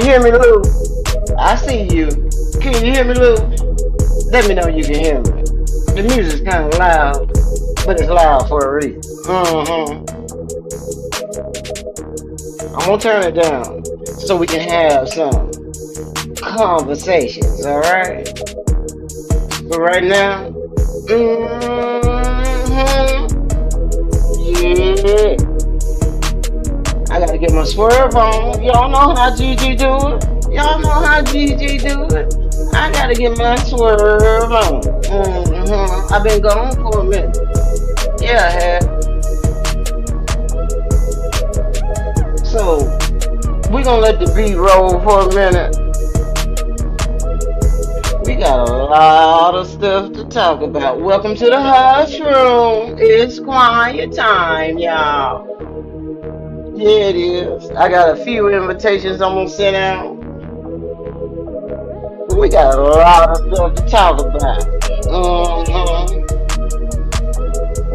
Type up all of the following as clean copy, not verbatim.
hear me, Lou? I see you. Can you hear me, Lou? Let me know you can hear me. The music's kind of loud, but it's loud for a reason. I'm gonna turn it down so we can have some conversations, alright? But right now, yeah, I gotta get my swerve on. Y'all know how Gigi do it. Y'all know how Gigi do it. I gotta get my swerve on. I've been gone for a minute. Yeah, I have. So, we're gonna let the beat roll for a minute. We got a lot of stuff to talk about. Welcome to the hush room. It's quiet time, y'all. Yeah, it is. I got a few invitations I'm gonna send out. We got a lot of stuff to talk about.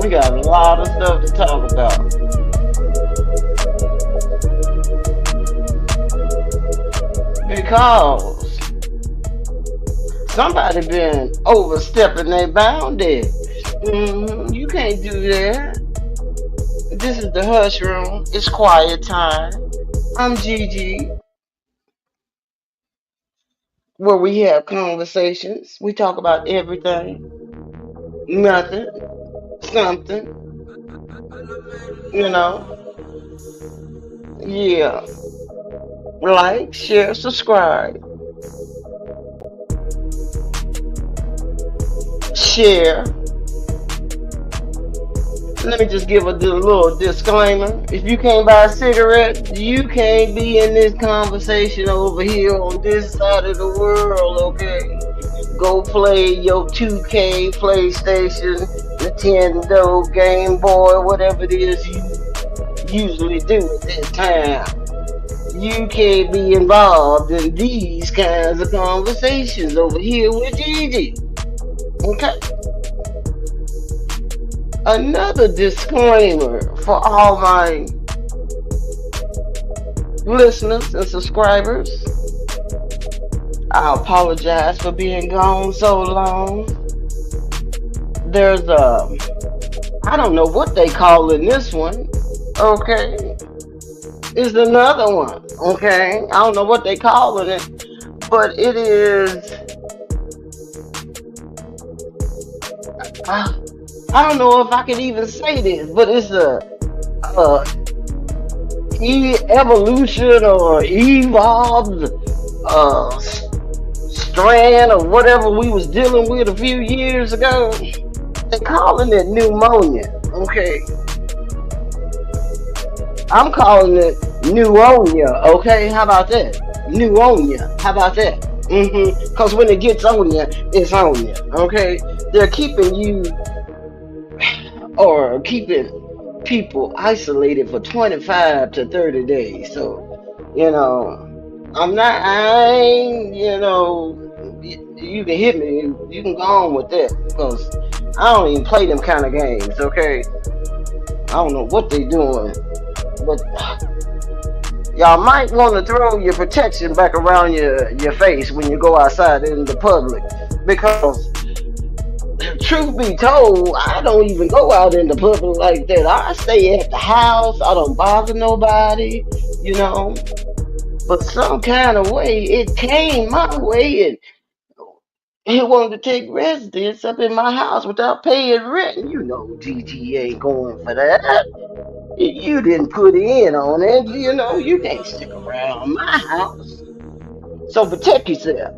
We got a lot of stuff to talk about. Because somebody been overstepping their boundaries. You can't do that. This is the hush room. It's quiet time. I'm Gigi. Where we have conversations. We talk about everything, nothing, something, you know. Yeah. Like, share, subscribe. Share. Let me just give a little disclaimer. If you can't buy a cigarette, you can't be in this conversation over here on this side of the world, okay? Go play your 2K, PlayStation, Nintendo, Game Boy, whatever it is you usually do at this time. You can't be involved in these kinds of conversations over here with Gigi. Okay? Another disclaimer for all my listeners and subscribers. I apologize for being gone so long. There's I don't know what they call in this one. Okay? It's another one. Okay? I don't know what they call it, but it is. I don't know if I can even say this, but it's a evolution or evolved strand or whatever we was dealing with a few years ago. They're calling it pneumonia. Okay, I'm calling it pneumonia. Okay, how about that? Pneumonia. How about that? Because when it gets on you, it's on you. Okay, they're keeping you. Or keeping people isolated for 25 to 30 days. So, you you can hit me, you can go on with that, because I don't even play them kind of games, okay? I don't know what they doing, but y'all might want to throw your protection back around your face when you go outside in the public, because truth be told, I don't even go out in the public like that. I stay at the house. I don't bother nobody, But some kind of way, it came my way, and it wanted to take residence up in my house without paying rent. You know, Gigi ain't going for that. You didn't put in on it. You can't stick around my house. So protect yourself.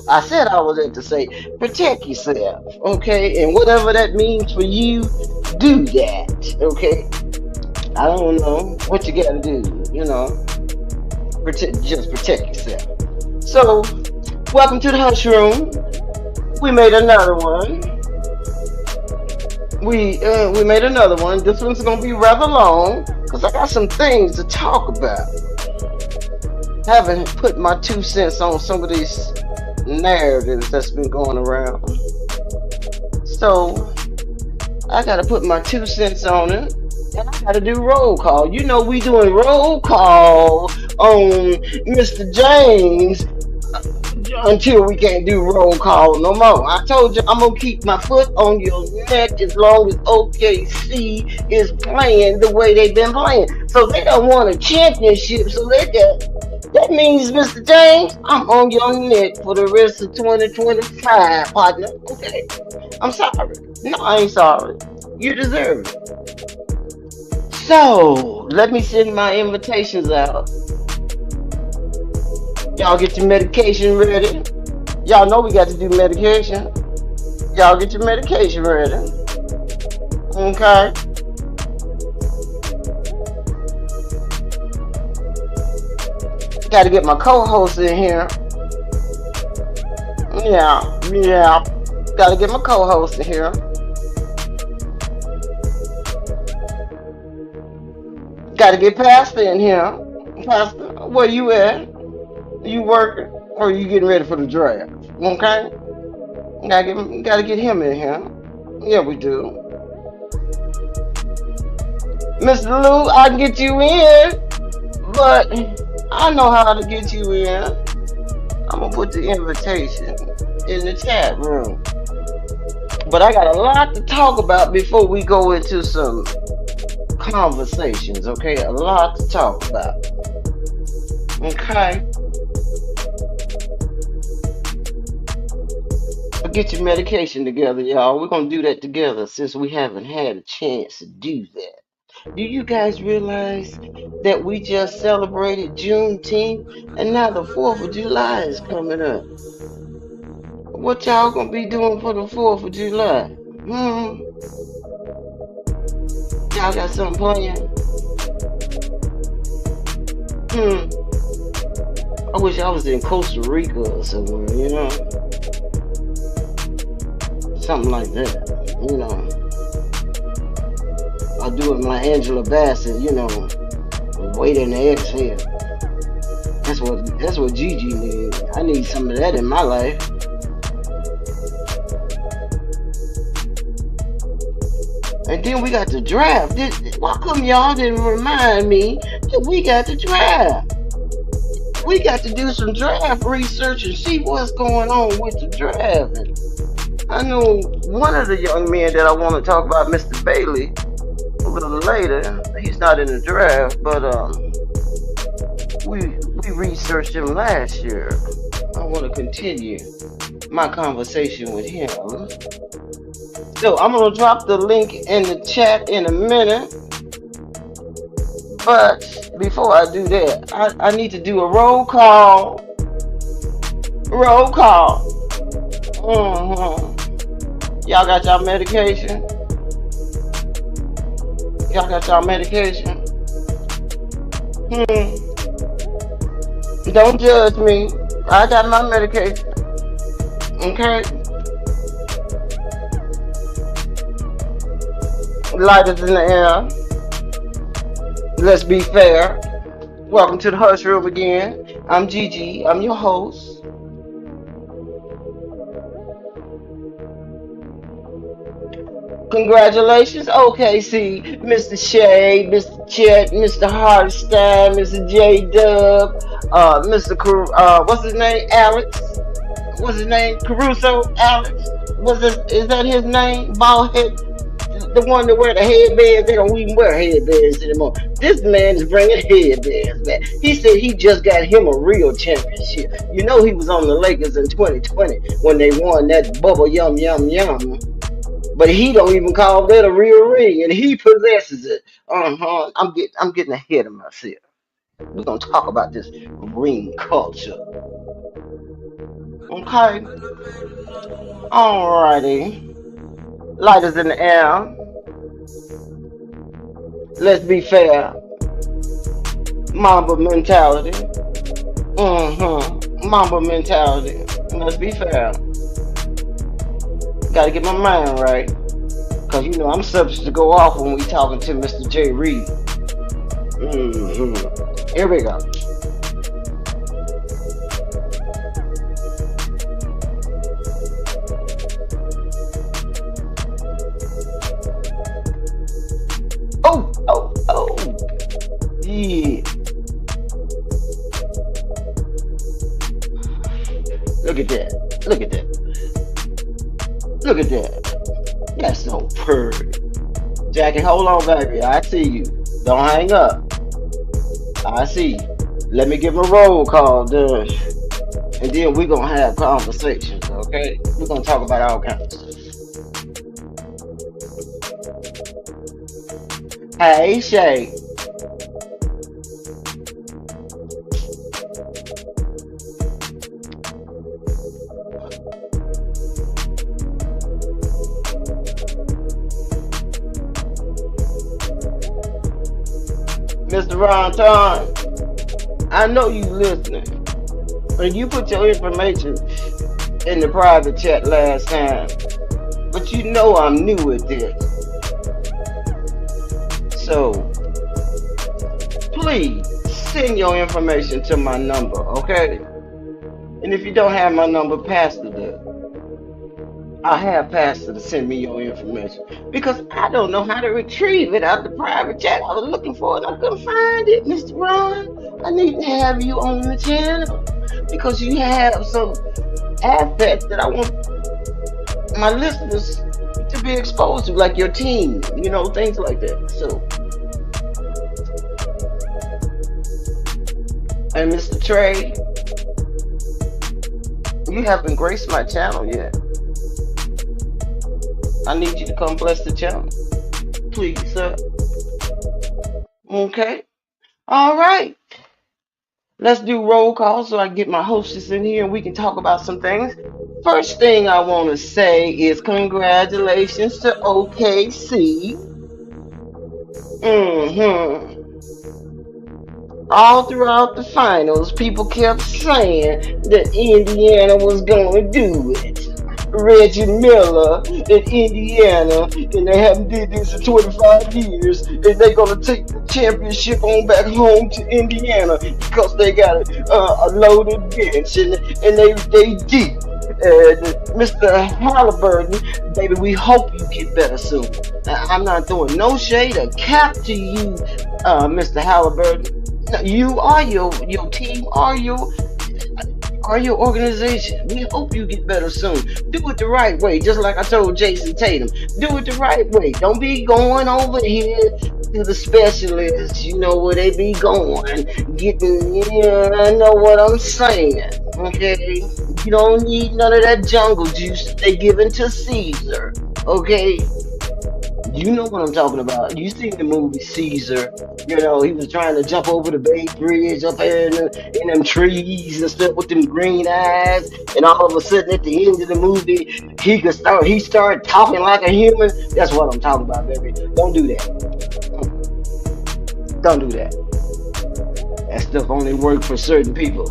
I said I was at to say protect yourself, okay? And whatever that means for you, do that, okay? I don't know what you gotta do, just protect yourself. So, welcome to the hush room. We made another one. We made another one. This one's gonna be rather long because I got some things to talk about. Haven't put my 2 cents on some of these narratives that's been going around. So I gotta put my 2 cents on it, and I gotta do roll call. We doing roll call on Mr. James until we can't do roll call no more. I told you I'm gonna keep my foot on your neck as long as OKC is playing the way they've been playing. So they don't want a championship, so that means, Mr. James, I'm on your neck for the rest of 2025, partner. Okay? I'm sorry. No, I ain't sorry. You deserve it. So, let me send my invitations out. Y'all get your medication ready. Y'all know we got to do medication. Y'all get your medication ready. Okay? Got to get my co-host in here. Yeah. Got to get my co-host in here. Got to get Pastor in here. Pastor, where you at? You working? Or you getting ready for the draft? Okay? Gotta get him in here. Yeah, we do. Mr. Lou, I can get you in, but I know how to get you in. I'm gonna put the invitation in the chat room. But I got a lot to talk about before we go into some conversations, okay? A lot to talk about. Okay? But get your medication together, y'all. We're gonna do that together since we haven't had a chance to do that. Do you guys realize that we just celebrated Juneteenth and now the 4th of July is coming up? What y'all gonna be doing for the 4th of July? Y'all got something planned? I wish I was in Costa Rica or somewhere, something like that, I'll do it my Angela Bassett, wait in the exhale. That's what Gigi needs. I need some of that in my life. And then we got the draft. Why come y'all didn't remind me that we got the draft? We got to do some draft research and see what's going on with the draft. And I know one of the young men that I want to talk about, Mr. Bailey, a little later. He's not in the draft, but we researched him last year. I want to continue my conversation with him. So I'm gonna drop the link in the chat in a minute. But before I do that, I need to do a roll call. Roll call. Y'all got y'all medication? Y'all got y'all medication? Don't judge me. I got my medication. Okay? Lighters in the air. Let's be fair. Welcome to the Hush Room again. I'm Gigi. I'm your host. Congratulations, OKC, Mr. Shea, Mr. Chet, Mr. Hardstein, Mr. J Dub, what's his name? Alex. What's his name? Caruso. Alex. Is that his name? Ballhead. The one that wear the headbands. They don't even wear headbands anymore. This man is bringing headbands back. He said he just got him a real championship. You know he was on the Lakers in 2020 when they won that bubble yum yum yum. But he don't even call that a real ring, and he possesses it. I'm getting ahead of myself. We're gonna talk about this ring culture. Okay. Alrighty. Lighters in the air. Let's be fair. Mamba mentality. Mamba mentality. Let's be fair. Gotta get my mind right. Cause I'm subject to go off when we talking to Mr. J. Reed. Here we go. Oh. Yeah. Look at that. That's so pretty. Jackie, hold on, baby. I see you. Don't hang up. I see you. Let me give a roll call, done. And then we're gonna have conversations, okay? We're gonna talk about all kinds of stuff. Hey, Shay. Mr. Ron I know you listening. And you put your information in the private chat last time. But you know I'm new at this. So please send your information to my number, okay? And if you don't have my number, Pastor does. I have Pastor to send me your information because I don't know how to retrieve it out the private chat. I was looking for it, I couldn't find it, Mr. Ron. I need to have you on the channel because you have some aspects that I want my listeners to be exposed to, like your team, things like that. So, and Mr. Trey, you haven't graced my channel yet. I need you to come bless the channel. Please, sir. Okay. All right. Let's do roll call so I can get my hostess in here and we can talk about some things. First thing I want to say is congratulations to OKC. All throughout the finals, people kept saying that Indiana was going to do it. Reggie Miller in Indiana, and they haven't did this in 25 years, and they're gonna take the championship on back home to Indiana because they got a loaded bench and they deep. Mr. Halliburton, baby, we hope you get better soon. I'm not throwing no shade or cap to you, Mr. Halliburton. You are your team, are your organization. We hope you get better soon. Do it the right way, just like I told Jason Tatum. Do it the right way. Don't be going over here to the specialists, where they be going, getting, I know what I'm saying, okay? You don't need none of that jungle juice they giving to Caesar, okay? You know what I'm talking about. You seen the movie Caesar. He was trying to jump over the Bay Bridge up there in them trees and stuff with them green eyes. And all of a sudden at the end of the movie, he started talking like a human. That's what I'm talking about, baby. Don't do that. Don't do that. That stuff only works for certain people,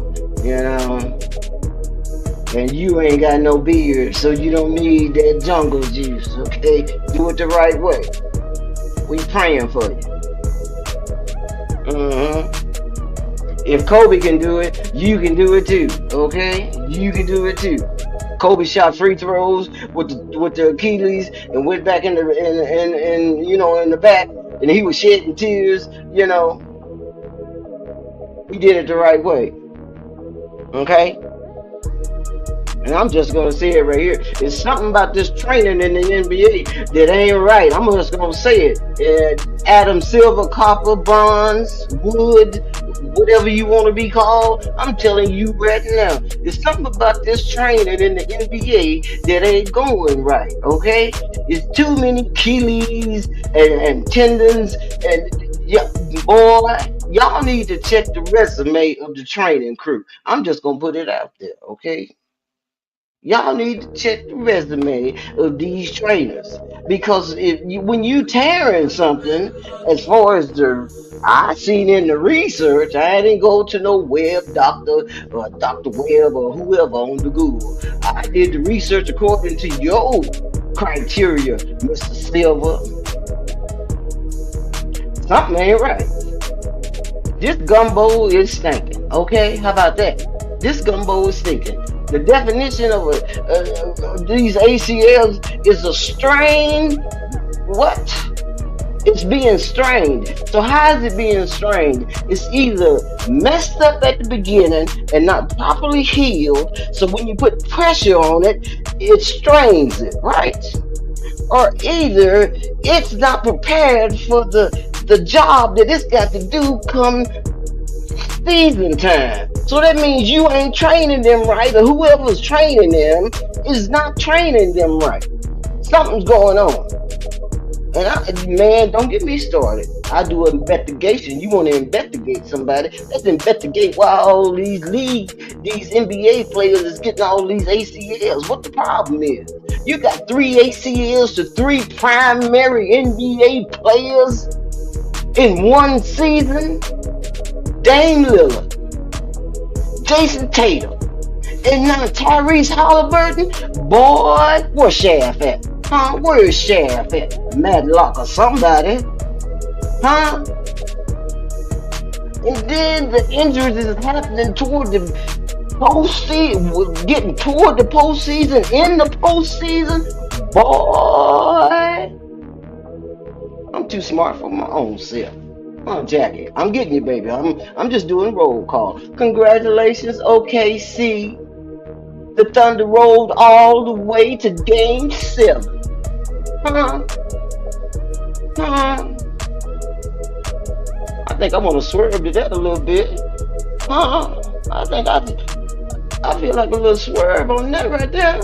And you ain't got no beard, so you don't need that jungle juice, okay? Do it the right way. We praying for you. If Kobe can do it, you can do it too, okay? You can do it too. Kobe shot free throws with the Achilles and went back in the back, and he was shedding tears. He did it the right way, okay? And I'm just going to say it right here. It's something about this training in the NBA that ain't right. I'm just going to say it. Adam Silver, copper, bronze, wood, whatever you want to be called. I'm telling you right now. There's something about this training in the NBA that ain't going right, okay? It's too many Achilles and tendons and... Yeah, boy, y'all need to check the resume of the training crew. I'm just going to put it out there, okay? Y'all need to check the resume of these trainers because when you tearing something, as far as I seen in the research, I didn't go to no web doctor or Dr. Webb or whoever on the Google. I did the research according to your criteria, Mr. Silver. Something ain't right. This gumbo is stinking. Okay, how about that? This gumbo is stinking. The definition of these ACLs is a strain. What? It's being strained. So how is it being strained? It's either messed up at the beginning and not properly healed. So when you put pressure on it, it strains it, right? Or either it's not prepared for the job that it's got to do come season time. So that means you ain't training them right, or whoever's training them is not training them right. Something's going on. And man, don't get me started. I do an investigation. You want to investigate somebody? Let's investigate why all these NBA players is getting all these ACLs. What the problem is? You got three ACLs to three primary NBA players in one season. Dame Lillard, Jason Tatum, and now Tyrese Halliburton. Boy, where's Shaft at? Huh? Where's Shaft at? Madlock or somebody? Huh? And then the injuries is happening toward the postseason, getting toward the postseason, in the postseason. Boy, I'm too smart for my own self. Oh, Jackie, I'm getting you, baby. I'm just doing roll call. Congratulations, OKC. The Thunder rolled all the way to Game 7. Huh? Huh? I think I'm gonna swerve to that a little bit. Huh? I think I feel like a little swerve on that right there.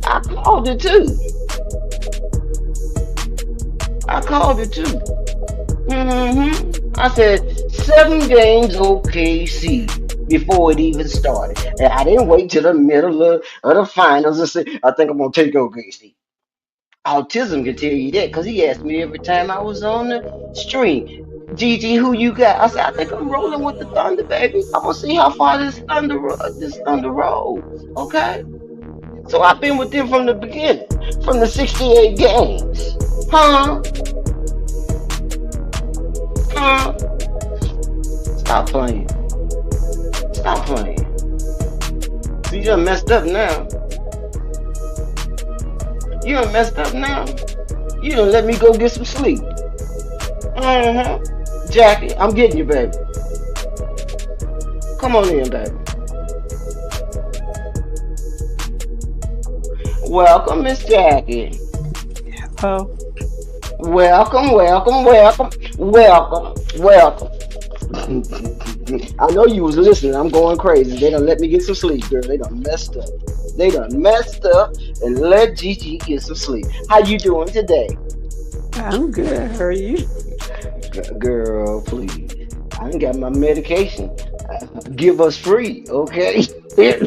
I called it too. I called it too. I said 7 games OKC before it even started. And I didn't wait till the middle of the finals and say, I think I'm going to take OKC. Autism can tell you that because he asked me every time I was on the stream, Gigi, who you got? I said, I think I'm rolling with the Thunder, baby. I'm going to see how far this Thunder rolls. Okay? So I've been with them from the beginning, from the 68 games. Huh? Stop playing. Stop playing. So you done messed up now. You done messed up now. You done let me go get some sleep. Jackie, I'm getting you, baby. Come on in, baby. Welcome, Miss Jackie. Hello. Welcome. I know you was listening. I'm going crazy. They done let me get some sleep, girl. They done messed up. And let Gigi get some sleep. How you doing today? I'm good. How are you? Girl, please. I ain't got my medication. Give us free, okay? Give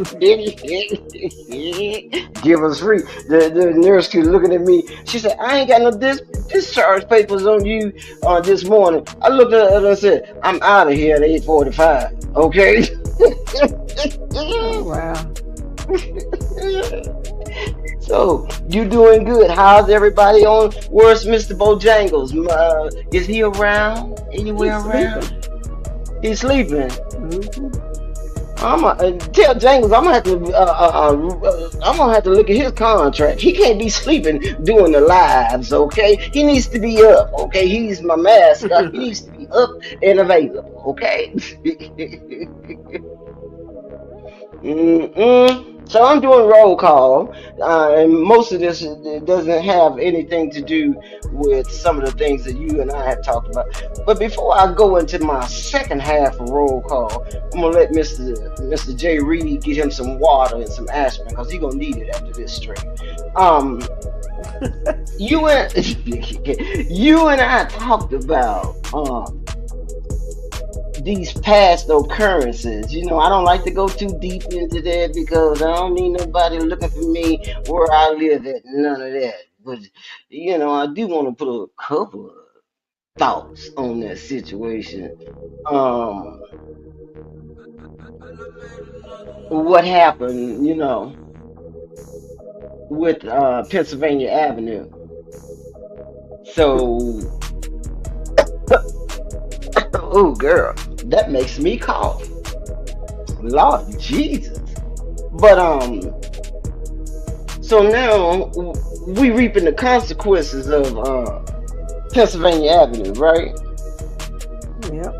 us free. The nurse kept looking at me. She said, I ain't got no discharge papers on you this morning. I looked at her and said, I'm out of here at 8:45, okay? Oh, wow. So, you doing good. How's everybody on? Where's Mr. Bojangles? Is he around? Anywhere around? He's sleeping. I'm gonna tell Jangles. I'm gonna have to look at his contract. He can't be sleeping doing the lives. Okay, he needs to be up. Okay, he's my mascot. He needs to be up and available. Okay. So I'm doing roll call, and most of this doesn't have anything to do with some of the things that you and I have talked about. But before I go into my second half of roll call, I'm gonna let Mr. J. Reed get him some water and some aspirin because he's gonna need it after this stream. You and I talked about these past occurrences. You know, I don't like to go too deep into that because I don't need nobody looking for me where I live at, none of that. But, you know, I do want to put a couple of thoughts on that situation. What happened, you know, with Pennsylvania Avenue. So, oh, girl, that makes me cough. Lord Jesus. But so now we reaping the consequences of Pennsylvania Avenue, right? Yep.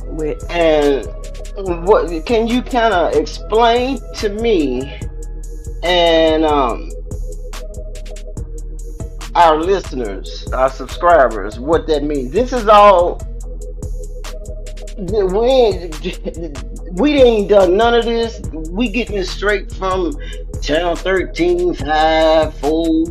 With And what can you kind of explain to me and our listeners, our subscribers, what that means? This is all we we ain't done none of this. We getting it straight from channel 13, 5, 4,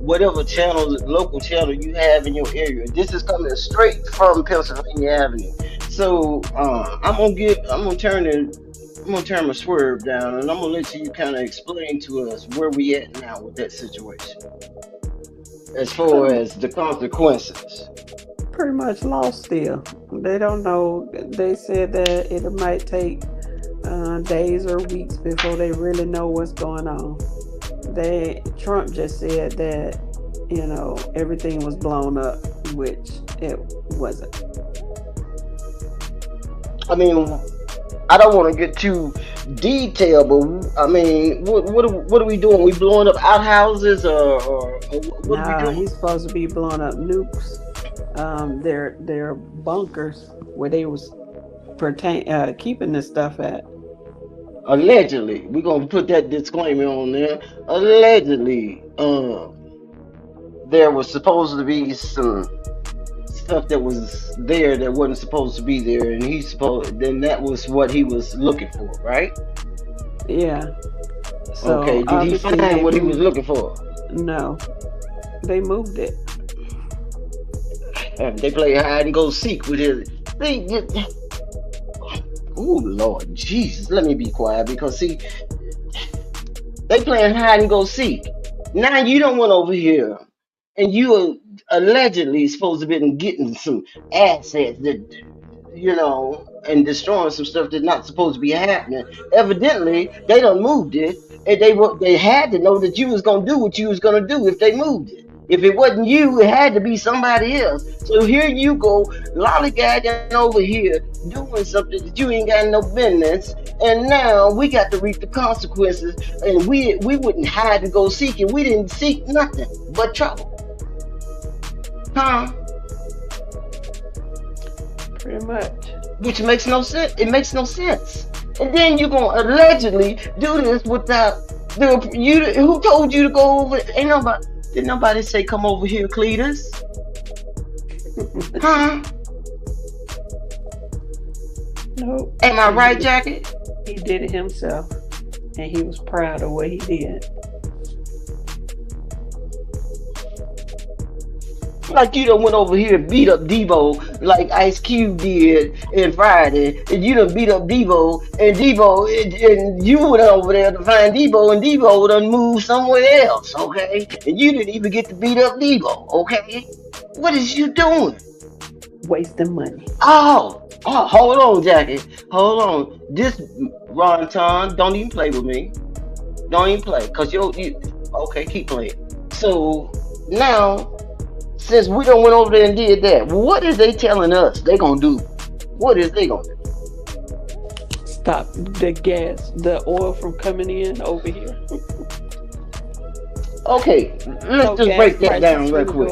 whatever channel, local channel you have in your area. This is coming straight from Pennsylvania Avenue. So I'm gonna turn my swerve down, and I'm gonna let you kind of explain to us where we at now with that situation, as far pretty, as the consequences. pretty much lost still. They don't know. They said that it might take days or weeks before they really know what's going on. Trump just said that everything was blown up, which it wasn't. I mean, I don't want to get too detailed, but I mean, what are we doing? We blowing up outhouses, or what are we Nah, doing? he's supposed to be blowing up nukes. Their bunkers where they was keeping this stuff at. Allegedly, we're gonna put that disclaimer on there. Allegedly, there was supposed to be some stuff that was there that wasn't supposed to be there, and then that was what he was looking for, right? Yeah. So Okay, did he obviously find they what he was moved. looking for? No, they moved it. They play hide and go seek with his. Oh Lord Jesus, let me be quiet because see, they playing hide and go seek. Now you don't want over here, and you are allegedly supposed to be getting some assets that and destroying some stuff that's not supposed to be happening. Evidently, they done moved it, and they had to know that you was gonna do what you was gonna do if they moved it. If it wasn't you, it had to be somebody else. So here you go, lollygagging over here, doing something that you ain't got no business, and now we got to reap the consequences. And we wouldn't hide to go seek it. We didn't seek nothing but trouble, huh? Pretty much. Which makes no sense. It makes no sense. And then you're gonna allegedly do this without who told you to go over? Ain't nobody. Did nobody say come over here, Cletus? Huh? Nope. Am I right, Jackie? He did it himself, and he was proud of what he did. Like you done went over here and beat up Debo like Ice Cube did in Friday, and you done beat up Debo, and you went over there to find Debo, and Debo done moved somewhere else, okay? And you didn't even get to beat up Debo, okay? What is you doing? Wasting money. Hold on, Jackie. Hold on. This Ron Ton, don't even play with me. Don't even play, cause okay, keep playing. So now, since we done went over there and did that, what is they telling us they gonna do? What is they gonna do? Stop the oil from coming in over here. Okay, let's just break that down real quick.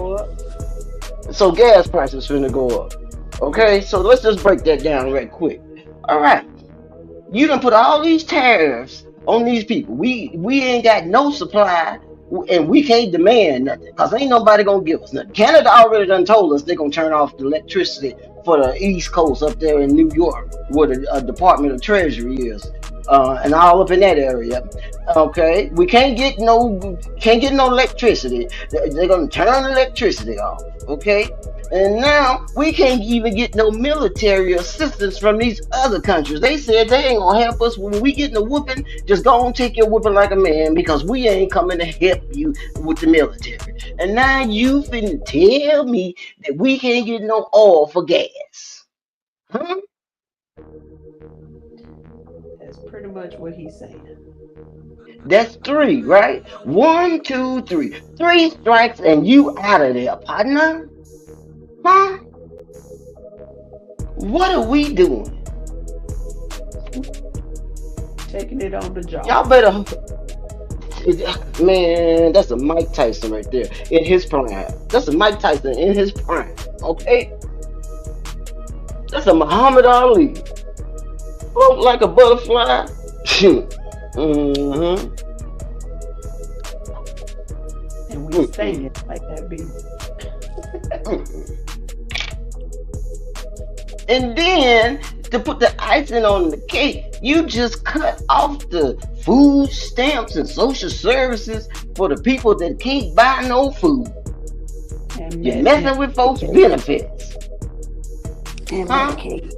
So gas prices finna go up. Okay, so let's just break that down right quick. All right, you done put all these tariffs on these people. We ain't got no supply, and we can't demand nothing because ain't nobody gonna give us nothing. Canada already done told us they're gonna turn off the electricity for the East Coast up there in New York, where the Department of Treasury is, and all up in that area. Okay, we can't get no electricity. They're gonna turn the electricity off. Okay, and now we can't even get no military assistance from these other countries. They said they ain't gonna help us when we get a whooping. Just go and take your whooping like a man because we ain't coming to help you with the military. And now you finna tell me that we can't get no oil for gas. Huh? That's pretty much what he's saying. That's three, right? 1, 2, 3. 3 strikes and you out of there, partner. Huh? What are we doing? Taking it on the job. Y'all better Man, that's a Mike Tyson right there in his prime. That's a Mike Tyson in his prime. Okay, that's a Muhammad Ali. Float like a butterfly. hmm And we sing it like that beat. And then to put the icing on the cake, you just cut off the food stamps and social services for the people that can't buy no food. And You're messing with folks' Medicaid. benefits. And Huh? Medicaid.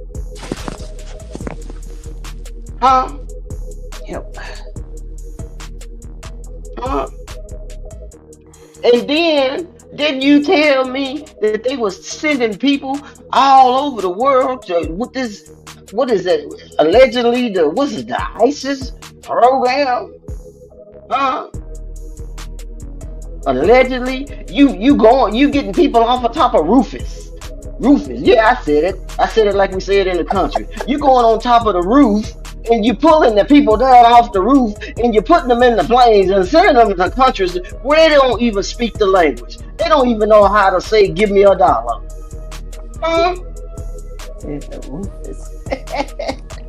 Huh? Yep. Huh? And then didn't you tell me that they was sending people all over the world with this, what is it? Allegedly what's it, the ISIS program? Huh? Allegedly, you getting people off the top of Rufus. Rufus, yeah, I said it. I said it like we said in the country. You going on top of the roof and you pulling the people down off the roof and you're putting them in the planes and sending them to countries where they don't even speak the language. They don't even know how to say "give me $1." Huh? Said the Rufus.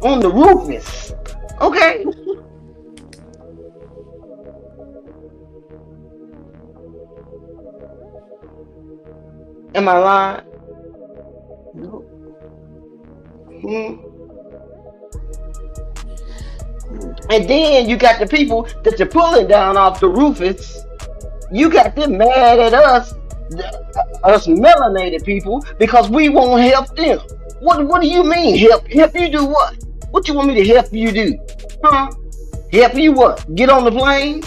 On the Rufus. Okay. Am I lying? Nope. Hmm? And then you got the people that you're pulling down off the Rufus. You got them mad at us, us melanated people, because we won't help them. What do you mean help? Help you do what? What you want me to help you do? Huh? Help you what? Get on the plane?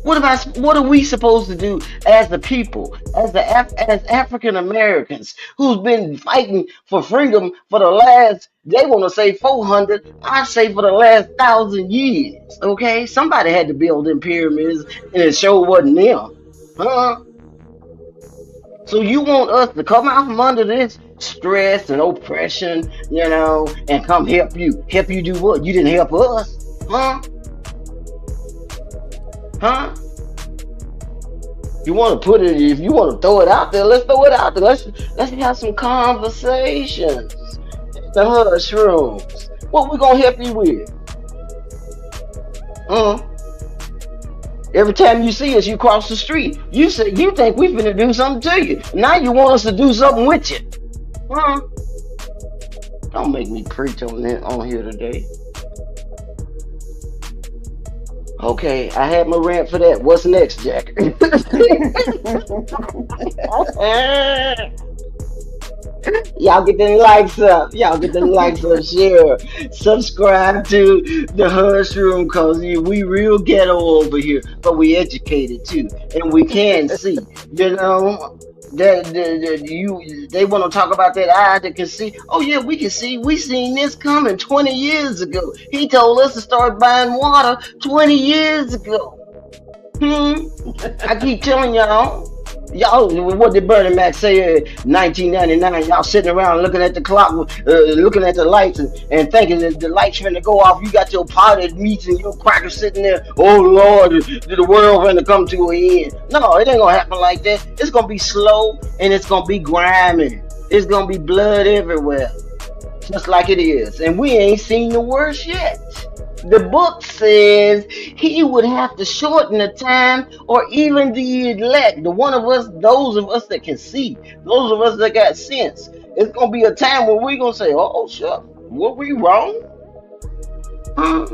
What are we supposed to do as the people, as African Americans who's been fighting for freedom for the last, they want to say 400, I say for the last 1,000 years. Okay, somebody had to build them pyramids, and it sure wasn't them, huh? So you want us to come out from under this stress and oppression, and come help you? Help you do what? You didn't help us, huh? Huh? You want to put it, if you want to throw it out there, let's throw it out there. Let's have some conversations. The hush rooms. What we gonna help you with? Uh, every time you see us, you cross the street. You say you think we finna do something to you. Now you want us to do something with you. Huh? Don't make me preach on here today. Okay, I had my rant for that. What's next, Jack? Y'all get the likes up. Y'all get the likes up. Share. Subscribe to the Hush Room, cause we real ghetto over here, but we educated too, and we can see. You know they want to talk about that eye that can see. Oh yeah, we can see. We seen this coming 20 years ago. He told us to start buying water 20 years ago. Hmm. I keep telling y'all, what did Bernie Mac say in 1999? Y'all sitting around looking at the clock, looking at the lights, and thinking that the lights finna go off. You got your potted meats and your crackers sitting there. Oh Lord, the world finna come to an end. No, it ain't gonna happen like that. It's gonna be slow and it's gonna be grimy. It's gonna be blood everywhere, just like it is. And we ain't seen the worst yet. The book says he would have to shorten the time, or even the elect, the one of us, those of us that can see, those of us that got sense. It's gonna be a time where we gonna say, "Oh, sure, were we wrong? Huh?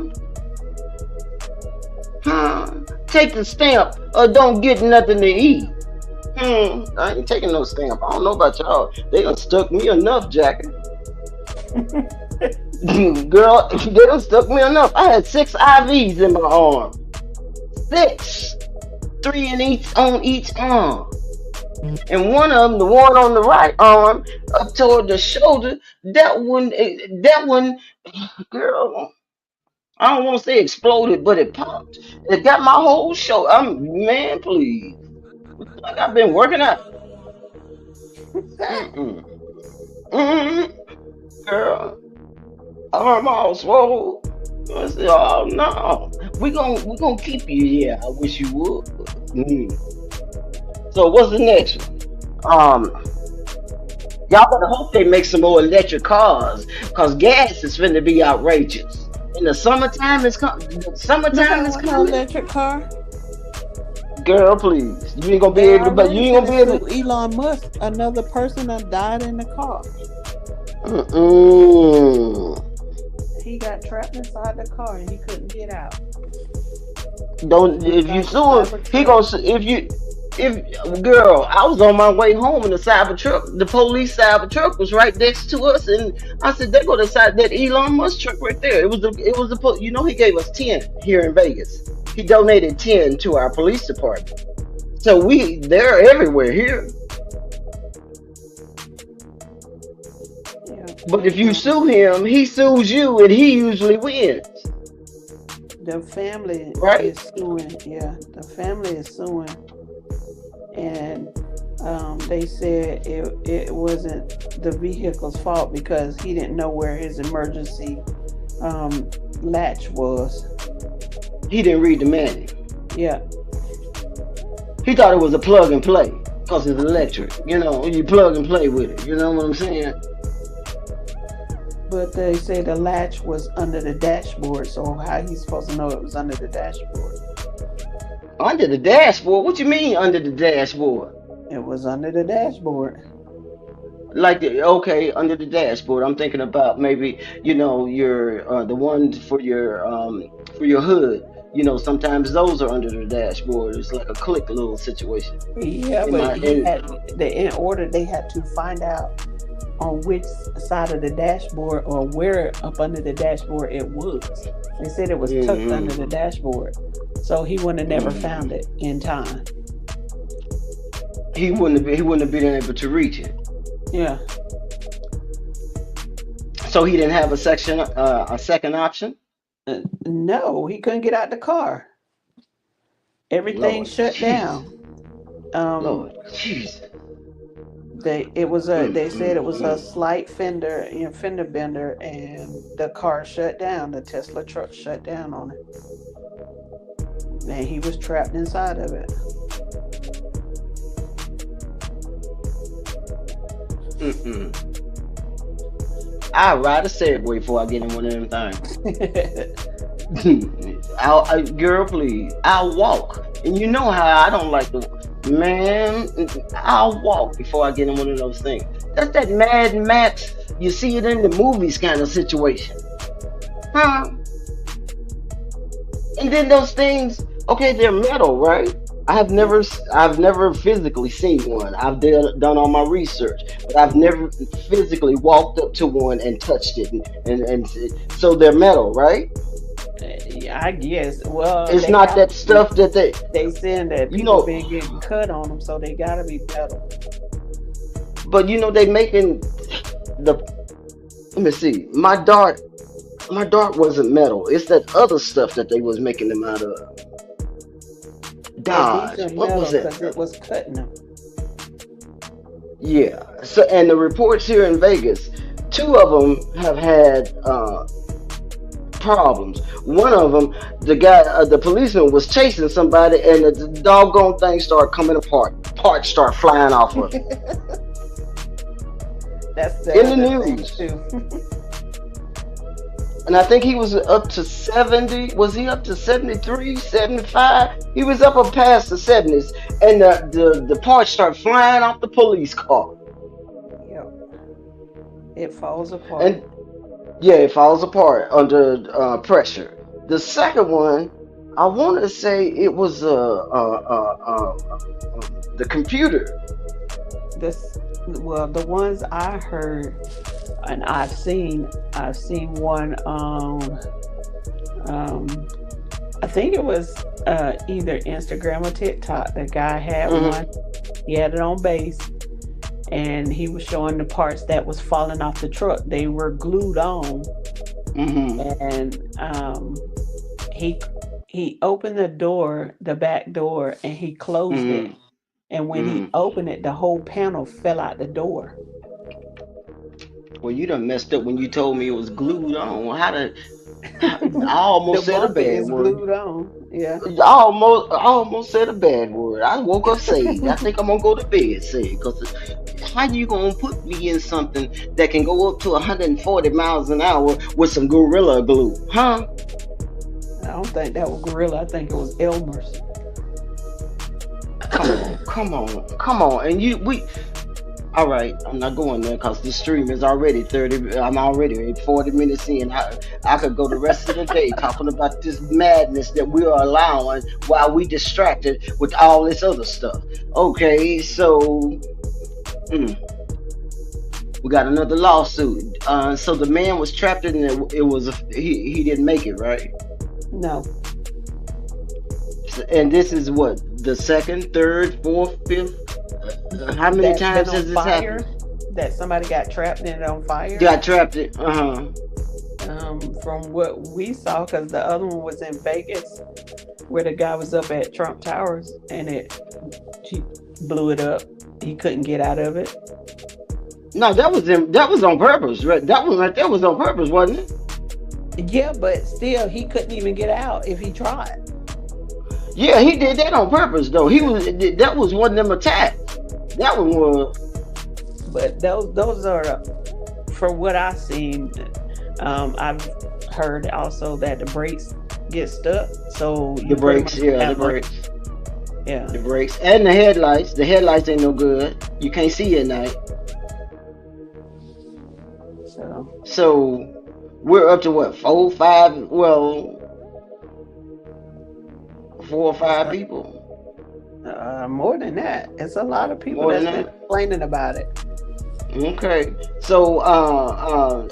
Huh? Take the stamp or don't get nothing to eat." I ain't taking no stamp. I don't know about y'all. They done stuck me enough, Jackie. Girl, they done stuck me enough. I had 6 IVs in my arm. 6. 3 on each arm. And one of them, the one on the right arm, up toward the shoulder, that one, girl, I don't want to say exploded, but it popped. It got my whole shoulder. Man, please. Like I've been working out. Mm-mm. Mm-mm. Girl, arm all swole. I said, oh no, we gonna keep you. Yeah, I wish you would. Mm. So what's the next one? Y'all better hope they make some more electric cars, cause gas is finna be outrageous. In the summertime is the summertime Nobody is want no coming. electric car. Girl, please, you ain't gonna be They able to. But you already ain't gonna finna be sue able to. Elon Musk. Another person that died in the car. Mm-mm. He got trapped inside the car and he couldn't get out. Don't if you Inside the sue him, cyber he truck. gonna if you if girl, I was on my way home and the cyber truck, the police cyber truck was right next to us, and I said they go to side that Elon Musk truck right there. You know he gave us 10 here in Vegas. He donated 10 to our police department, so they're everywhere here. Yeah. But if you Um, sue him, he sues you, and he usually wins, the family right? is suing. Yeah, the family is suing, and they said it wasn't the vehicle's fault because he didn't know where his emergency um, latch was. He didn't read the manual. Yeah, He thought it was a plug and play because it's electric. You know, you plug and play with it. You know what I'm saying? but they say the latch was under the dashboard. So how he's supposed to know it was under the dashboard? Under the dashboard? What you mean under the dashboard? It was under the dashboard. Like okay, under the dashboard. I'm thinking about maybe your the one for your hood. You know, sometimes those are under the dashboard. It's like a click little situation. Yeah, In but my he in had in order they had to find out on which side of the dashboard or where up under the dashboard it was. They said it was tucked under the hmm dashboard, so he wouldn't have never found hmm it in time. he wouldn't have been able to reach it. Yeah, So he didn't have a second option. no, he couldn't get out the car. Everything Lord shut Jesus. down. Um, Lord Jesus. they said it was a Mm. slight fender bender, and the car shut down. The Tesla truck shut down on it, and he was trapped inside of it. Mm-mm. I'd ride a Segway before I get in one of them things. Girl, please. I'll walk. And you know how I don't like to. Man, I'll walk before I get in one of those things. That's that Mad Max. You see it in the movies kind of situation. Huh? And then those things, okay, they're metal, right? I've never physically seen one. Done all my research, but I've never physically walked up to one and touched it, and so they're metal, right? Yeah, I guess. Well, It's they not have that to be. stuff that They saying that you people know, been getting cut on them, so they gotta be metal. but they making the. Let me see. My dart wasn't metal. It's that other stuff that they was making them out of. Yeah, these Dodge. are What was metal it? because it was cutting them. Yeah. So, and the reports here in Vegas, two of them have had problems. One of them, the policeman was chasing somebody, and the doggone thing started coming apart. Parts start flying off of it That's the in the other thing news. too. And I think he was up to 70. Was he up to 73, 75? He was up past the 70s, and the parts start flying off the police car. Yep, it falls apart. And yeah, it falls apart under pressure. The second one, I want to say it was the computer. This, well, the ones I heard and I've seen one on, um, I think it was either Instagram or TikTok. The guy had Hmm one. He had it on base, and he was showing the parts that was falling off the truck. They were glued on, hmm and he he opened the door, the back door, and he closed it. hmm And when he hmm opened it, the whole panel fell out the door. Well, you done messed up when you told me it was glued on. How did? I The almost said a bumper bad is word. glued on. Yeah. I almost said a bad word. I woke up saved. I think I'm gonna go to bed saved. Cause how you gonna put me in something that can go up to 140 miles an hour with some gorilla glue, huh? I don't think that was Gorilla. I think it was Elmer's. Come on. And all right, I'm not going there because this stream is already 30. I'm already 40 minutes in. I could go the rest of the day talking about this madness that we are allowing while we distracted with all this other stuff. Okay, so mm, we got another lawsuit. So the man was trapped in it. It was he didn't make it, right? No, And this is what, the second, third, fourth, fifth. How many that's been times on has this fire. happened? That somebody got trapped in it on fire. Got trapped in. Uh huh. From what we saw, because the other one was in Vegas, where the guy was up at Trump Towers and she blew it up. He couldn't get out of it. No, that was on purpose, right? That one right there was on purpose, wasn't it? Yeah, but still, he couldn't even get out if he tried. Yeah, he did that on purpose though. That was one of them attacks. That one was. But those are, for what I've seen. I've heard also that the brakes get stuck, so The you pretty brakes, much yeah, the have a brakes, yeah. the brakes, and the headlights. The headlights ain't no good. You can't see at night. So So we're up to what, four, five? Well, 4 or 5 so, people. more than that, it's a lot of people More than that's been that. complaining about it. Okay, so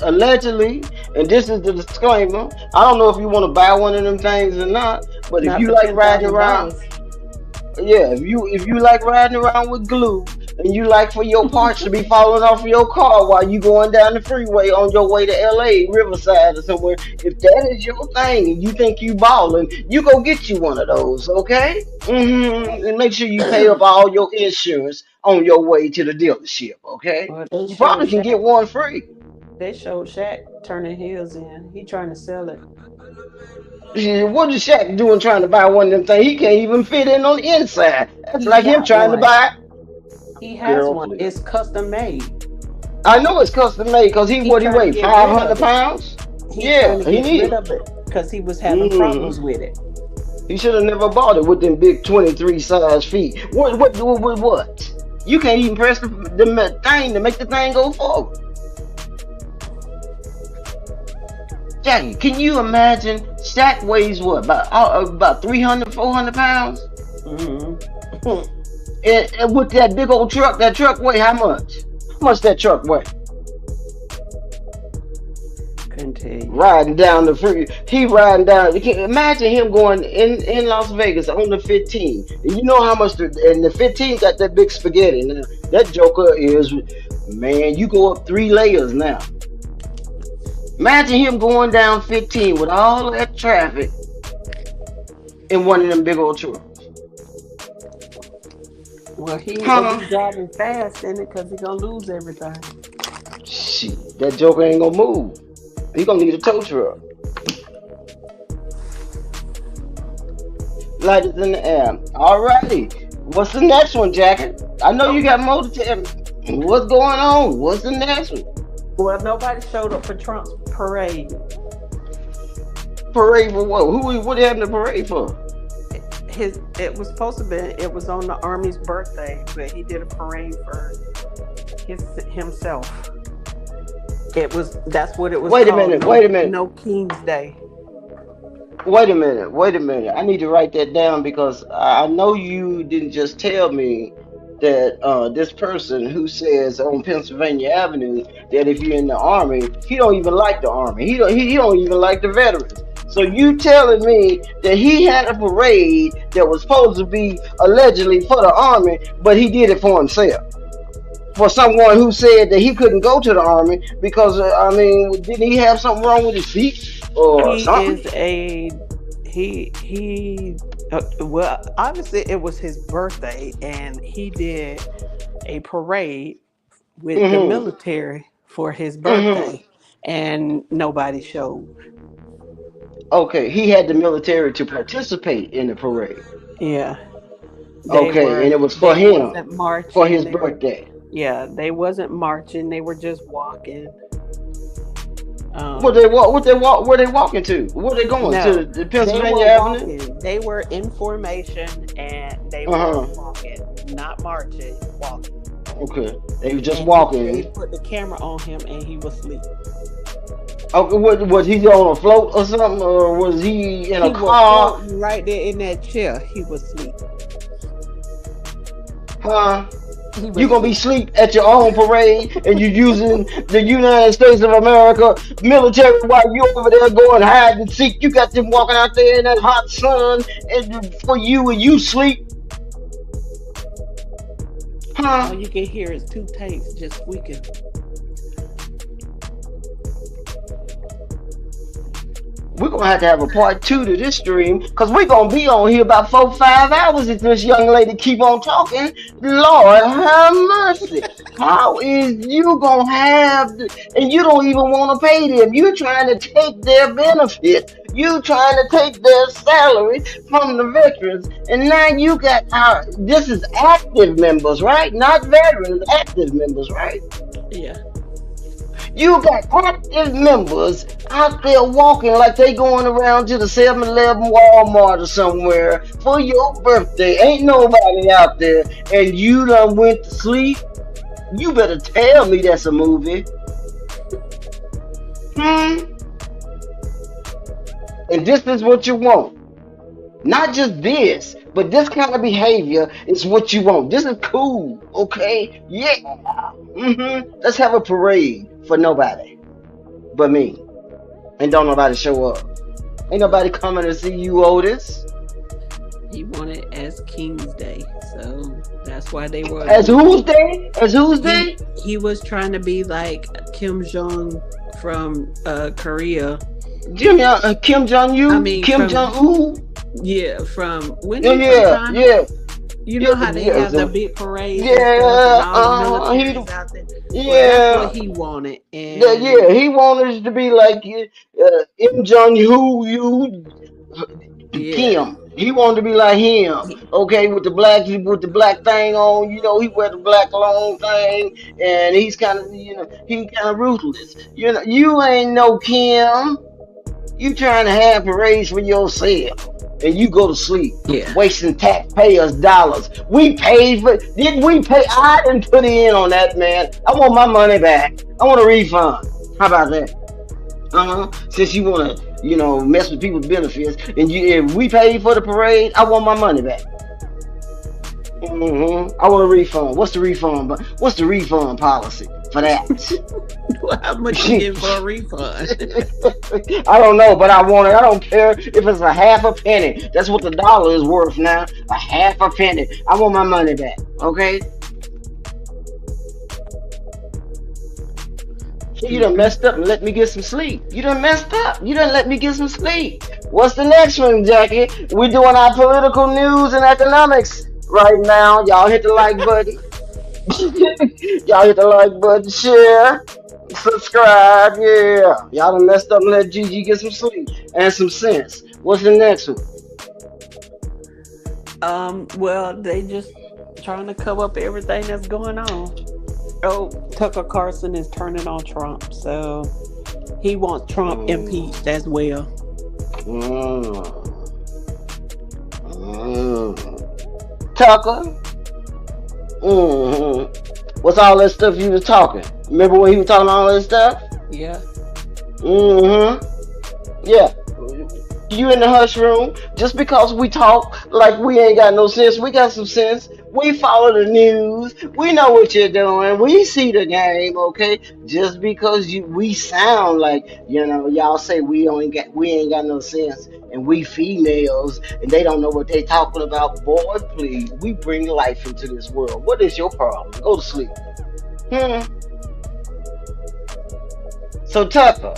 allegedly, and this is the disclaimer. I don't know if you want to buy one of them things or not, but if Not you for like ten riding thousand around, dollars. yeah, if you like riding around with glue, and you like for your parts to be falling off of your car while you going down the freeway on your way to LA, Riverside or somewhere, if that is your thing and you think you balling, you go get you one of those, okay? And make sure you pay up all your insurance on your way to the dealership, okay? Well, they You showed probably can Shaq. get one free. They showed Shaq turning heels in. He trying to sell it. Shit, what is Shaq doing trying to buy one of them things? He can't even fit in on the inside. That's He like him got trying to one. buy. He has Girl, one. please. It's custom made. I know it's custom made because he He what he trying to weigh, get five rid hundred of it. pounds. He trying Yeah, to he get rid need. of it because he was having Mm, problems with it. he should have never bought it with them big 23 size feet. What? You can't even press the thing to make the thing go forward. Jackie, can you imagine? Shaq weighs what, about 300, 400 pounds, Hmm. and with that big old truck, that truck weigh how much? How much that truck weigh? Couldn't tell you. Riding down the free. He riding down. You can imagine him going in Las Vegas on the 15. And you know how much and the 15 got that big spaghetti. Now that Joker is, man. You go up 3 layers now. Imagine him going down 15 with all that traffic in one of them big old trucks. Well, he ain't gonna Huh? be driving fast in it because he gonna lose everything. Shit, that Joker ain't gonna move. He gonna need a tow truck. Light is in the air. Alrighty. What's the next one, Jacket? I know you got more to tell me. What's going on? What's the next one? Well, nobody showed up for Trump's parade. Parade for what? What they having the parade for? It was supposed to be, it was on the Army's birthday, but he did a parade for himself. That's what it was Wait a called. minute, No, wait a minute, no King's Day. wait a minute. I need to write that down because I know you didn't just tell me that this person who says on Pennsylvania Avenue that if you're in the army, he don't even like the army. He don't even like the veterans. So you telling me that he had a parade that was supposed to be allegedly for the army, but he did it for himself? For someone who said that he couldn't go to the army because I mean, didn't he have something wrong with his feet or He something? is a he. Well, obviously it was his birthday, and he did a parade with the Mm-hmm. military for his Mm-hmm. birthday, and nobody showed. Okay, he had the military to participate in the parade. Yeah, Okay, and it was for they him, wasn't for marching. his They were, birthday. yeah, they wasn't marching. They were just walking. What Um, they walk? What they walk? Where they walking to? Where they going no, to? The they Pennsylvania were Avenue? walking. They were in formation and they Uh were huh. walking, not marching, walking. Okay, they was just And they walking. put the camera on him and he was asleep. Okay, what was he on a float or something, or was he in a He was car? floating right there in that chair. He was asleep. Huh? He You was gonna be asleep. sleep at your own parade, and you using the United States of America military while you over there going hide and seek. You got them walking out there in that hot sun, and for you and you sleep, All huh? you can hear is two tapes just squeaking. We're gonna have a part two to this stream because we're gonna be on here about 4, 5 hours if this young lady keep on talking. Lord have mercy. How is you gonna and you don't even want to pay them? You trying to take their benefits. You trying to take their salary from the veterans, and now you got this is active members, right? Not veterans, active members, right? Yeah. You got active members out there walking like they going around to the 7-Eleven, Walmart or somewhere for your birthday. Ain't nobody out there, and you done went to sleep. You better tell me that's a movie. Hmm? And this is what you want. Not just this, but this kind of behavior is what you want. This is cool, okay? Yeah. Let's have a parade for nobody but me. And don't nobody show up. Ain't nobody coming to see you, Otis. He wanted as King's Day, so that's why they were. As whose day? As whose He day? he was trying to be like Kim Jong from Korea. Kim Jong I Il, mean Kim from Jong Un. yeah from when Yeah, he from yeah, China. yeah, You yeah, know how they yeah, have the big parades and stuff, and yeah. all the militaries out there. Well, that's what Yeah, he wanted, yeah. and He wanted to be like Kim Jong Il, yeah, Kim. He wanted to be like him, he, okay, with the black thing on. He wear the black long thing, and he's kind of he kind of ruthless. You ain't no Kim. You trying to have parades for yourself, and you go to sleep, yeah. wasting taxpayers' dollars. We paid for. Did we pay? I didn't put in on that, man. I want my money back. I want a refund. How about that? Since you wanna, mess with people's benefits, and if we paid for the parade, I want my money back. I want a refund. What's the refund policy for that? How much you get for a refund? I don't know, but I want it. I don't care if it's a half a penny. That's what the dollar is worth now. A half a penny. I want my money back. Okay? You done messed up and let me get some sleep. You done messed up. You done let me get some sleep. What's the next one, Jackie? We're doing our political news and economics right now. Y'all hit the like button. Y'all hit the like button, share, subscribe. Yeah. Y'all done messed up and let Gigi get some sleep and some sense. What's the next one? Well, they just trying to cover up everything that's going on. Oh, Tucker Carlson is turning on Trump, so he wants Trump Mm, impeached as well. mm, Tucker? hmm What's all that stuff you was talking? Remember when he was talking all that stuff? Yeah. hmm Yeah. You in the hush room. Just because we talk like we ain't got no sense, we got some sense. We follow the news. We know what you're doing. We see the game, okay? Just because we sound like, y'all say we ain't got no sense and we females and they don't know what they talking about. Boy, please, we bring life into this world. What is your problem? Go to sleep. Hmm. So Tucker,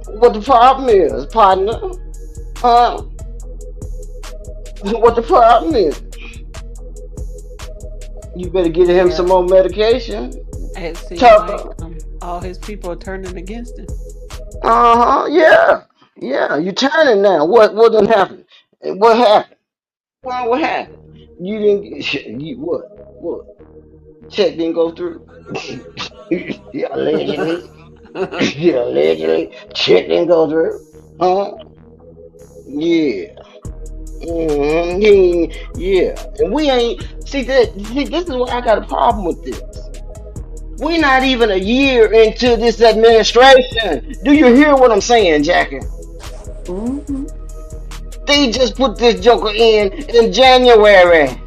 what the problem is, partner? Huh? What the problem is? You better get him Yeah. some more medication. It seems like Tucker. all his people are turning against him. Yeah. Yeah, you turning now. What done happened? And what happened? Well, what happened? You didn't you what? Check didn't go through. Yeah, allegedly. Yeah, allegedly. Check didn't go through. Huh? Yeah. Yeah. And we ain't see this is why I got a problem with this. We're not even a year into this administration. Do you hear what I'm saying, Jackie? Hmm. They just put this joker in January,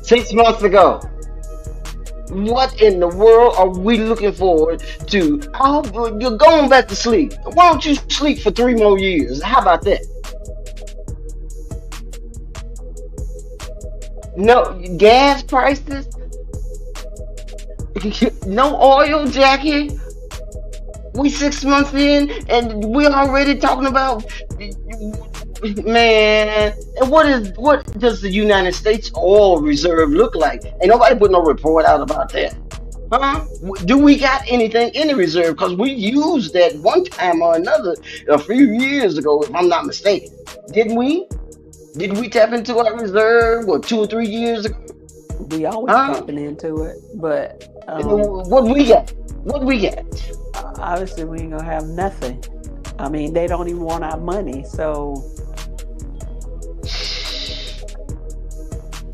6 months ago. What in the world are we looking forward to? I hope you're going back to sleep. Why don't you sleep for 3 more years? How about that? No gas prices, no oil, Jackie. We 6 months in, and we already talking about man. And what does the United States oil reserve look like? Ain't nobody put no report out about that. Huh? Do we got anything in the reserve? Because we used that one time or another a few years ago, if I'm not mistaken. Didn't we? Did we tap into our reserve, what, 2 or 3 years ago? We always Huh? tapping into it, but What we got? What we got? obviously we ain't gonna have nothing. I mean, they don't even want our money, so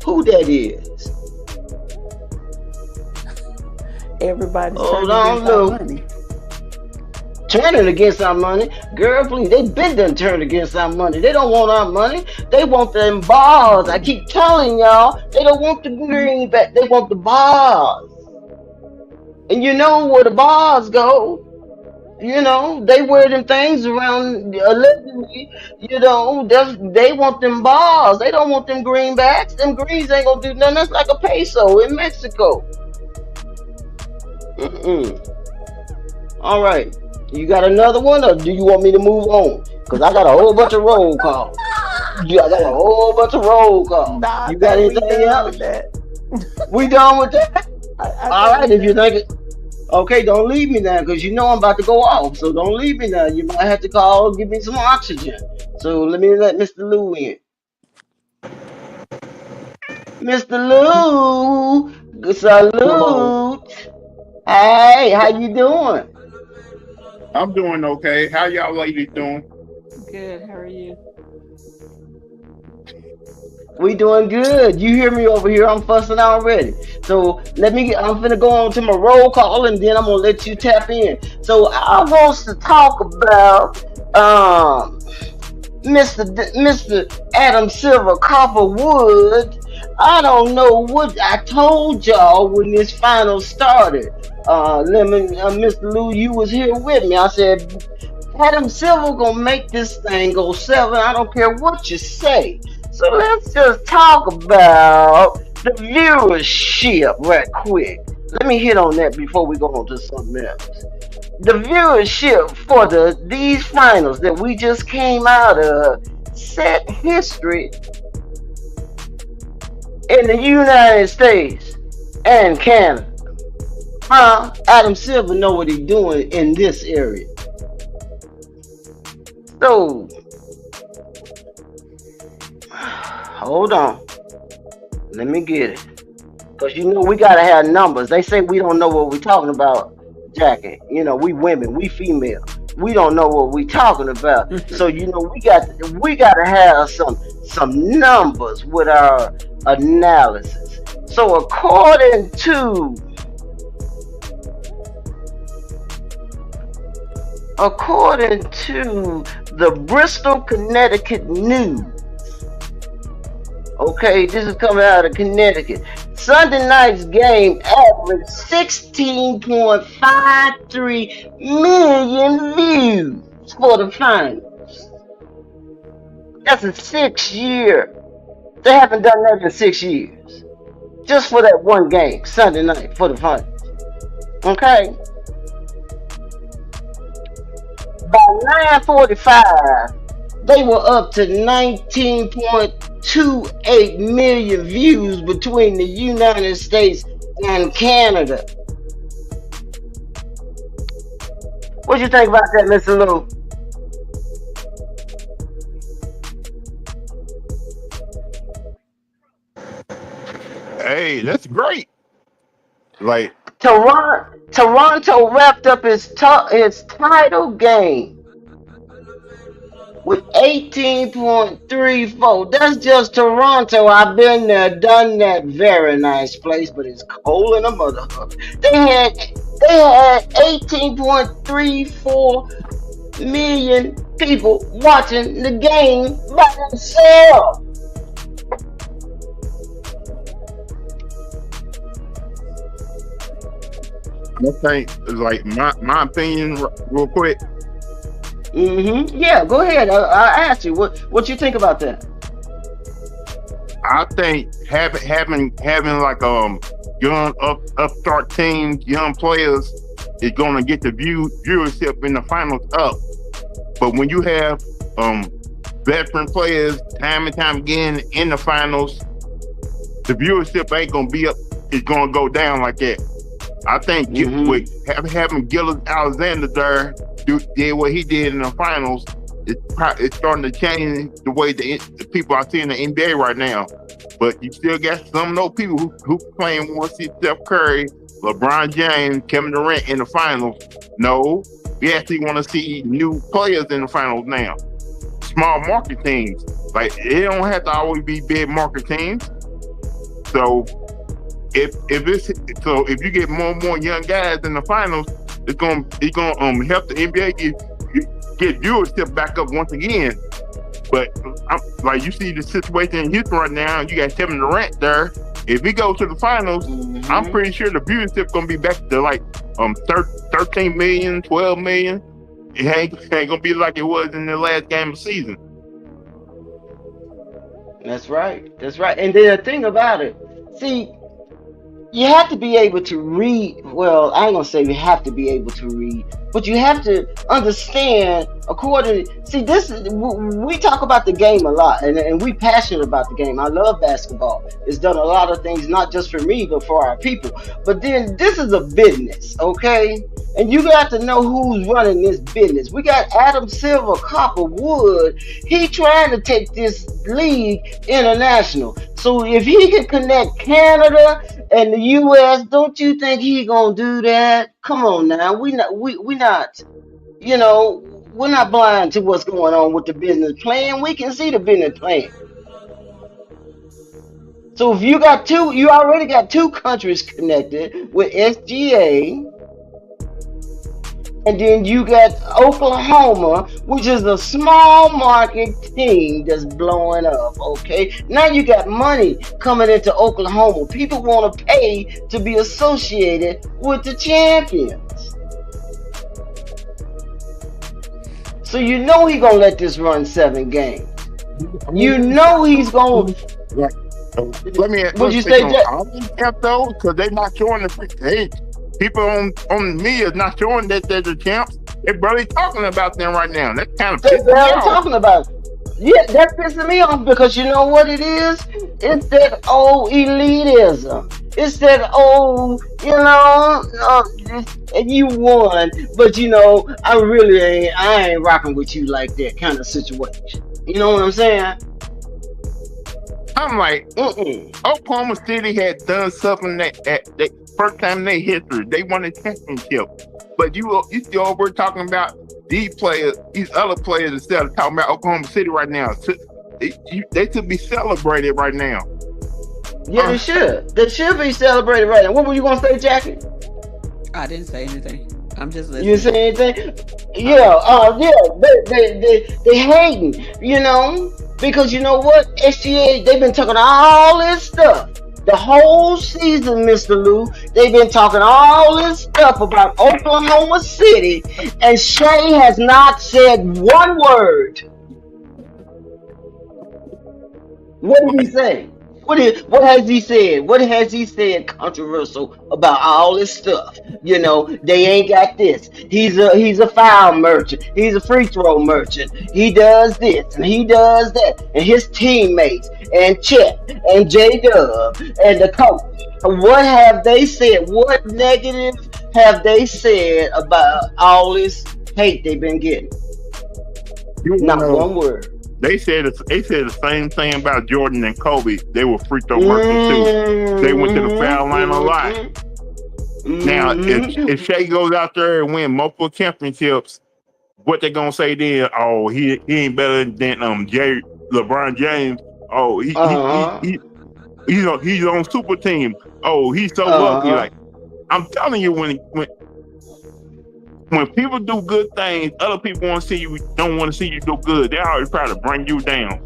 Who that is? everybody's Hold turning on, against our Lou. money. Turning against our money. Girl, please, they been done turned against our money. They don't want our money. They want them bars. I keep telling y'all, they don't want the greenback. They want the bars. And you know where the bars go. They wear them things around allegedly. They want them bars. They don't want them greenbacks. Them greens ain't gonna do nothing. That's like a peso in Mexico. Mm-mm. All right. You got another one, or do you want me to move on? Cause I got a whole bunch of roll calls. Yeah, I got a whole bunch of roll calls. Nah, I You got think we anything done with else? that. We done with that? I All think we right. If you done. think it, okay, don't leave me now, cause I'm about to go off. So don't leave me now. You might have to call, give me some oxygen. So let Mr. Lou in. Mr. Lou, Hello. salute. Hey, how you doing? I'm doing okay. How y'all ladies doing? Good. How are you? We doing good. You hear me over here? I'm fussing already. So I'm finna go on to my roll call, and then I'm gonna let you tap in. So I want to talk about Mr. Adam Silver Copperwood. I don't know what I told y'all when this final started. Mr. Lou, you was here with me. I said Adam Silver gonna make this thing go 7. I don't care what you say. So let's just talk about the viewership right quick. Let me hit on that before we go on to something else. The viewership for these finals that we just came out of set history in the United States and Canada. Huh? Adam Silver know what he's doing in this area. So hold on. Let me get it. Because we gotta have numbers. They say we don't know what we're talking about, Jackie. We women, we female. We don't know what we're talking about. So we gotta have some numbers with our analysis. So according to the Bristol, Connecticut News. Okay, this is coming out of Connecticut. Sunday night's game averaged 16.53 million views for the finals. That's a 6 year. They haven't done that in 6 years. Just for that one game, Sunday night for the finals. Okay? By 9:45, they were up to 19.28 million views between the United States and Canada. What you think about that, Mr. Lou? Hey, that's great. Like, Toronto wrapped up his title game with 18.34. That's just Toronto. I've been there, done that. Very nice place, but it's cold in a mother. They had 18.34 million people watching the game by themselves. I think, like, my opinion, real quick. Yeah, go ahead. I asked you what you think about that. I think having like young upstart teams, young players is gonna get the viewership in the finals up. But when you have veteran players time and time again in the finals, the viewership ain't gonna be up. It's gonna go down like that. I think with having Gillis Alexander there did what he did in the finals, it's starting to change the way the people are seeing the NBA right now. But you still got some of those people who claim want to see Steph Curry, LeBron James, Kevin Durant in the finals. No, we actually want to see new players in the finals now. Small market teams. Like, it don't have to always be big market teams. So if you get more and more young guys in the finals, it's gonna help the NBA get viewership back up once again. But like, you see the situation in Houston right now, you got Kevin Durant there. If he goes to the finals, I'm pretty sure the viewership gonna be back to like 13 million, 12 million. It ain't gonna be like it was in the last game of the season. That's right. And then the thing about it, see, you have to be able to read. Well, I ain't gonna say you have to be able to read, but you have to understand according. See, we talk about the game a lot, and we passionate about the game. I love basketball. It's done a lot of things, not just for me, but for our people. But then this is a business, okay? And you got to know who's running this business. We got Adam Silver, Copperwood. He trying to take this league international. So if he can connect Canada and the U.S., don't you think he gonna do that? Come on now, we not, we're not blind to what's going on with the business plan. We can see the business plan. So if you already got two countries connected with SGA. And then you got Oklahoma, which is a small market team that's blowing up, okay? Now you got money coming into Oklahoma. People want to pay to be associated with the champions. So you know he's going to let this run 7 games. You know he's going to... Let me What'd you say, Jack? I don't have those because they're not showing the people on me is not showing that they're the champs. They're barely talking about them right now. That's kind of pissing me off. Talking about. Yeah, that's pissing me off because you know what it is? It's that old elitism. It's that old, and you won, but I ain't rocking with you like that kind of situation. You know what I'm saying? I'm like, Oklahoma City had done something that first time in their history. They won a championship. But you still over talking about these other players instead of talking about Oklahoma City right now. They should be celebrated right now. Yeah, they should. They should be celebrated right now. What were you going to say, Jackie? I didn't say anything. I'm just listening. You say anything? Yeah, they hating, because you know what? SGA, they've been talking all this stuff. The whole season, Mr. Lou, they've been talking all this stuff about Oklahoma City, and Shea has not said one word. What did he say? What has he said? What has he said controversial about all this stuff? They ain't got this. He's a foul merchant. He's a free throw merchant. He does this and he does that. And his teammates and Chet and J-Dub and the coach. What have they said? What negative have they said about all this hate they've been getting? Not one word. they said the same thing about Jordan and Kobe. They were free throw workers too. They went to the foul line a lot. Now, if Shea goes out there and win multiple championships, what they gonna say then? Oh, he ain't better than LeBron James. Oh, he's on super team. Oh, he's so lucky. Like, I'm telling you, when people do good things, other people don't want to see you do good. They always try to bring you down.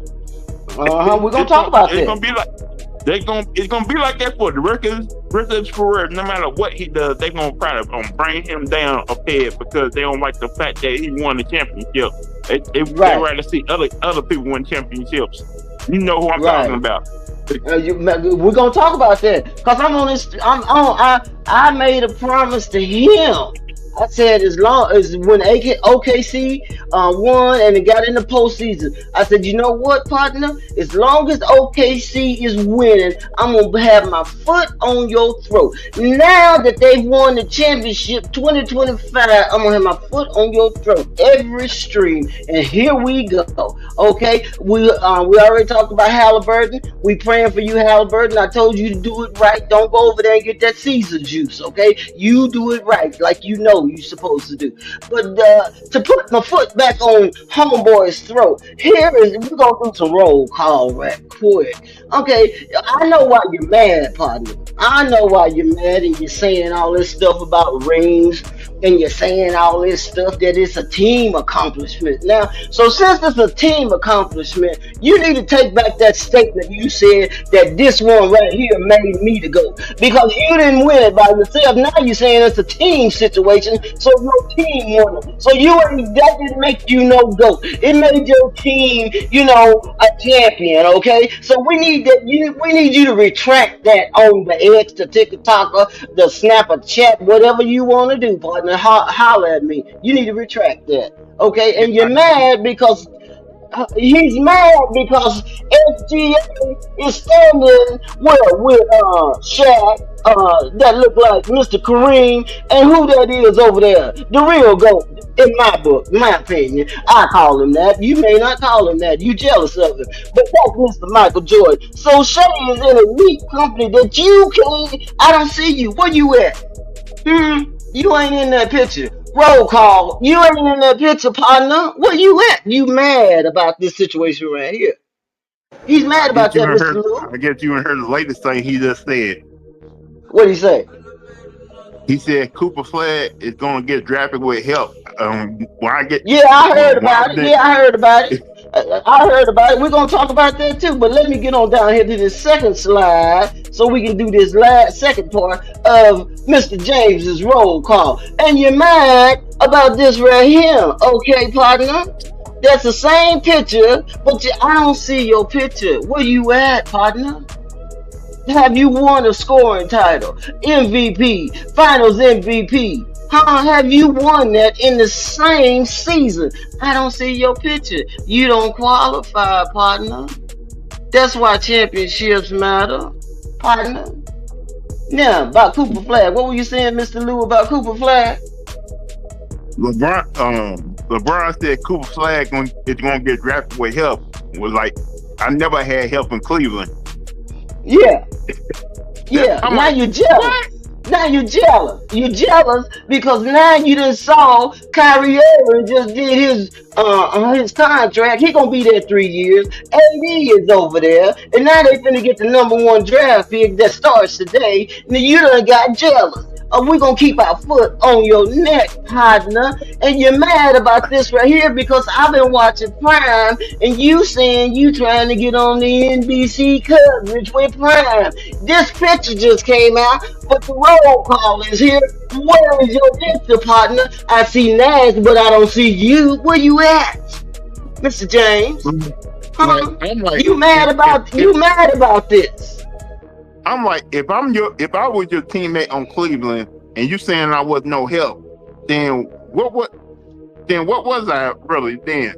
We're gonna talk about that. It's gonna be like it's gonna be like that for the rest of his career. No matter what he does, they gonna try to bring him down a peg because they don't like the fact that he won the championship. They rather see other people win championships. You know who I'm talking about. We're gonna talk about that because I'm on this. I made a promise to him. I said as long as when OKC won and it got in the postseason, I said, you know what, partner? As long as OKC is winning, I'm gonna have my foot on your throat. Now that they've won the championship 2025, I'm gonna have my foot on your throat every stream. And here we go. Okay, we already talked about Halliburton. We praying for you, Halliburton. I told you to do it right. Don't go over there and get that Caesar juice. Okay, you do it right, like you know you're supposed to do. But to put my foot back on homeboy's throat, we're gonna do some roll call right quick. Okay, I know why you're mad, partner. I know why you're mad and you're saying all this stuff about rings and you're saying all this stuff that it's a team accomplishment. Now, so since it's a team accomplishment, you need to take back that statement you said that this one right here made me to go. Because you didn't win it by yourself. Now you're saying it's a team situation, so your team won it. So that didn't make you no go. It made your team, a champion, okay? So we need you to retract that on the X, the TikToker, the Snapper chat, whatever you want to do, partner. Holler at me. You need to retract that, okay? And you're mad because he's mad because SGA is standing with Shaq, that look like Mr. Kareem, and who that is over there, the real GOAT, in my book, my opinion. I call him that. You may not call him that. You jealous of him, but that's Mr. Michael Jordan. So Shea is in a elite company that you can't. I don't see you. Where you at? You ain't in that picture. Roll call. You ain't in that picture, partner. Where you at? You mad about this situation right here? He's mad about that, Mr. Lou. I guess you ain't heard the latest thing he just said. What did he say? He said Cooper Flag is going to get drafted with help. Yeah, I heard about it. I heard about it. We're going to talk about that too. But let me get on down here to this second slide so we can do this second part of Mr. James's roll call. And you're mad about this right here, okay, partner? That's the same picture, but I don't see your picture. Where you at, partner? Have you won a scoring title? MVP, Finals MVP. Have you won that in the same season? I don't see your picture. You don't qualify, partner. That's why championships matter, partner. Now, about Cooper Flag. What were you saying, Mr. Lou, about Cooper Flag? LeBron said Cooper Flag is going to get drafted with help. Was like, I never had help in Cleveland. Yeah. Now like, you're jealous. What? Now you're jealous. You're jealous because now you done saw Kyrie Irving just did his contract. He gonna be there 3 years. AD is over there, and now they finna get the #1 draft pick that starts today. Now you done got jealous. We're gonna keep our foot on your neck, partner. And you're mad about this right here because I've been watching Prime and you saying you trying to get on the NBC coverage with Prime. This picture just came out, but the roll call is here. Where is your picture, partner? I see Nash, but I don't see you. Where you at, Mr. James? You mad about this? I'm like, if I was your teammate on Cleveland and you saying I was no help, then what was I really then?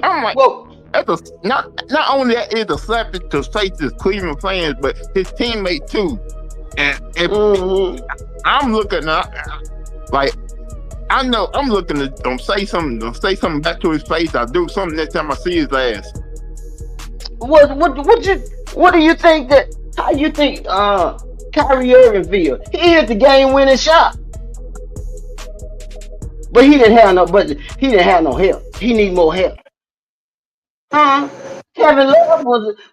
I'm like, that's not only that is a slap to face his Cleveland fans, but his teammate too. And if I'm looking up, like I know I'm looking to say something back to his face. I'll do something next time I see his ass. What do you think that? How you think Kyrie Irving feel? He hit the game winning shot, but he didn't have no. But he didn't have no help. He need more help. Huh? Kevin Love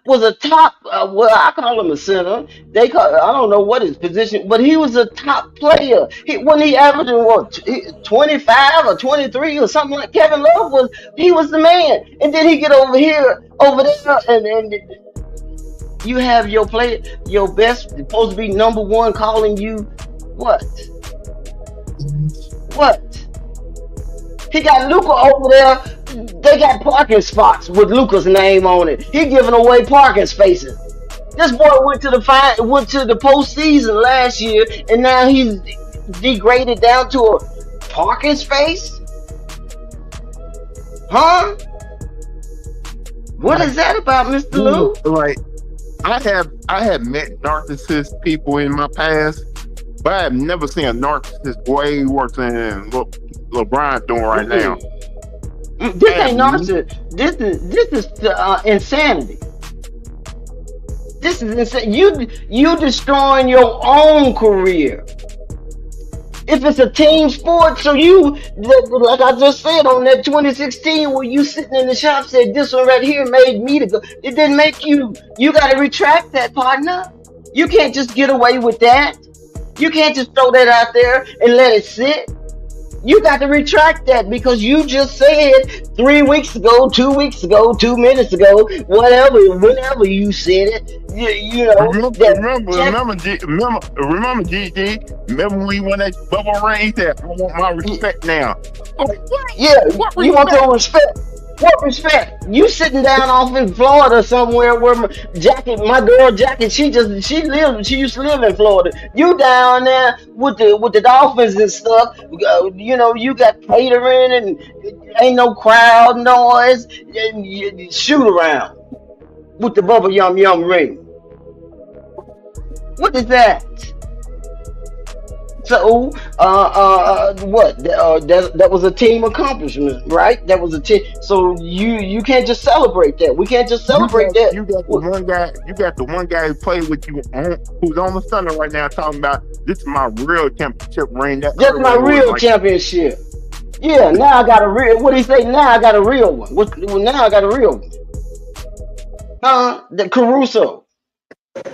was a top. Well, I call him a center. They call I don't know what his position, but he was a top player. When he averaging what 25 or 23 or something like Kevin Love was. He was the man, and then he get over there, and you have your player, your best, supposed to be number one, calling you what? What? He got Luca over there. They got parking spots with Luca's name on it. He giving away parking spaces. This boy went to the postseason last year, and now he's degraded down to a parking space. Huh? What is that about, Mr. Lou? Like, I have met narcissist people in my past, but I have never seen a narcissist way worse than what Bryant doing right now. This ain't narcissist. This is insanity. This is insane. You destroying your own career. If it's a team sport, so like I just said on that 2016, where you sitting in the shop said this one right here made me to go. It didn't make you. You got to retract that, partner. You can't just get away with that. You can't just throw that out there and let it sit. You got to retract that because you just said 3 weeks ago, 2 weeks ago, 2 minutes ago, whenever you said it, you know. Remember, GG. Remember when we won that bubble ring? That I want my respect now. Yeah, you want your respect. What respect? You sitting down off in Florida somewhere where my girl Jackie, she used to live in Florida. You down there with the Dolphins and stuff. You know, you got catering and ain't no crowd noise. And you shoot around with the bubble yum yum ring. What is that? So, what? That was a team accomplishment, right? That was a team. So you can't just celebrate that. We can't just celebrate that. You got the one guy. You got the one guy who played with you, who's on the Thunder right now, talking about this is my real championship ring. That's my real championship. Yeah. Now I got a real. What do you say? Now I got a real one. Now I got a real one. The Caruso.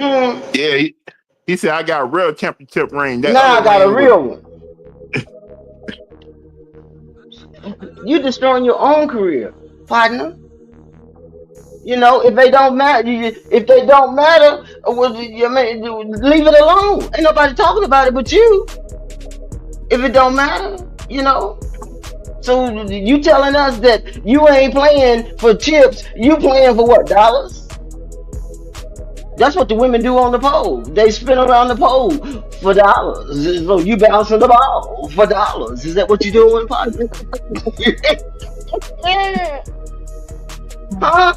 Yeah. He said, I got a real championship ring. Now I got a real one. You destroying your own career, partner. You know, if they don't matter, well, leave it alone. Ain't nobody talking about it but you. If it don't matter, you know. So you telling us that you ain't playing for chips, you playing for what, dollars? That's what the women do on the pole. They spin around the pole for dollars. So you bouncing the ball for dollars. Is that what you doing, partner? Huh?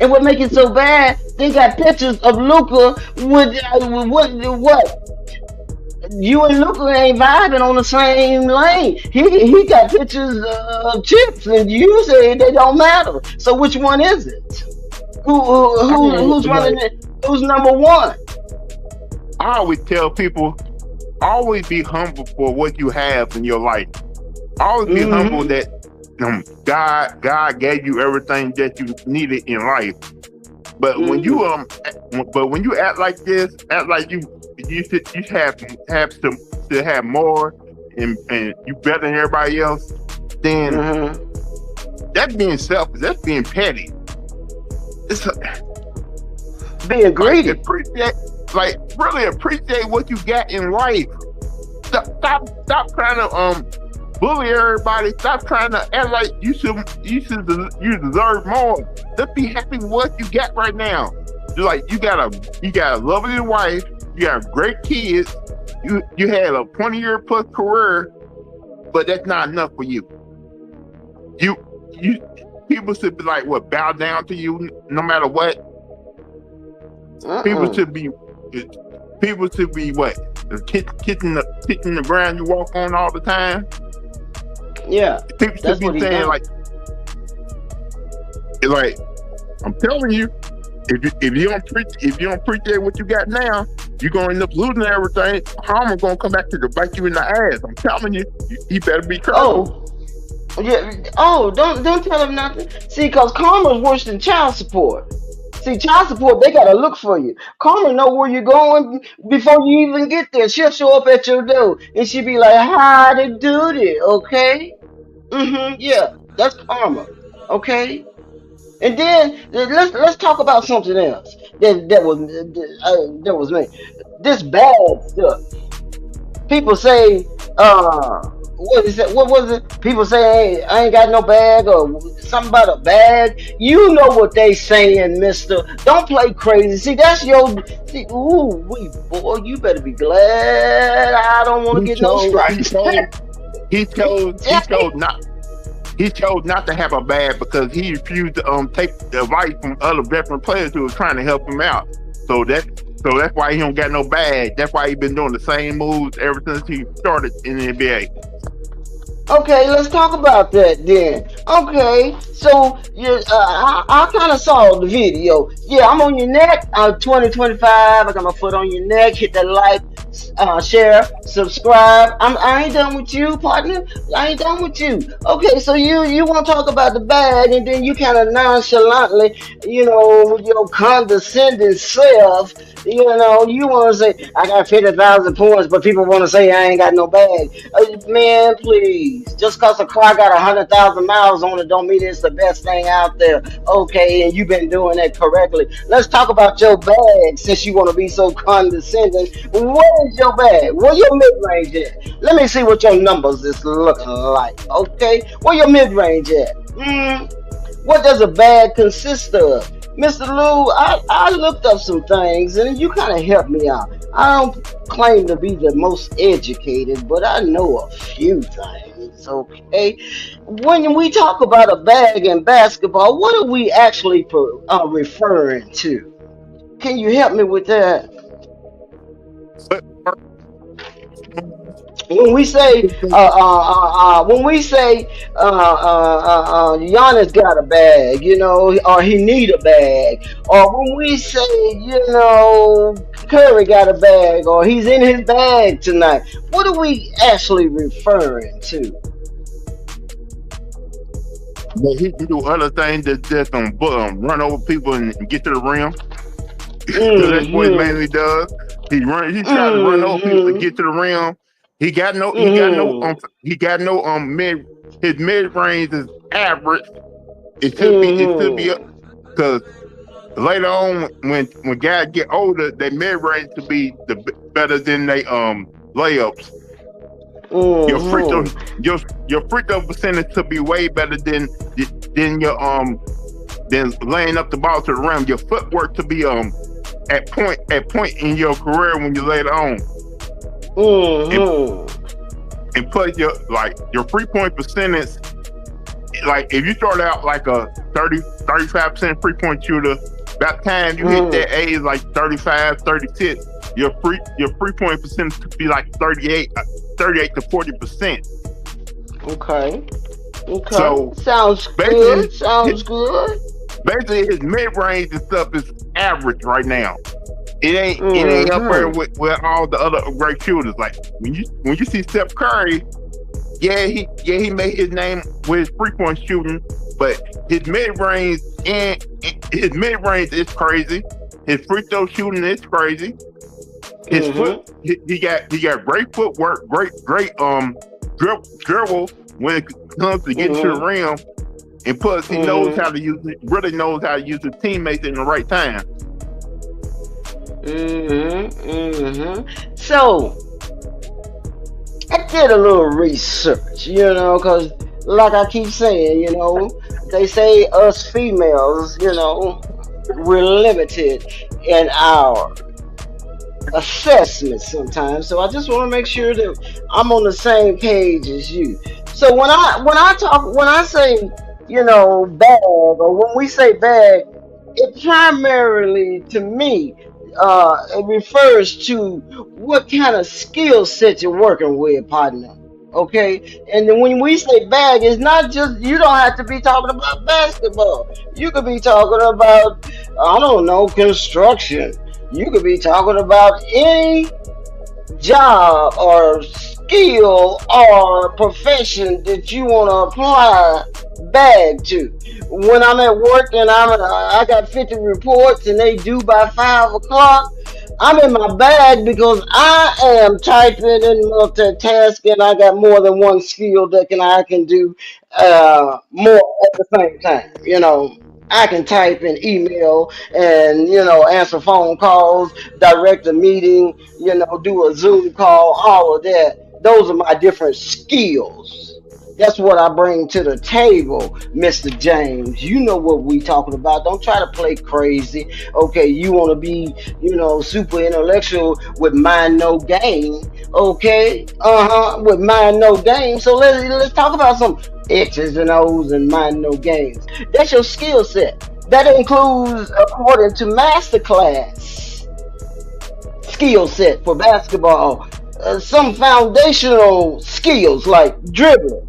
And what make it so bad? They got pictures of Luca with what? You and Luca ain't vibing on the same lane. He got pictures of chips, and you say they don't matter. So which one is it? Who's running it? Who's number one? I always tell people, always be humble for what you have in your life. Always be humble that God gave you everything that you needed in life. But when you act like this, act like you have to have more and you better than everybody else, then that's being selfish. That's being petty. It's being greedy. Really appreciate what you got in life. Stop trying to bully everybody. Stop trying to act like you deserve more. Just be happy with what you got right now. Like you got a lovely wife. You got great kids. You had a 20-year plus career, but that's not enough for you. You people should be like, what, bow down to you no matter what? People should be what? kissing the ground you walk on all the time. Yeah, People should that's be what he saying done. like I'm telling you, if you don't appreciate what you got now, you're gonna end up losing everything. Karma gonna come back to bite you in the ass. I'm telling you, you better be careful. Yeah. Oh, don't tell him nothing. See, cause karma's worse than child support. See, child support, they gotta look for you. Karma know where you're going before you even get there. She'll show up at your door and she'll be like, "How to do this?" Okay. Yeah, that's karma. Okay. And then let's talk about something else that was me. This bad stuff. People say, what is it? What was it? People say, hey, I ain't got no bag or something about a bag. You know what they saying, Mister. Don't play crazy. See, that's your. See, ooh, boy, you better be glad I don't want to He get no chose, he stripes. chose, he chose not to have a bag because he refused to take the advice from other veteran players who was trying to help him out. So that's why he don't got no bag. That's why he been doing the same moves ever since he started in the NBA. Okay, let's talk about that then. Okay, so I kind of saw the video. Yeah, I'm on your neck. 2025. I got my foot on your neck. Hit that like, share, subscribe. I ain't done with you, partner. I ain't done with you. Okay, so you want to talk about the bag, and then you kind of nonchalantly, with your condescending self, you want to say I got 50,000 points, but people want to say I ain't got no bag. Man, please. Just cause a car got 100,000 miles on it don't mean it's the best thing out there. Okay, and you've been doing that correctly. Let's talk about your bag since you want to be so condescending. What is your bag? Where your mid-range at? Let me see what your numbers is looking like. Okay, where your mid-range at? What does a bag consist of? Mr. Lou, I looked up some things and you kind of helped me out. I don't claim to be the most educated, but I know a few things, okay? When we talk about a bag in basketball, what are we actually referring to? Can you help me with that? When we say Giannis got a bag, or he need a bag, or when we say Curry got a bag, or he's in his bag tonight, what are we actually referring to? But he can do other things that just run over people and get to the rim. So that's what he mainly does. He tries to run over people to get to the rim. He got no mid. His mid range is average. It should be because later on when guys get older, their mid range to be better than they layups. Your free throw percentage to be way better than your than laying up the ball to the rim. Your footwork to be at point in your career when you later on. And put your 3-point percentage, like if you start out like a 35% 3-point shooter, by the time you hit that age like 35, 36, your 3-point percentage could be like 38 to 40%. Okay. So sounds good. Sounds good. Basically, his mid range and stuff is average right now. It ain't up there with all the other great shooters. Like when you see Steph Curry, he made his name with his 3-point shooting, but his mid range is crazy. His free throw shooting is crazy. His he got great footwork, great dribble when it comes to getting to the rim, and plus he knows how to use it. Really knows how to use his teammates in the right time. So I did a little research, because like I keep saying, they say us females, we're limited in our assessment sometimes. So I just want to make sure that I'm on the same page as you. So when I say, bag, or when we say bag, it primarily to me it refers to what kind of skill set you're working with, partner. Okay, and then when we say bag, it's not just you don't have to be talking about basketball. You could be talking about I don't know construction. You could be talking about any job or skill or profession that you want to apply bag to. When I'm at work and I got 50 reports and they due by 5 o'clock, I'm in my bag because I am typing and multitasking. I got more than one skill that I can do more at the same time. I can type and email and answer phone calls, direct a meeting, do a Zoom call, all of that. Those are my different skills. That's what I bring to the table, Mr. James. You know what we talking about. Don't try to play crazy. Okay, you want to be, super intellectual with mind no game. Okay, with mind no game. So let's talk about some X's and O's and mind no games. That's your skill set. That includes, according to Masterclass, skill set for basketball. Some foundational skills like dribbling,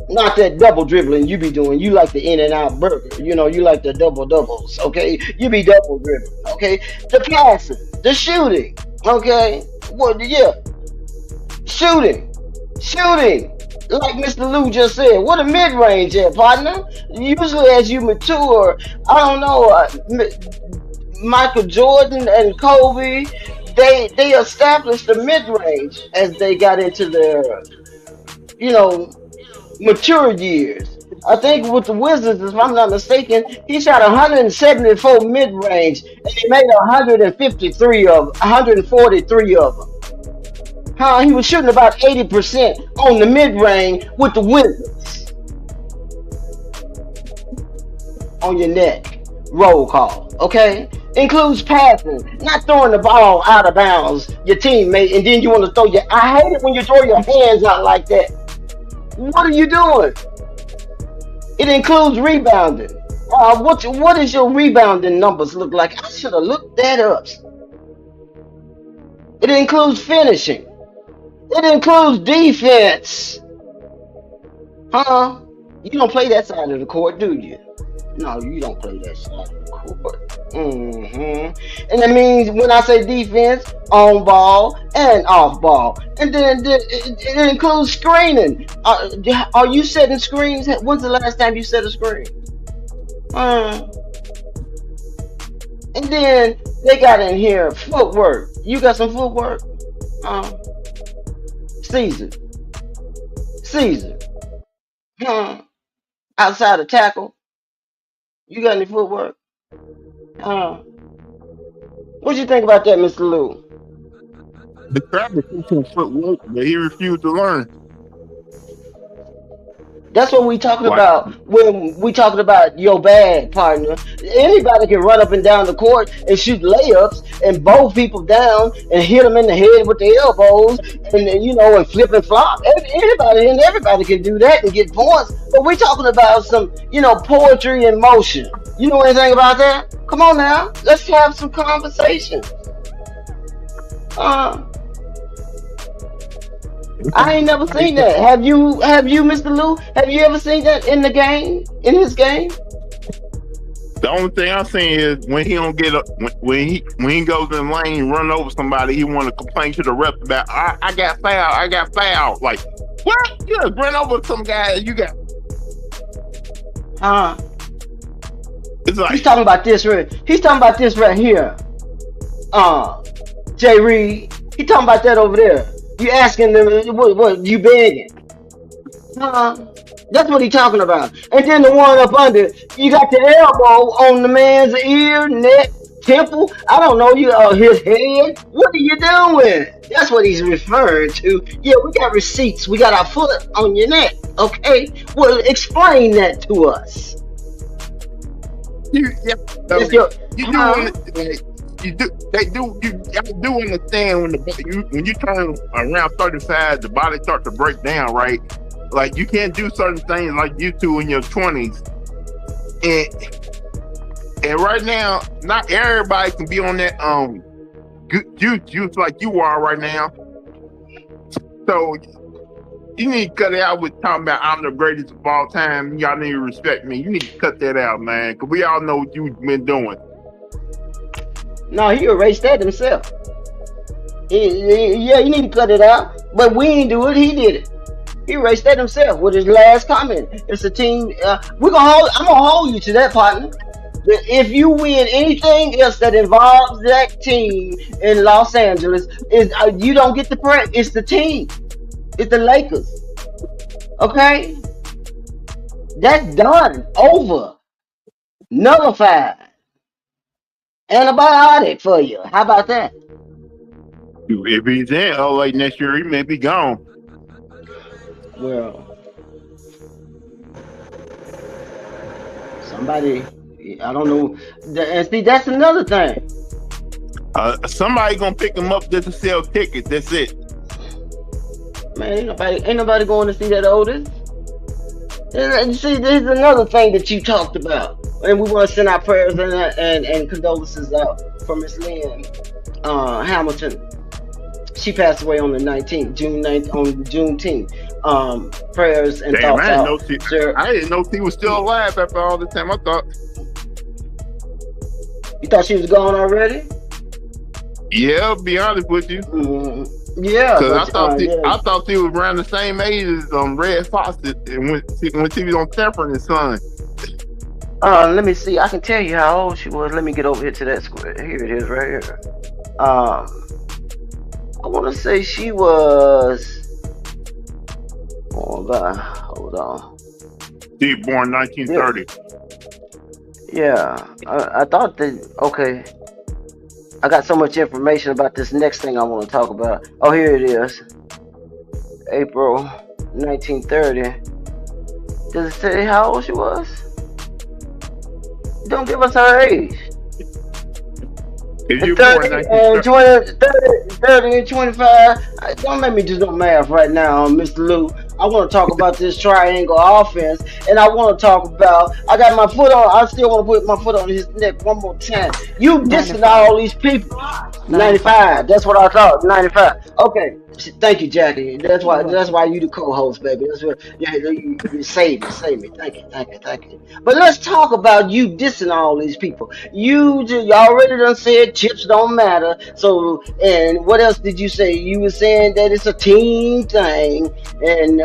not that double dribbling you be doing. You like the in and out burger. You like the double doubles. Okay, you be double dribbling. Okay, the passing, the shooting. Okay, well, yeah, shooting. Like Mr. Lou just said, what a mid range at, partner. Usually, as you mature, I don't know. Michael Jordan and Kobe, they established the mid range as they got into their, you know, mature years. I think with the Wizards, if I'm not mistaken, he shot 174 mid range and he made 143 of them. He was shooting about 80% on the mid range with the Wizards on your neck. Roll call, okay? Includes passing, not throwing the ball out of bounds, your teammate, and then you want to throw your. I hate it when you throw your hands out like that. What are you doing? It includes rebounding. What is your rebounding numbers look like? I should have looked that up. It includes finishing. It includes defense. You don't play that side of the court, do you? No, you don't play that side of the court. And that means when I say defense, on ball and off ball. And then it includes screening. Are you setting screens? When's the last time you set a screen? And then they got in here footwork. You got some footwork? Caesar. Outside of tackle. You got any footwork? What you think about that, Mr. Lou? The Trappa took some footwork, but he refused to learn. That's what we talking Like, about when we talking about your bag, partner. Anybody can run up and down the court and shoot layups and bow people down and hit them in the head with their elbows and flip and flop. Anybody and everybody can do that and get points. But we talking about some poetry in motion. You know anything about that? Come on now, let's have some conversation. I ain't never seen that. Have you, Mr. Lou? Have you ever seen that in the game? In his game? the only thing I'm saying is when he don't get up, when he goes in the lane, run over somebody, he want to complain to the ref about I got fouled. Like, what? You just run over some guy. You got. It's like He's talking about this right. He's talking about this right here. Jay Reed. He talking about that over there. You asking them what you begging? That's what he talking about. And then the one up under, you got the elbow on the man's ear, neck, temple. I don't know, his head. What are you doing? That's what he's referring to. Yeah, we got receipts. We got our foot on your neck. Okay, well, explain that to us. you It's your, do understand when you turn around 35, the body starts to break down, right? Like you can't do certain things like you do in your 20s, And right now, not everybody can be on that juice like you are right now. So you need to cut it out with talking about I'm the greatest of all time. Y'all need to respect me. You need to cut that out, man, because we all know what you've been doing. No, he erased that himself. Yeah, you need to cut it out. But we didn't do it. He did it. He erased that himself with his last comment. It's a team. I'm gonna hold you to that, partner. If you win anything else that involves that team in Los Angeles, you don't get the praise. It's the team. It's the Lakers. Okay, that's done. Over. Nullified. Antibiotic for you. How about that? If he's in LA next year, he may be gone. Well, somebody, I don't know. And see, that's another thing. Somebody gonna pick him up just to sell tickets. That's it. Man, ain't nobody going to see that Otis. And see, there's another thing that you talked about, and we want to send our prayers and condolences out for Miss Lynn Hamilton. She passed away on the 19th, June 9th, on Juneteenth. Prayers and Damn, thoughts out. I didn't know she was still alive after all this time. I thought. You thought she was gone already? Yeah, I'll be honest with you. Mm-hmm. Yeah, because I thought she was around the same age as Red Fawcett when she was on Sanford and Son. Let me see. I can tell you how old she was. Let me get over here to that square. Here it is, right here. I want to say she was. Oh God, hold on. She was born 1930. Yeah, I thought that. Okay, I got so much information about this next thing I want to talk about. Oh, here it is. April 1930. Does it say how old she was? Don't give us her age. If you 30 and 25. Don't let me do no math right now, Mr. Lou. I want to talk about this triangle offense, and I want to talk about. I got my foot on. I still want to put my foot on his neck one more time. You dissing all these people. 95. That's what I thought. 95. Okay. Thank you, Jackie. That's why you the co-host, baby. That's what you save me. Thank you. But let's talk about you dissing all these people. You already done said chips don't matter. So, and what else did you say? You were saying that it's a team thing. And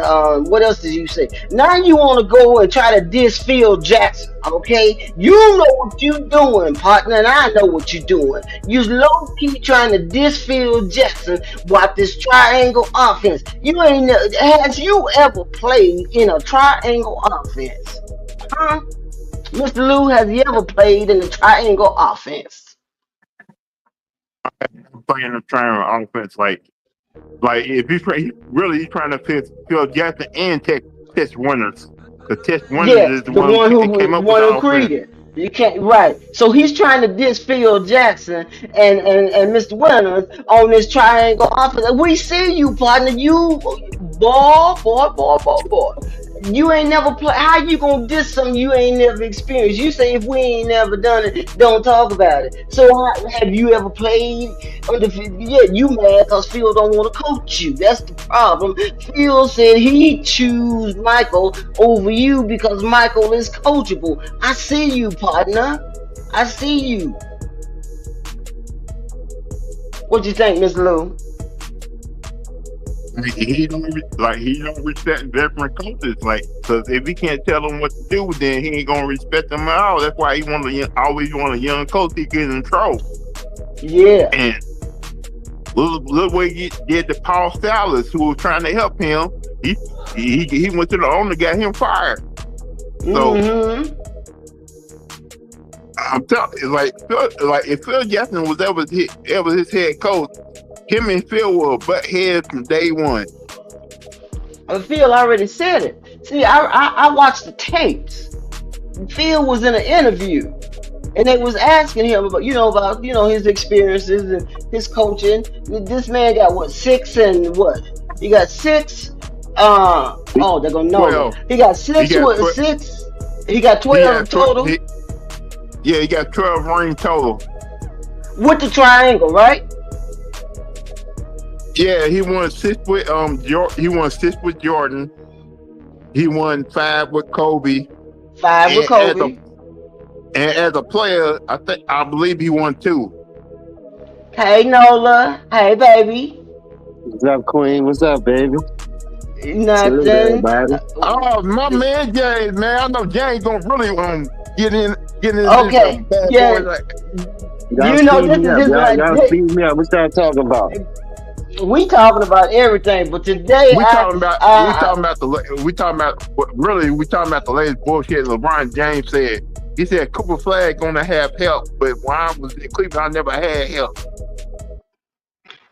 what else did you say? Now you want to go and try to diss Phil Jackson, okay? You know what you doing, partner, and I know what you doing. You low-key trying to diss Phil Jackson about this triangle offense. Has you ever played in a triangle offense? Huh? Mr. Lou, has you ever played in a triangle offense? Playing a triangle offense, like if he's trying to Phil Jackson and test winners. The test winners is the one who came up with the created. You can't, right. So he's trying to diss Phil Jackson and Mr. Winners on this triangle offense. We see you, partner. You boy. You ain't never play. How you gonna diss something you ain't never experienced? You say if we ain't never done it, don't talk about it. So have you ever played? Yeah, you mad because Phil don't want to coach you. That's the problem. Phil said he choose Michael over you because Michael is coachable. I see you, partner. I see you. What you think, Miss Lou? He don't respect veteran coaches, because if he can't tell them what to do, then he ain't gonna respect them at all. That's why he always want a young coach. He get in trouble. Yeah. And look what he did to Paul Silas, who was trying to help him. He went to the owner, got him fired. So I'm telling you, if Phil Jackson was ever his head coach, him and Phil were butt heads from day one. Phil already said it. See, I watched the tapes. Phil was in an interview, and they was asking him about his experiences and his coaching. This man got 6 and what? He got 6. They're gonna know. 12. He got 6. He got 12 total. Yeah, he got 12 rings total. with the triangle, right? Yeah, he won 6 with he won 6 with Jordan. He won 5 with Kobe. 5 with Kobe. And as a player, I believe he won 2. Hey Nola, hey baby. What's up, Queen? What's up, baby? Salute Nothing. everybody. Oh, my man James, man. I know James gonna really get in Okay, this bad yeah. boy. Like, Y'all You know, speed this me is up. this Y'all like speed me up. What y'all talking about? we talking about everything, but today we talking about the latest bullshit LeBron James said. He said Cooper Flag gonna have help, but when I was in Cleveland, I never had help.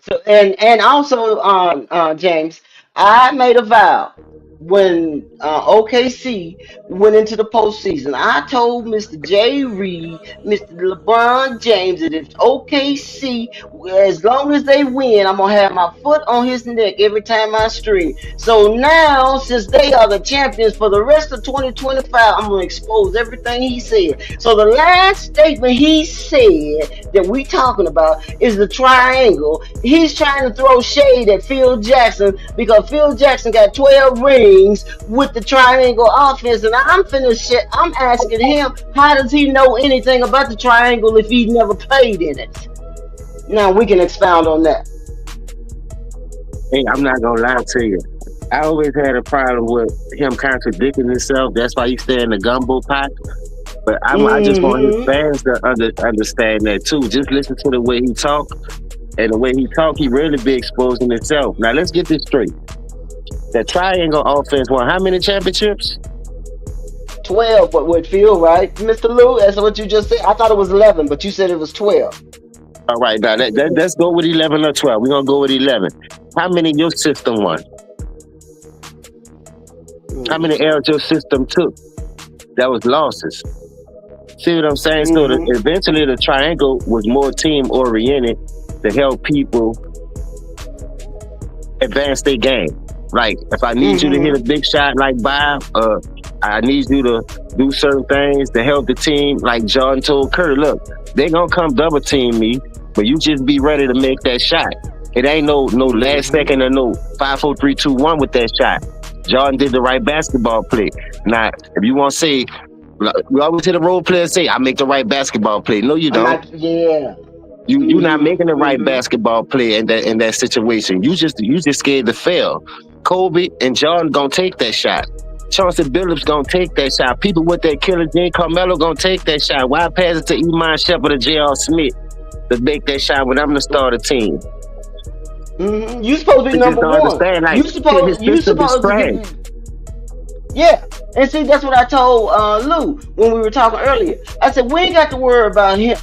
so and also James, I made a vow when OKC went into the postseason. I told Mr. J. Reed, Mr. LeBron James that if OKC, as long as they win, I'm gonna have my foot on his neck every time I stream. So now, since they are the champions for the rest of 2025, I'm gonna expose everything he said. So the last statement he said that we talking about is the triangle. He's trying to throw shade at Phil Jackson because Phil Jackson got 12 rings with the triangle offense, and I'm asking him, how does he know anything about the triangle if he never played in it? Now we can expound on that. Hey, I'm not gonna lie to you. I always had a problem with him contradicting himself. That's why he stay in the gumbo pot. But I just want his Mm-hmm. fans to understand that too. Just listen to the way he talk, and the way he talk, he really be exposing himself. Now let's get this straight. The triangle offense won how many championships? 12, but with Phil, right, Mr. Lou? That's what you just said. I thought it was 11, but you said it was 12. All right, now let's go with 11 or 12. We're gonna go with 11. How many your system won? How many L's your system took? That was losses. See what I'm saying? So Mm-hmm. eventually the triangle was more team oriented to help people advance their game. Like if I need you to hit a Mm-hmm. big shot like Bob, I need you to do certain things to help the team. Like Jordan told Curry, look, they gonna come double team me, but you just be ready to make that shot. It ain't no last Mm-hmm. second or no 5, 4, 3, 2, 1 with that shot. Jordan did the right basketball play. Now, if you want to say, we always hear the role player say, I make the right basketball play. No, you I'm don't. not. Yeah. You're not making the Mm-hmm. right Mm-hmm. basketball play in that situation. You just scared to fail. Kobe and Jordan gonna take that shot. Chauncey Billups gonna take that shot. People with that killer Jane Carmelo gonna take that shot. Why pass it to Iman Shepard or J.R. Smith to make that shot when I'm the starter team? Mm-hmm. You supposed to be They just number don't one. understand. Like his You system is supposed to trash. be. Yeah, and see, that's what I told Lou when we were talking earlier. I said we ain't got to worry about him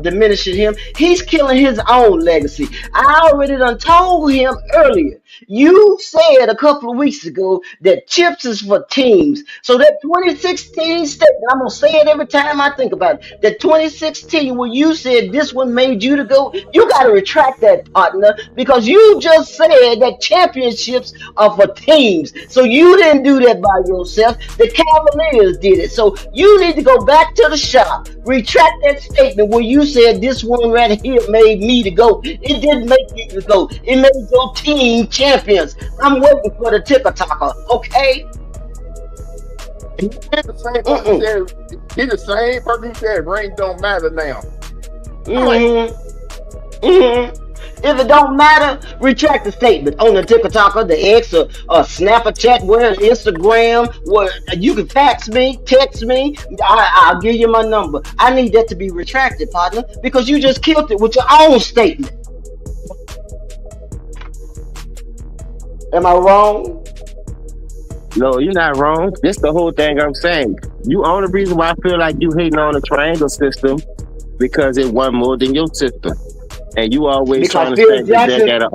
diminishing him. He's killing his own legacy. I already done told him earlier. You said a couple of weeks ago that chips is for teams. So that 2016 statement, I'm gonna say it every time I think about it. That 2016, when you said this one made you to go, you got to retract that, partner, because you just said that championships are for teams. So you didn't do that by yourself. The Cavaliers did it. So you need to go back to the shop, retract that statement where you said this one right here made me to go. It didn't make you to go. It made your team champions. I'm waiting for the ticker talker. Okay. He's the same person Mm-mm. said. He's the same person who said rings don't matter now. I'm like, Mm-hmm. Mm-hmm. If it don't matter, retract the statement on the TikTok or the X or Snapchat, where Instagram, where you can fax me, text me. I'll give you my number. I need that to be retracted, partner, because you just killed it with your own statement. Am I wrong? No, you're not wrong. That's the whole thing I'm saying. You only reason why I feel like you hating on the triangle system because it won more than your system. And you always Because trying to Phil set the deck Jackson, at an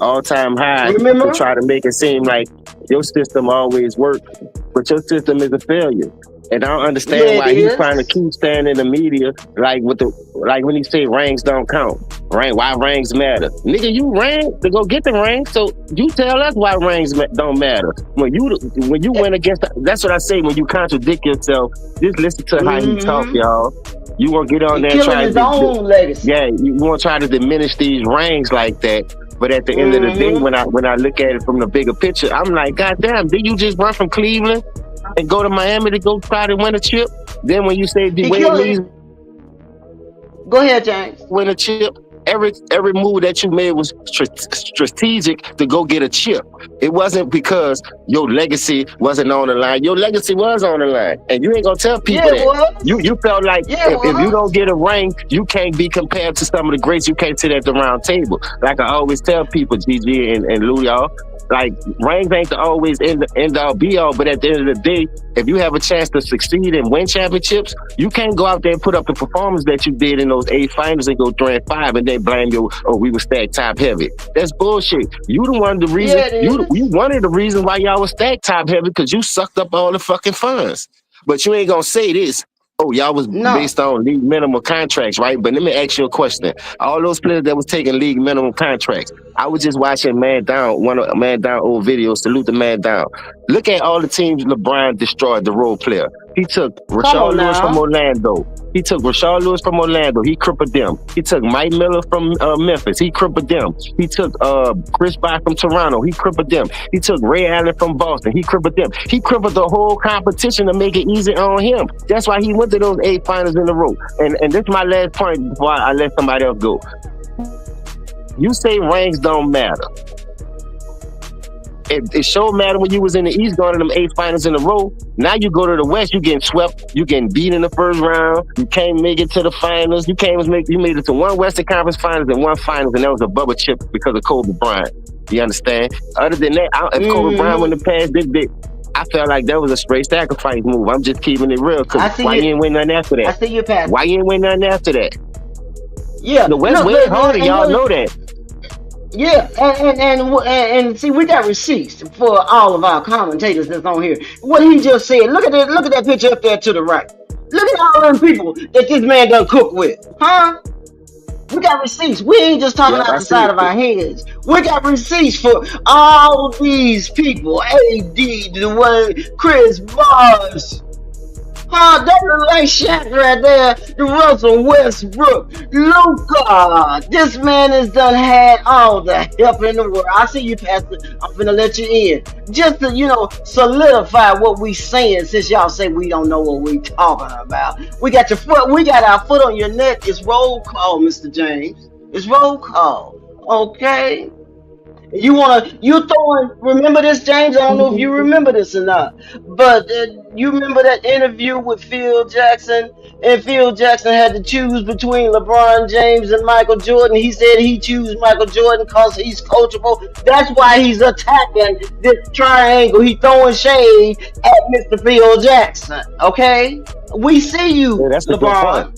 all-time high to remember? try to make it seem like your system always worked, but your system is a failure. And I don't Yeah, understand it why he's trying to is. keep standing in the media like when he say rings don't count. Ring, why rings matter? Nigga, you rang to go get the ring, so you tell us why rings don't matter. When you went against, that's what I say. When you contradict yourself, just listen to how he talk, y'all. You won't get on He there and killing try his to, own legacy. yeah, you won't try to diminish these rings like that. But at the end of the day, when I look at it from the bigger picture, I'm like, God damn, did you just run from Cleveland and go to Miami to go try to win a chip? Then when you say He Dwayne Lee's killing. Go ahead, James. win a chip, every move that you made was strategic to go get a chip. It wasn't because your legacy wasn't on the line. Your legacy was on the line, and you ain't gonna tell people that. You felt like if you don't get a ring, you can't be compared to some of the greats. You can't sit at the round table. Like I always tell people, GG and Lou, y'all. Like, rings ain't the always end all be all, but at the end of the day, if you have a chance to succeed and win championships, you can't go out there and put up the performance that you did in those 8 finals and go 3-5 and then blame you, we were stacked top heavy. That's bullshit. You the one, the reason, you one of the reasons why y'all was stacked top heavy, because you sucked up all the fucking funds. But you ain't gonna say this. Oh, y'all was based on league minimum contracts, right? But let me ask you a question. All those players that was taking league minimum contracts, I was just watching Man Down, one of Man Down old videos, salute the Man Down. Look at all the teams LeBron destroyed, the role player. He took Rashard Lewis from Orlando. He crippled them. He took Mike Miller from Memphis. He crippled them. He took Chris Bosh from Toronto. He crippled them. He took Ray Allen from Boston. He crippled them. He crippled the whole competition to make it easy on him. That's why he went to those 8 finals in a row. And this is my last point before I let somebody else go. You say rings don't matter. It sure matter when you was in the East going to them 8 finals in a row. Now you go to the West, you getting swept, you getting beat in the first round, you can't make it to the finals, you made it to 1 Western Conference Finals and 1 Finals, and that was a bubble chip because of Kobe Bryant. You understand? Other than that, if Kobe Bryant wouldn't have passed this big, I felt like that was a straight sacrifice move. I'm just keeping it real, because why you ain't win nothing after that? I see you pass. Why you ain't win nothing after that? Yeah. The West way harder, y'all know that. Yeah, and see, we got receipts for all of our commentators that's on here. What he just said, look at that picture up there to the right. Look at all them people that this man done cook with, huh? We got receipts. We ain't just talking out the side of our heads. We got receipts for all these people. AD, Dwayne, Chris Bosh. That look like Shaq right there. The Russell Westbrook, Luka. This man has done had all the help in the world. I see you, Pastor. I'm finna let you in, just to solidify what we saying. Since y'all say we don't know what we talking about, we got your foot. We got our foot on your neck. It's roll call, Mr. James. It's roll call. Okay. You throwing, remember this, James? I don't know if you remember this or not, but you remember that interview with Phil Jackson, and Phil Jackson had to choose between LeBron James and Michael Jordan. He said he choose Michael Jordan because he's coachable. That's why he's attacking this triangle. He throwing shade at Mr. Phil Jackson. Okay, we see you, LeBron.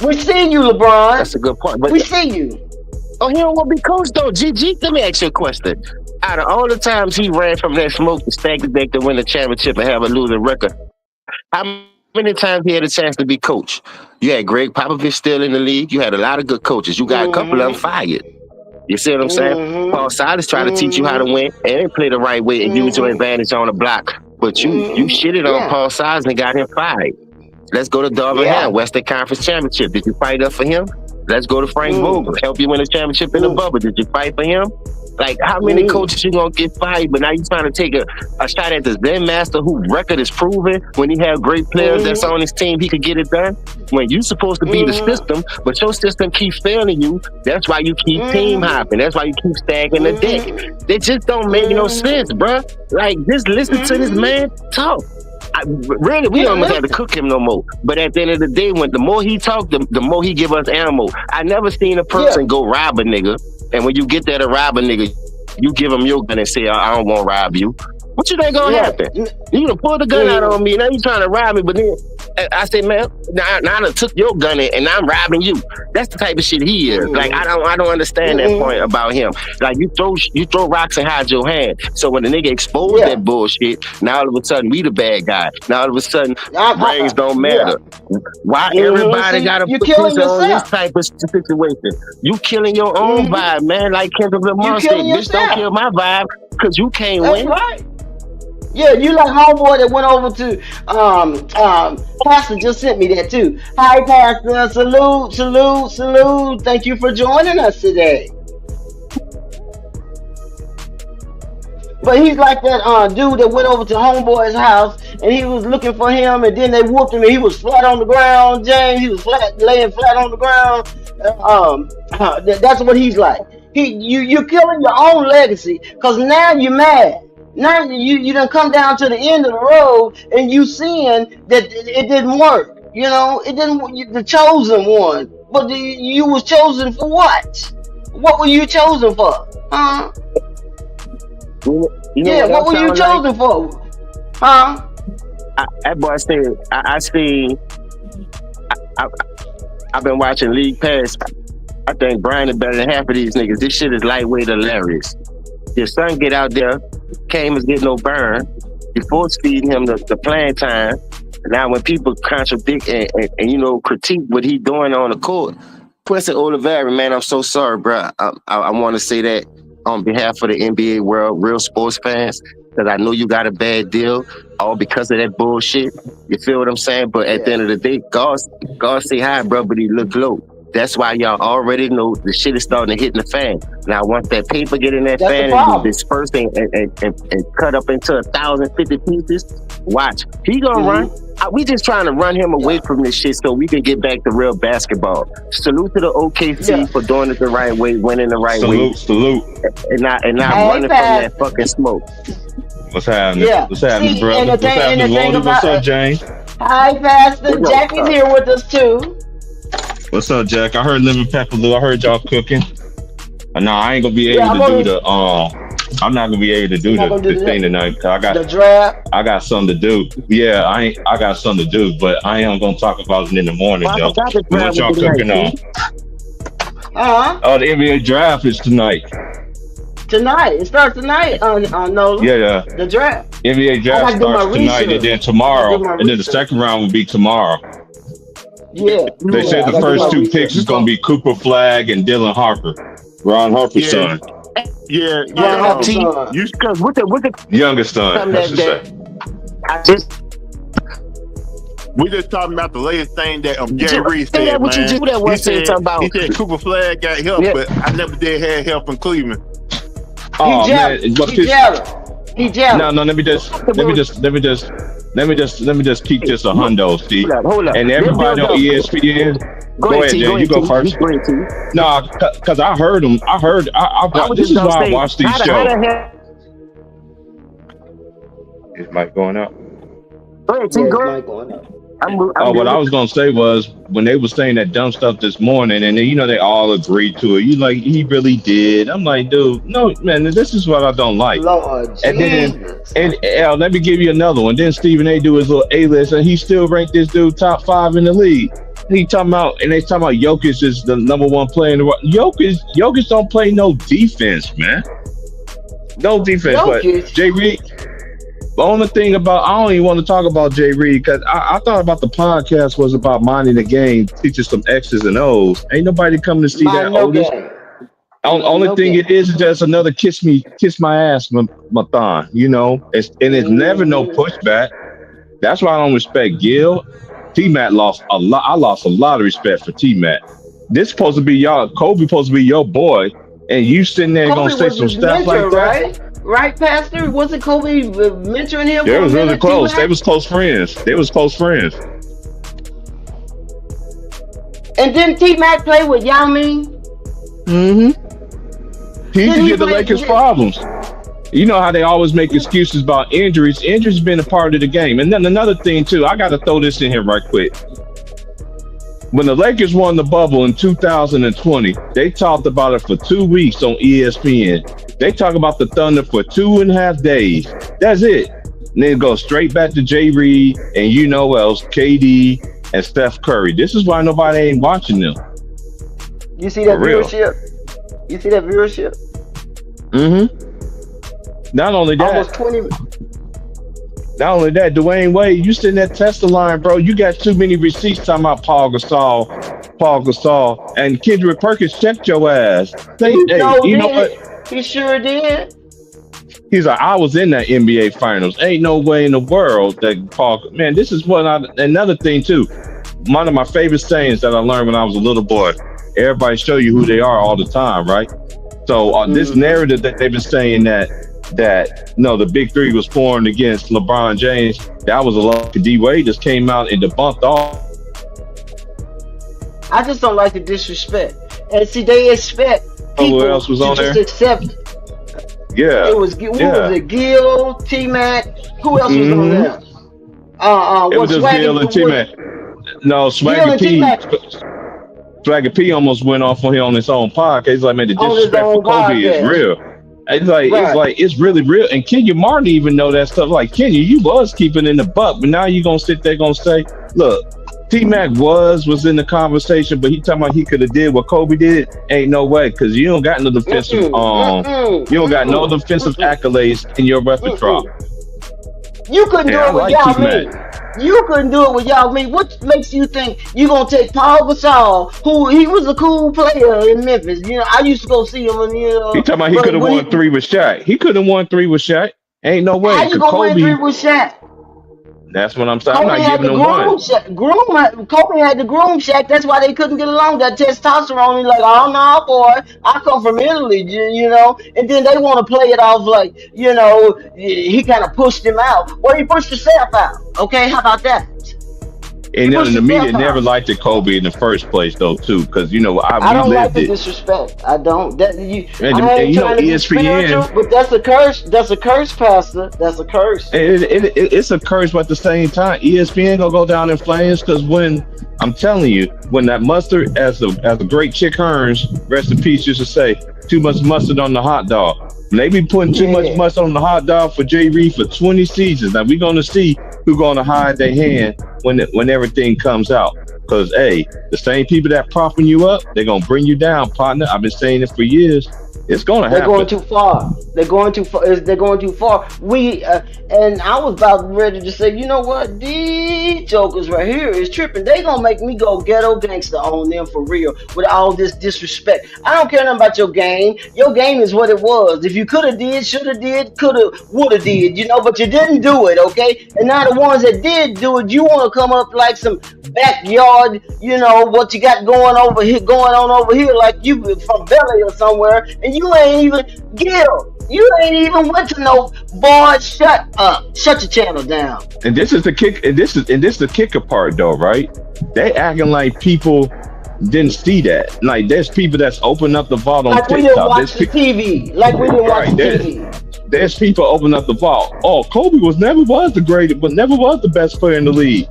We see you, LeBron. That's a good point. But we see you. Oh, he don't want to be coached though. GG, let me ask you a question. Out of all the times he ran from that smoke to stack the deck to win the championship and have a losing record, how many times he had a chance to be coached? You had Greg Popovich still in the league. You had a lot of good coaches. You got a couple of them fired. You see what I'm saying? Paul Silas tried to teach you how to win and play the right way and use your advantage on the block. But you shitted on Paul Silas and got him fired. Let's go to Darvin Ham, Western Conference Championship. Did you fight up for him? Let's go to Frank Vogel, help you win a championship in the bubble. Did you fight for him? Like, how many coaches you gonna get fired? But now you trying to take a shot at this Zen master who record is proven when he have great players that's on his team, he could get it done. When you supposed to be the system, but your system keeps failing you. That's why you keep team hopping. That's why you keep stacking the deck. They just don't make no sense, bruh. Like, just listen to this man talk. Really, we don't have to cook him no more. But at the end of the day, when the more he talk, the more he give us ammo. I never seen a person go rob a nigga, and when you get there to rob a nigga, you give him your gun and say, I don't want to rob you. What you think gonna happen? You gonna pull the gun out on me, now you trying to rob me, but then I said, man, now I done took your gun and I'm robbing you. That's the type of shit he is. Like I don't understand that point about him. Like you throw rocks and hide your hand. So when the nigga exposed that bullshit, now all of a sudden we the bad guy. Now all of a sudden brains don't matter. Why everybody gotta put this on this type of situation? You killing your own vibe, man. Like Kendrick Lamar said, bitch, don't kill my vibe because you can't win. Right. Yeah, you like homeboy that went over to Pastor just sent me that too. Hi Pastor, salute. Thank you for joining us today. But he's like that dude that went over to homeboy's house and he was looking for him and then they whooped him and he was flat on the ground, James. He was laying flat on the ground. That's what he's like. You're killing your own legacy because now you're mad. Now you done come down to the end of the road and you seeing that it didn't work. You know, it didn't. The chosen one, but you was chosen for what? What were you chosen for? Huh? What were you chosen for? Huh? That boy said, I've been watching League Pass. I think Bryant is better than half of these niggas. This shit is lightweight hilarious. Your son get out there, came and get no burn. You force feeding him the playing time. Now when people contradict and critique what he doing on the court, Quincy Oliveri, man, I'm so sorry, bro. I want to say that on behalf of the NBA world, real sports fans, because I know you got a bad deal, all because of that bullshit. You feel what I'm saying? But at the end of the day, God say hi, bro, but he look low. That's why y'all already know the shit is starting to hit in the fan. Now, once that paper get in that fan and be dispersed and cut up into 1,050 pieces, watch. He gonna run. We just trying to run him away from this shit so we can get back to real basketball. Salute to the OKC for doing it the right way, winning the right way. Salute. And not running from that fucking smoke. What's happening? Yeah. What's happening, brother? What's happening, Lordy? What's up, James? Hi, Pastor. Jackie's here with us, too. What's up, Jack? I heard Lemon Pepper Lou. I heard y'all cooking. No, I ain't gonna be able to do the I'm not gonna be able to do the thing tonight. Cause I got the draft. I got something to do. Yeah, I got something to do, but I ain't gonna talk about it in the morning though. What y'all cooking on? Oh, the NBA draft is tonight. Tonight. It starts tonight on Nola. Yeah. The draft. NBA draft starts tonight and then tomorrow. And then the second round will be tomorrow. Yeah. They said the first two picks is gonna be Cooper Flagg and Dylan Harper. Ron Harper's son. Yeah. You with the youngest son. We just talking about the latest thing that Jay Reed said, man. He said Cooper Flagg got help, but I never did have help in Cleveland. Oh man, He jealous. No, let me just keep this a hundo, Steve. Hold up. And everybody on ESPN. Go ahead, Jay. You go first. No, because I heard him. This is why I watch these shows. Is Mike going up? Go ahead, T. What I was gonna say was when they were saying that dumb stuff this morning, and then, they all agreed to it. You like he really did. I'm like, dude, no, man, this is what I don't like. Lord and Jesus. then, let me give you another one. Then Stephen A. do his little A-list, and he still ranked this dude top 5 in the league. They talking about Jokic is the number 1 player in the world. Jokic don't play no defense, man. No defense, but Jay Reed. The only thing I don't even want to talk about Jay Reed because I thought about the podcast was about minding the game, teaching some X's and O's. Ain't nobody coming to see that Otis. Only thing it is just another kiss my ass marathon, it's never no pushback. That's why I don't respect Gil. T-Matt lost a lot. I lost a lot of respect for T-Matt. This supposed to be y'all. Kobe supposed to be your boy, and you sitting there gonna say some stuff like that. Right, Pastor? Wasn't Kobe mentoring him? They was really close. They was close friends. And didn't T-Mac play with Yao Ming? Mm-hmm. He used to give the Lakers problems. You know how they always make excuses about injuries. Injuries been a part of the game. And then another thing, too, I got to throw this in here right quick. When the Lakers won the bubble in 2020, they talked about it for 2 weeks on ESPN. They talk about the Thunder for 2.5 days. That's it. And then go straight back to Jay Reed and you know who else, KD and Steph Curry. This is why nobody ain't watching them. You see that For real. viewership? You see that viewership? Not only that, Almost 20. not only that, Dwayne Wade, you sitting at Tesla line, bro. You got too many receipts talking about Paul Gasol, and Kendrick Perkins checked your ass. Say, He hey, sure you know did. what? He sure did. He's like, I was in that NBA Finals. Ain't no way in the world that Paul. Man, this is another thing too. One of my favorite sayings that I learned when I was a little boy. Everybody show you who they are all the time, right? So this narrative that they've been saying that no, the big three was formed against LeBron James. That was a lot. D Wade just came out and debunked all. I just don't like the disrespect. And see, they expect people Who else was to on just there? accept it. Yeah, It was who was it? Gil, T-Mac. Who else was on there? It was just Gil and T-Mac. No, Swagger P. Swagger P almost went off on him on his own podcast. He's like, man, the disrespect for Kobe is real. It's it's really real. And Kenya Martin even know that stuff. Like, Kenya, you was keeping in the buck, but now you gonna sit there gonna say, look, T-Mac was in the conversation, but he talking about he could have did what Kobe did. Ain't no way, because you don't got no defensive you don't got no defensive accolades in your repertoire. You couldn't do it with Yao Ming. You couldn't do it with Yao Ming. What makes you think you gonna take Paul Gasol, who he was a cool player in Memphis? You know, I used to go see him, and he talking about he could have won 3 with Shaq. He could have won 3 with Shaq. Ain't no way. How you gonna win 3 with Shaq? That's what I'm saying. I'm not giving him one. Kobe had the groom Shaq. That's why they couldn't get along. That testosterone. He's like, oh no, boy, I come from Italy, you know. And then they want to play it off like, you know, he kind of pushed him out. Well, he pushed himself out. Okay, how about that? And the media never liked Kobe in the first place, though, too, because you know I don't like the disrespect. I don't. That you know, ESPN, but that's a curse. That's a curse, Pastor. That's a curse. It's a curse, but at the same time, ESPN gonna go down in flames because when I'm telling you, when that mustard, as a great Chick Hearns, rest in peace, used to say, too much mustard on the hot dog. And they be putting too much mustard on the hot dog for Jay Reed for 20 seasons. Now we're gonna see who's gonna hide their hand when everything comes out. Because the same people that propping you up, they're gonna bring you down, partner. I've been saying it for years. It's gonna happen. They're going too far. They're going too far. They're going too far. And I was about ready to say, you know what? These jokers right here is tripping. They gonna make me go ghetto gangster on them for real with all this disrespect. I don't care nothing about your game. Your game is what it was. If you coulda did, shoulda did, coulda, woulda did, you know, but you didn't do it, okay? And now the ones that did do it, you want to come up like some backyard, you know, what you got going on over here, like you from Belly or somewhere, and you ain't even Gil. You ain't even went to no boy. Shut up. Shut your channel down. And this is the kick. And this is the kicker part, though, right? They acting like people didn't see that. Like there's people that's opening up the vault on like TikTok. We didn't watch the TV. Like we didn't watch the TV. There's people opening up the vault. Oh, Kobe never was the best player in the league.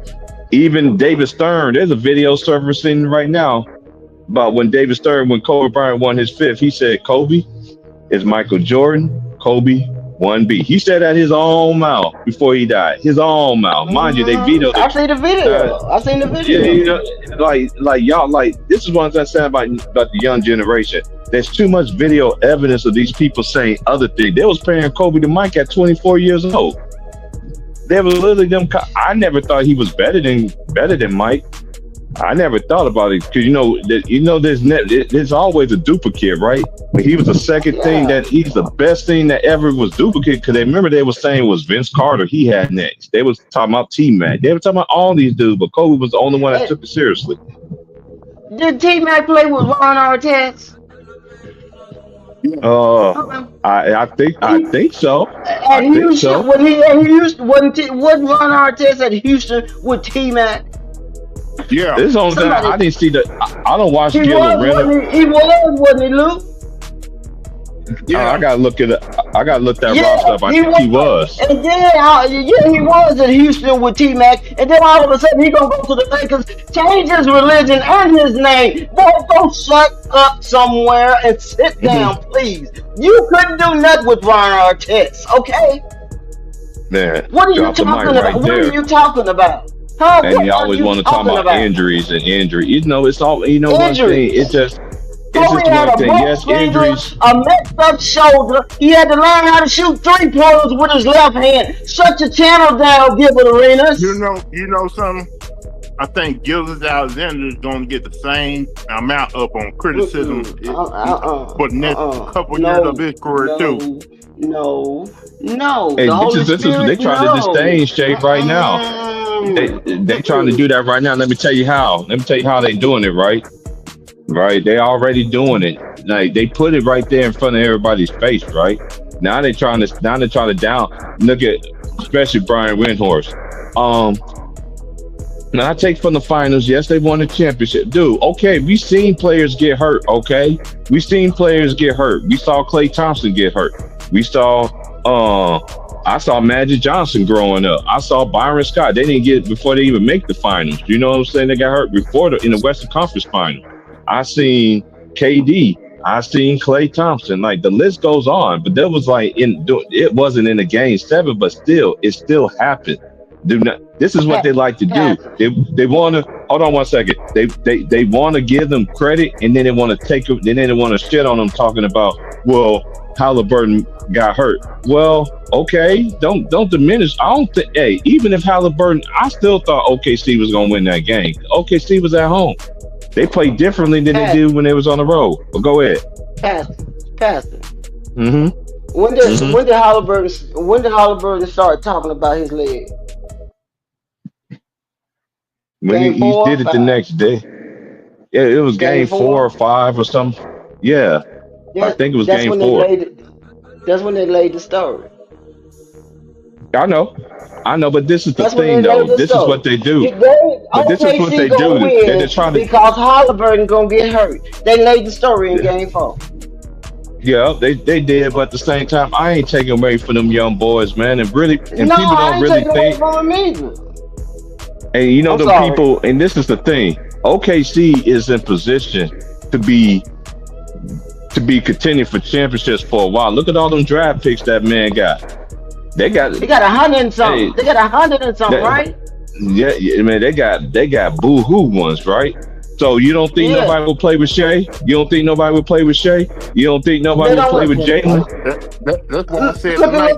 Even David Stern. There's a video surfacing right now about when Kobe Bryant won his 5th. He said Kobe is Michael Jordan, Kobe 1B. He said that his own mouth before he died. His own mouth. Mind you, they vetoed it. I seen the video. Yeah, you know, like y'all, like this is what I'm saying about the young generation. There's too much video evidence of these people saying other things. They was paying Kobe the mic at 24 years old. They were literally them. I never thought he was better than Mike. I never thought about it because there's always a duplicate, right? But he was the second thing that he's the best thing that ever was duplicate because they were saying was Vince Carter he had next. They was talking about T-Mac. They were talking about all these dudes, but Kobe was the only one that took it seriously. Did T-Mac play with Ron Artest? I think so. At Houston, wasn't Ron Artest at Houston with T-Mac? Yeah. This is the only thing I didn't see I don't watch Gil Arena. He was, wasn't he, Luke? Yeah. I gotta look that roster up. I think he was. And then he was in Houston with T-Mac, and then all of a sudden he gonna go to the Lakers, change his religion and his name. Go shut up somewhere and sit down, please. You couldn't do nothing with Ron Artest, okay? Man, What are you drop the mic talking about? right What are there. you talking about? Huh? And What you are always you want to talk talking about about? injuries and injury. You know, it's all. You know, one thing. Injuries. It's Kobe just had one a thing. broke Yes, finger, injuries. a messed up shoulder. He had to learn how to shoot 3 pointers with his left hand. Shut your channel down, Gilbert Arenas. You know something. I think Gildas Alexander is going to get the same amount up on criticism for the next couple years of No, his career too. no. Hey, The Holy this is they Spirit, trying to no. disdain Shay right now. They trying to do that right now. Let me tell you how. Let me tell you how they doing it. Right. They already doing it. Like they put it right there in front of everybody's face. Right. Now they're trying to down. Look at especially Brian Windhorst. Now I take from the finals. Yes, they won the championship, dude. Okay, we seen players get hurt. Okay, we seen players get hurt. We saw Klay Thompson get hurt. We saw. I saw Magic Johnson growing up. I saw Byron Scott. They didn't get before they even make the finals. You know what I'm saying? They got hurt before in the Western Conference final. I seen KD. I seen Klay Thompson. Like the list goes on, but that was like it wasn't in the game 7, but still, it still happened. Do not. This is what they like to do. They want to hold on one second. They want to give them credit, and then they want to take it. Then they want to shit on them, talking about Halliburton got hurt. Well, okay, don't diminish. I don't think. Hey, even if Halliburton, I still thought OKC was gonna win that game. OKC was at home. They played differently than they did when they was on the road. But go ahead. Pastor. Mm-hmm. When did Halliburton start talking about his leg? When he did it the next day. Yeah, it was game 4 or 5 or something. Yeah. I think it was game 4. That's when they laid the story. I know, but this is the thing, though. This is what they do. But this is what they do. They're trying to, because Halliburton gonna get hurt. They laid the story in game 4. Yeah, they did, but at the same time, I ain't taking away from them young boys, man. And really, and no, people don't really think. And you know, the people, and this is the thing. OKC is in position to be contending for championships for a while. Look at all them draft picks that man got. They got 100 and something. They got 100 and something, right? Yeah, man. They got boo-hoo ones, right? So you don't think nobody will play with Shea? You don't think nobody will play with Shea? You don't think nobody will play with Jalen? That's why I said tonight.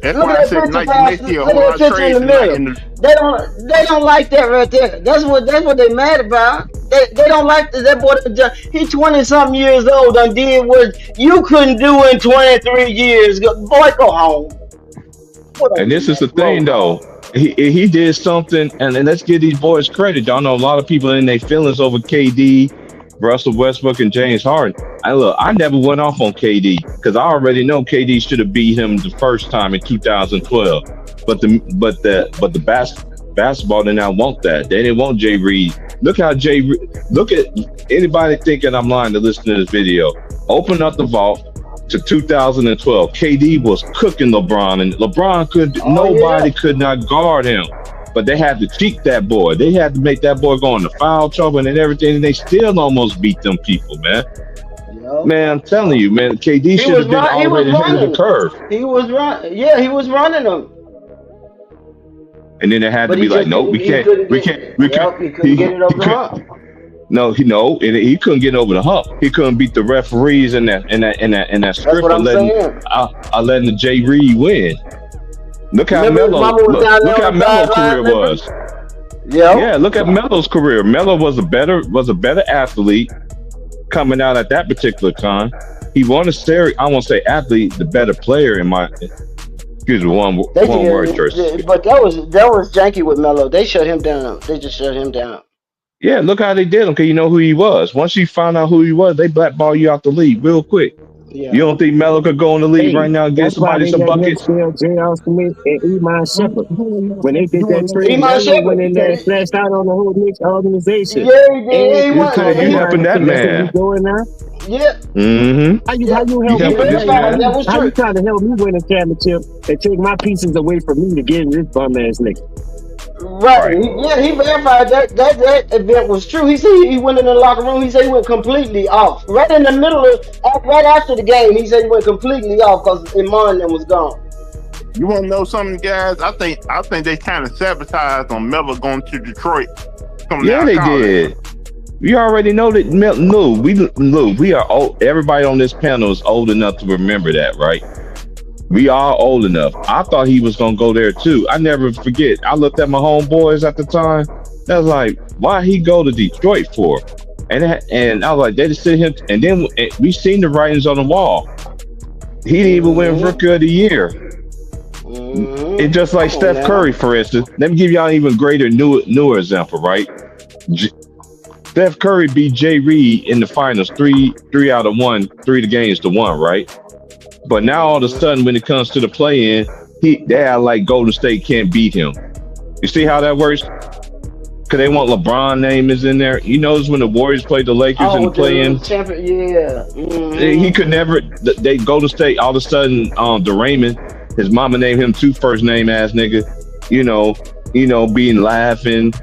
That's why I said tonight. You may see a whole lot of trades tonight. They don't like that right there. That's what they mad about. They don't like that boy. He 20-something years old and did what you couldn't do in 23 years. Boy, go home. And this is the thing, though. He did something, and let's give these boys credit. Y'all know a lot of people in their feelings over KD, Russell Westbrook, and James Harden. I never went off on KD because I already know KD should have beat him the first time in 2012. But the basketball did not want that. They didn't want Jay Reed. Look at anybody thinking I'm lying to listen to this video. Open up the vault to 2012. KD was cooking LeBron, and LeBron could not guard him. But they had to cheat that boy. They had to make that boy go into foul trouble and everything, and they still almost beat them people, man. Yep. Man, I'm telling you, man, KD should have been already ahead of the curve. He was running. Yeah, he was running them. And then it had to be like, nope, we can't. He couldn't get it over the hump. No, he couldn't get over the hump. He couldn't beat the referees in that script for letting the Jay Reed win. Look how Melo career was. Yeah, look at Melo's career. Melo was a better athlete coming out at that particular time. He won a series. I won't say athlete, the better player in my. Excuse me, one word choice. But that was janky with Melo. They shut him down. They just shut him down. Yeah, look how they did him, because you know who he was. Once you found out who he was, they blackball you out the league real quick. Yeah. You don't think Melo could go in the league right now and get somebody some buckets? J.R. Smith and Iman Shepherd. When they did that trade, Melo went in there and flashed out on the whole Knicks organization. Yeah, he did. You helping that man. Yeah. Mm-hmm. How you help me? How you trying to help me win a championship and take my pieces away from me to get this bum ass nigga? Right. He verified that event was true. He said he went in the locker room. He said he went completely off. Right in the middle of, right after the game, he said he went completely off because Iman was gone. You want to know something, guys? I think they kind of sabotaged on Melo going to Detroit. Coming Yeah, out of they college. did. You already know that. Lou, we are old. Everybody on this panel is old enough to remember that, right? We are old enough. I thought he was gonna go there too. I never forget. I looked at my homeboys at the time. I was like, why he go to Detroit for? And I was like, they just sit him. And then we seen the writings on the wall. He didn't even win Rookie of the Year. It's just like Come on Steph now. Curry, for instance. Let me give y'all an even greater, newer example, right? Steph Curry beat Jay Reed in the finals, three out of one, 3 games to 1, right? But now all of a sudden, when it comes to the play-in, they are like Golden State can't beat him. You see how that works? Because they want LeBron name is in there. You notice when the Warriors played the Lakers in the play-in, he could never. They Golden State all of a sudden, DeRaymond, his mama named him 2 first name ass nigga. You know, being laughing.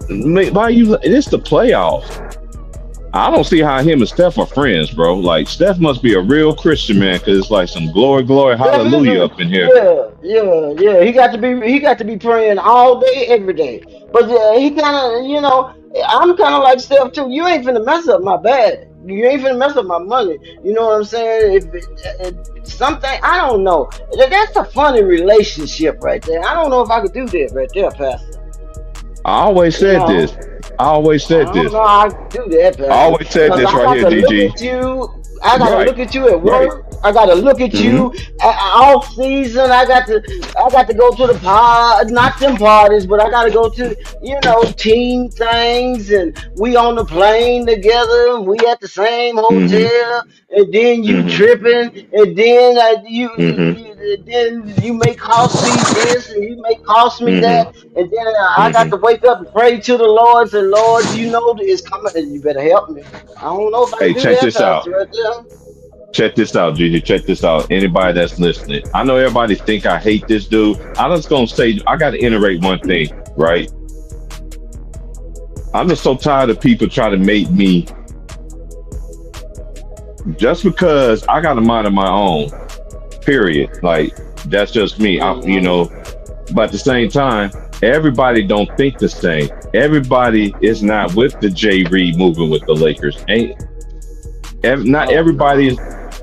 Why you? It's the playoffs. I don't see how him and Steph are friends, bro. Like Steph must be a real Christian man, because it's like some glory, hallelujah up in here. Yeah. He got to be praying all day, every day. But he kind of, I'm kind of like Steph too. You ain't finna mess up my bag. You ain't finna mess up my money. You know what I'm saying? If something, I don't know. That's a funny relationship right there. I don't know if I could do that right there, Pastor. I always said this. I don't know how I can do that, Pastor. I always said this right here, DG. I gotta look at you at work. I gotta look at you all season. I got to go to the not them parties, but I gotta go to team things, and we on the plane together. And we at the same hotel, and then you tripping, and then then you may cost me this, and you may cost me that, and then I got to wake up and pray to the Lord. And say, Lord, it's coming, and you better help me. I don't know if I Hey, can do check that, this out. Pastor, right there. Check this out, Gigi. Check this out. Anybody that's listening, I know everybody think I hate this dude. I'm just gonna say I gotta iterate one thing, right? I'm just so tired of people trying to make me just because I got a mind of my own. Period. Like that's just me. But at the same time, everybody don't think the same. Everybody is not with the Jay Reed moving with the Lakers. Not everybody is.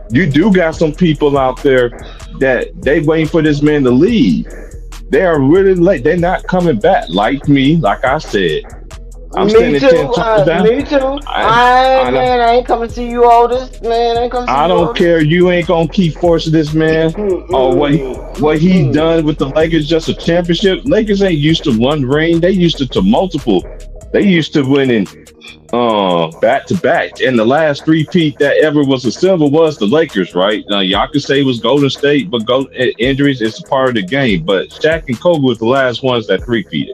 You do got some people out there that they waiting for this man to leave. They are really late. They're not coming back. Like me, like I said. I'm standing 10 toes down. Me too. I ain't coming to see you all this, man. I ain't coming to see I don't care. You ain't gonna keep forcing this man. Or what he done with the Lakers, just a championship. Lakers ain't used to one ring. They used to multiple. They used to winning back to back. And the last three-peat that ever was a silver was the Lakers, right? Now y'all could say it was Golden State, but injuries is a part of the game. But Shaq and Kobe was the last ones that three-peated.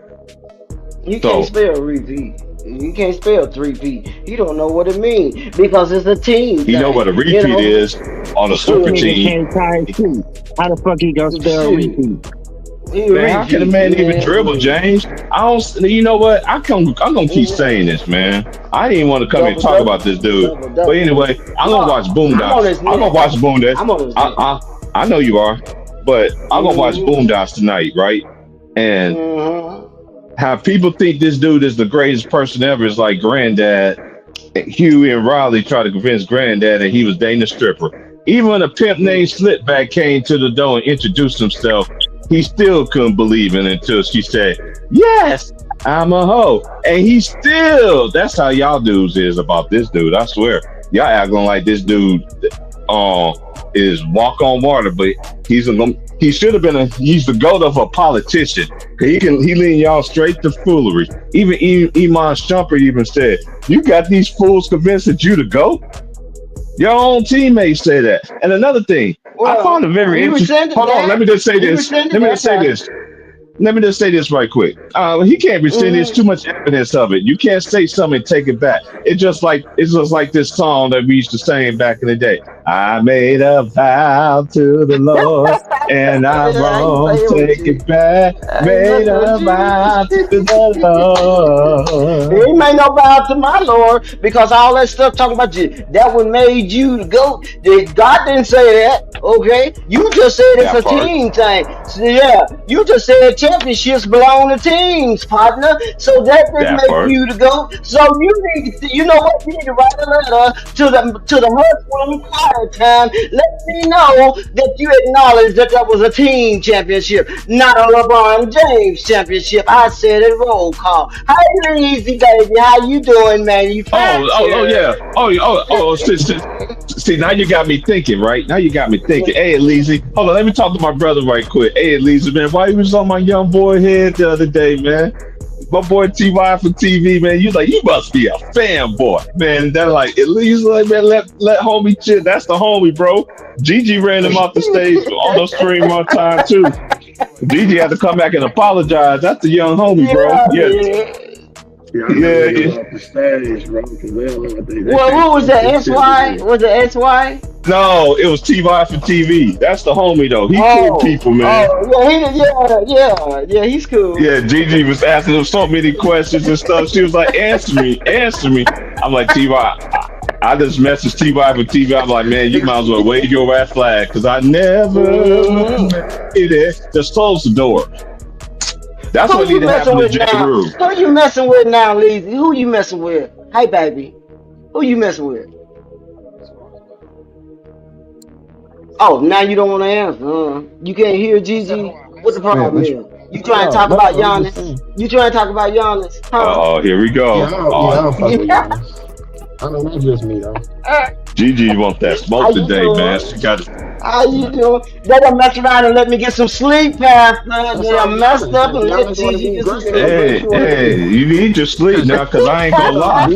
You can't spell repeat. You can't spell three-peat. You don't know what it means because it's a team. You know what a repeat is on a super team. How the fuck he gonna spell repeat? Man, how can a man even dribble, James? I don't. You know what? I'm gonna keep saying this, man. I didn't even want to come here and talk about this dude. But anyway, I'm gonna watch Boondocks. I'm gonna watch Boondocks. I know you are, but I'm gonna watch Boondocks tonight, right? And how people think this dude is the greatest person ever is like Granddad. Huey and Riley tried to convince Granddad that he was dating a stripper. Even when a pimp named Slipback came to the door and introduced himself, he still couldn't believe it until she said, "Yes, I'm a hoe." And he still, that's how y'all dudes is about this dude. I swear. Y'all acting like this dude is walk on water, but he should have been he's the goat of a politician. He lead y'all straight to foolery. Even Iman Shumpert even said, "You got these fools convinced that you the goat?" Your own teammates say that. And another thing, I found it very interesting. Hold on, let me just say this. Let me just say this right quick. He can't rescind. There's too much evidence of it. You can't say something and take it back. It's just like this song that we used to sing back in the day. I made a vow to the Lord And I He won't playing with take you. it back. He Made messing with a vow to you. the He Lord. may not bow to my Lord because all that stuff talking about you, that one made you to go. God didn't say that, okay? You just said it's That a part. team thing. So, yeah, you just said championships belong to teams, partner. So that didn't That make part. you to go. So you know what? You need to write a letter to the husband quiet time. Let me know that you acknowledge that was a team championship, not a LeBron James championship. I said it roll call. Hey, easy baby, how you doing, man? You fine, Oh, yeah. sure. See, now you got me thinking, right? Now you got me thinking. Hey, Elise, hold on, let me talk to my brother right quick. Hey, Elise, man, why you was on my young boy head the other day, man? My boy TY for TV, man. You must be a fanboy, man. And they're like, Elise, like, man, let homie chill. That's the homie, bro. Gigi ran him off the stage on the stream one time too. Gigi had to come back and apologize. That's the young homie, bro. Yeah, Yeah, man. Yeah, I never yeah, get yeah. off the stage, bro, because they don't know what they Well, can't who was take that? this shit SY? today. Was it SY? No, it was TY for TV. That's the homie though. He cool Oh, people, man. yeah, he did, yeah, he's cool. Yeah, Gigi was asking him so many questions and stuff. She was like, "Answer me, answer me." I'm like, TY. I just messaged TY for TV. I'm like, man, you might as well wave your red flag because I never Mhm. made it. Just close the door. That's Who what you needed to messing happen to with J. now? Rue. Who you messing with now, Leezy? Who you messing with? Hey, baby. Who you messing with? Oh, now you don't want to answer. You can't hear Gigi. What the Man, problem what you, is? You trying to no, talk no, about I'm just Giannis? saying. You trying to talk about Giannis? Huh? Oh, here we Yeah, go. I Oh, don't fuck with Yeah. Giannis. I know that's just me, though. Gigi wants that How smoke you today, man. doing? She got How you doing? They done messed around and let me get some sleep, Pastor. That's They all done messed Giannis. up If and let Giannis want to Gigi be get some great, that's sleep. what hey, you want to hey, do. you need your sleep now because I ain't gonna No, lie.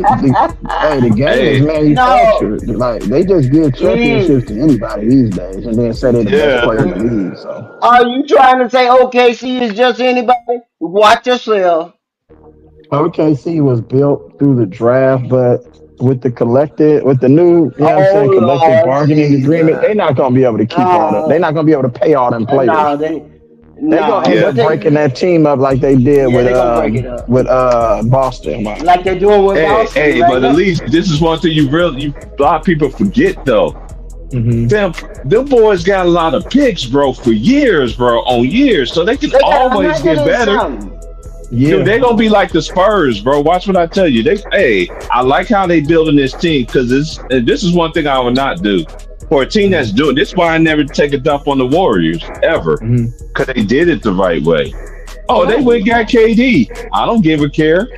hey, the game is Hey, No. manufactured. Like they just give championships Mm. to anybody these days, and then say they're the best yeah. player in the Mm. league. So Are you trying to say OKC is just anybody? Watch yourself. OKC was built through the draft, but with the new, you know what I'm Oh saying, collective Lord bargaining agreement, Jesus. they're not gonna be able to keep all the. They're Oh not gonna be able to pay all them players. no, they They gonna no, end Yeah. but up breaking they that team up like they did yeah, they gonna break it up. with Boston. Like they're doing with Boston Hey, right but at now. least this is one thing a lot of people forget though. Hmm. Them boys got a lot of picks, bro, for years, bro, on years, so they can They got a always hundred get and better. something. Dude, Yeah. they gonna be like the Spurs, bro. Watch what I tell you. I like how they building this team because this is one thing I would not do for a team Hmm. that's doing. This is why I never take a dump on the Warriors ever Hmm. because they did it the right way. Oh, they Right. went and got KD. I don't give a care.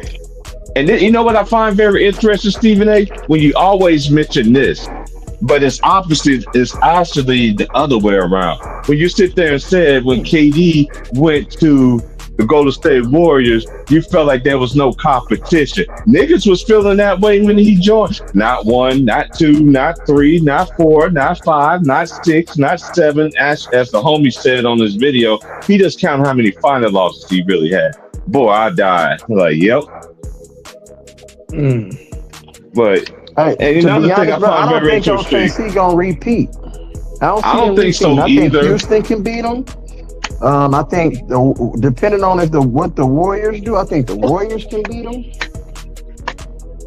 And then you know what I find very interesting, Stephen A. When you always mention this, but it's opposite. It's actually the other way around. When you sit there and said when KD went to the Golden State Warriors, you felt like there was no competition. Niggas was feeling that way when he joined. Not one, not two, not three, not four, not five, not six, not seven. As the homie said on this video, he just counted how many final losses he really had. Boy, I died. Like, yep. Mm. But Hey, and to be another thing I honest, bro, I find don't very think interesting. OKC gonna repeat. I don't I see don't them think so repeating. I think either. Houston can beat them. I think depending on what the Warriors do, I think the Warriors can beat them.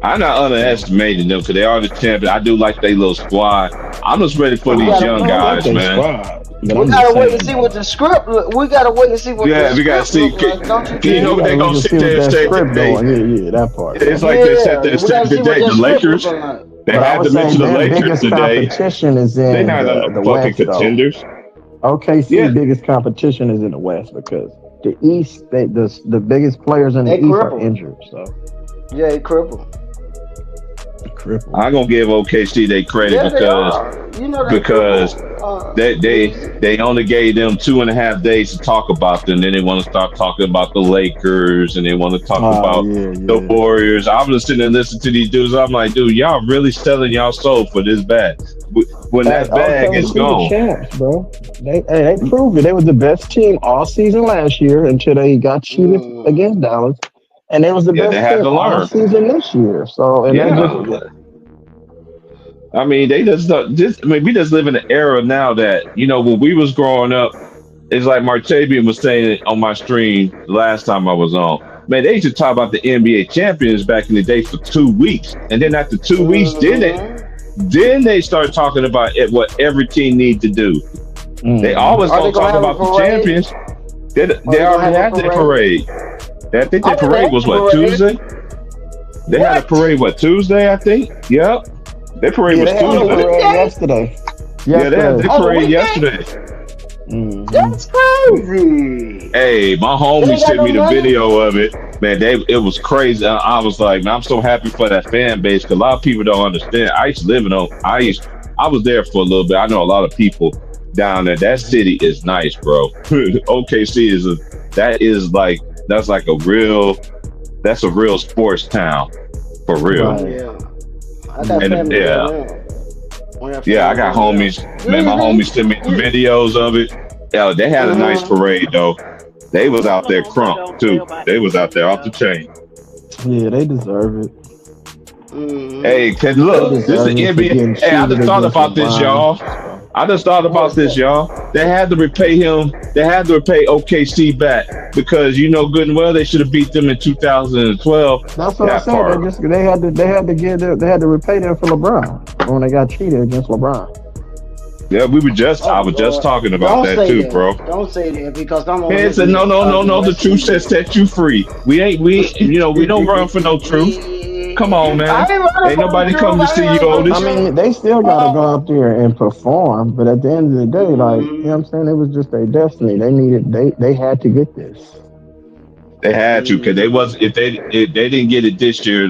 I'm not underestimating them because they are the champion. I do like their little squad. I'm just ready for But we these gotta young No, I like guys, their man. squad, but we I'm just gotta wait and saying, see what bro. the script look. We gotta wait and see what the Yeah, we gotta script see. look like, don't you You Yeah, know we think? what gotta they look gonna and sit see there what and that say script today? doing. Yeah, that part. It's Yeah. like they sat there Yeah, and we said gotta see what today. that The script Lakers, looking like. they But I had would to say mention the their Lakers biggest today. competition is They're in not the fucking West, though. contenders. OKC Yeah, biggest competition is in the West because the East, the biggest players in the They East are crippled. injured, so Yeah, they crippled. crippled. I'm gonna give OKC their credit Yeah, they are. You know they because crippled. Leezy. they only gave them 2.5 days to talk about them. Then they want to start talking about the Lakers and they want to talk Oh about yeah, the yeah. Warriors. I'm just sitting and listening to these dudes. I'm like, dude, y'all really selling y'all soul for this bag. When Hey, that bag is OKC the gone, champs, bro. They proved it. They was the best team all season last year until they got cheated Mm. against Dallas, and they was the yeah, they best had team to all learn. season this year. So, and that just Yeah. I mean, they just, I mean, we just live in an era now that, when we was growing up, It's like Martavian was saying on my stream last time I was on. Man, they used to talk about the NBA champions back in the day for 2 weeks, and then after 2 weeks, then they start talking about what every team needs to do. They always gonna talk about the champions. They already had their parade. I think their parade was what, Tuesday? They had a parade Tuesday, I think. Yep. Their parade was Tuesday. Yesterday. Yeah, they had their parade yesterday. That's crazy. Hey, my homie sent me the video of it. Man, it was crazy. I was like, man, I'm so happy for that fan base because a lot of people don't understand. I was there for a little bit. I know a lot of people down there. That city is nice, bro. OKC that's a real sports town, for real. Yeah, I got family yeah, I got homies. Man, my homies sent me the videos of it. Yeah, they had a nice parade though. They was out there crunk too. They was out there off the chain. Yeah, they deserve it. Hey, cause look, this is NBA. Hey, I just thought about this, y'all. They had to repay him. They had to repay OKC back because you know good and well they should have beat them in 2012. That's what I said. They had to repay them for LeBron when they got cheated against LeBron. Yeah, I was just talking about that too, bro. Don't say that because I'm. Man, said no. The truth says set you free. We don't run for no truth. Come on, man. Ain't nobody come to see you, Otis. I mean, they still got to go out there and perform, but at the end of the day, like, you know what I'm saying? It was just their destiny. They had to get this. They had to, because if they didn't get it this year,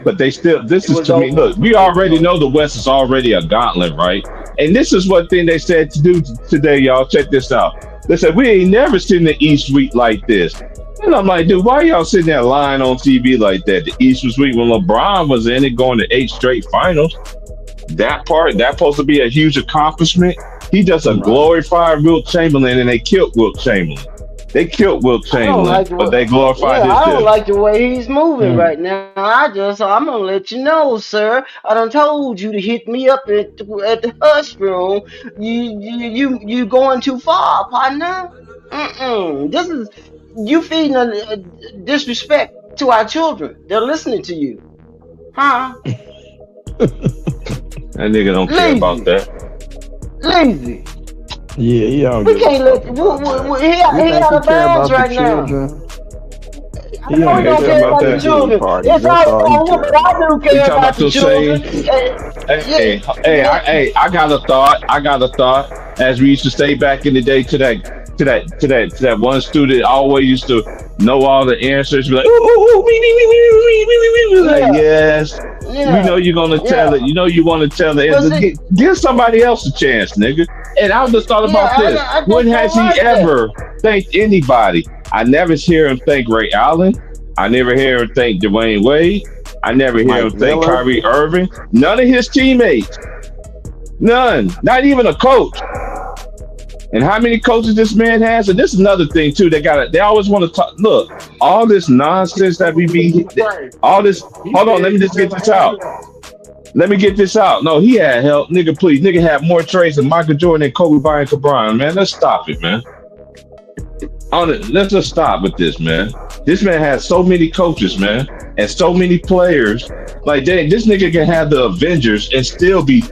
but they still, this is to me, look, we already know the West is already a gauntlet, right? And this is what thing they said to do today, y'all. Check this out. They said, we ain't never seen the East week like this. And I'm like, dude, why y'all sitting there lying on TV like that? The East was weak when LeBron was in it, going to 8 straight finals. That's supposed to be a huge accomplishment. He just a glorified Wilt Chamberlain, and they killed Wilt Chamberlain. They killed Wilt Chamberlain, but they glorified his I don't death. like the way he's moving right now. I'm gonna let you know, sir. I done told you to hit me up at the hush room. You going too far, partner. This is you feeding a disrespect to our children. They're listening to you, huh? That nigga don't care about that. Lazy. Yeah, we can't let. He out of bounds right now. He don't care about the children. It's all what I do care about the children. Hey, I got a thought. As we used to say back in the day, to that one student always used to know all the answers. Be like, like, yes. We know you're gonna tell it. You know you want to tell it. Give somebody else a chance, nigga. And I just thought about this. When has he ever thanked anybody? I never hear him thank Ray Allen. I never hear him thank Dwayne Wade. I never hear him thank Kyrie Irving. None of his teammates. None. Not even a coach. And how many coaches this man has? And this is another thing too. They always want to talk. Look, all this nonsense that we be, all this. Hold on, let me just get this out. No, he had help, nigga. Please, nigga had more trades than Michael Jordan and Kobe Bryant and LeBron. Man, let's stop it, man. Let's just stop with this, man. This man has so many coaches, man, and so many players. Like, dang, this nigga can have the Avengers and still be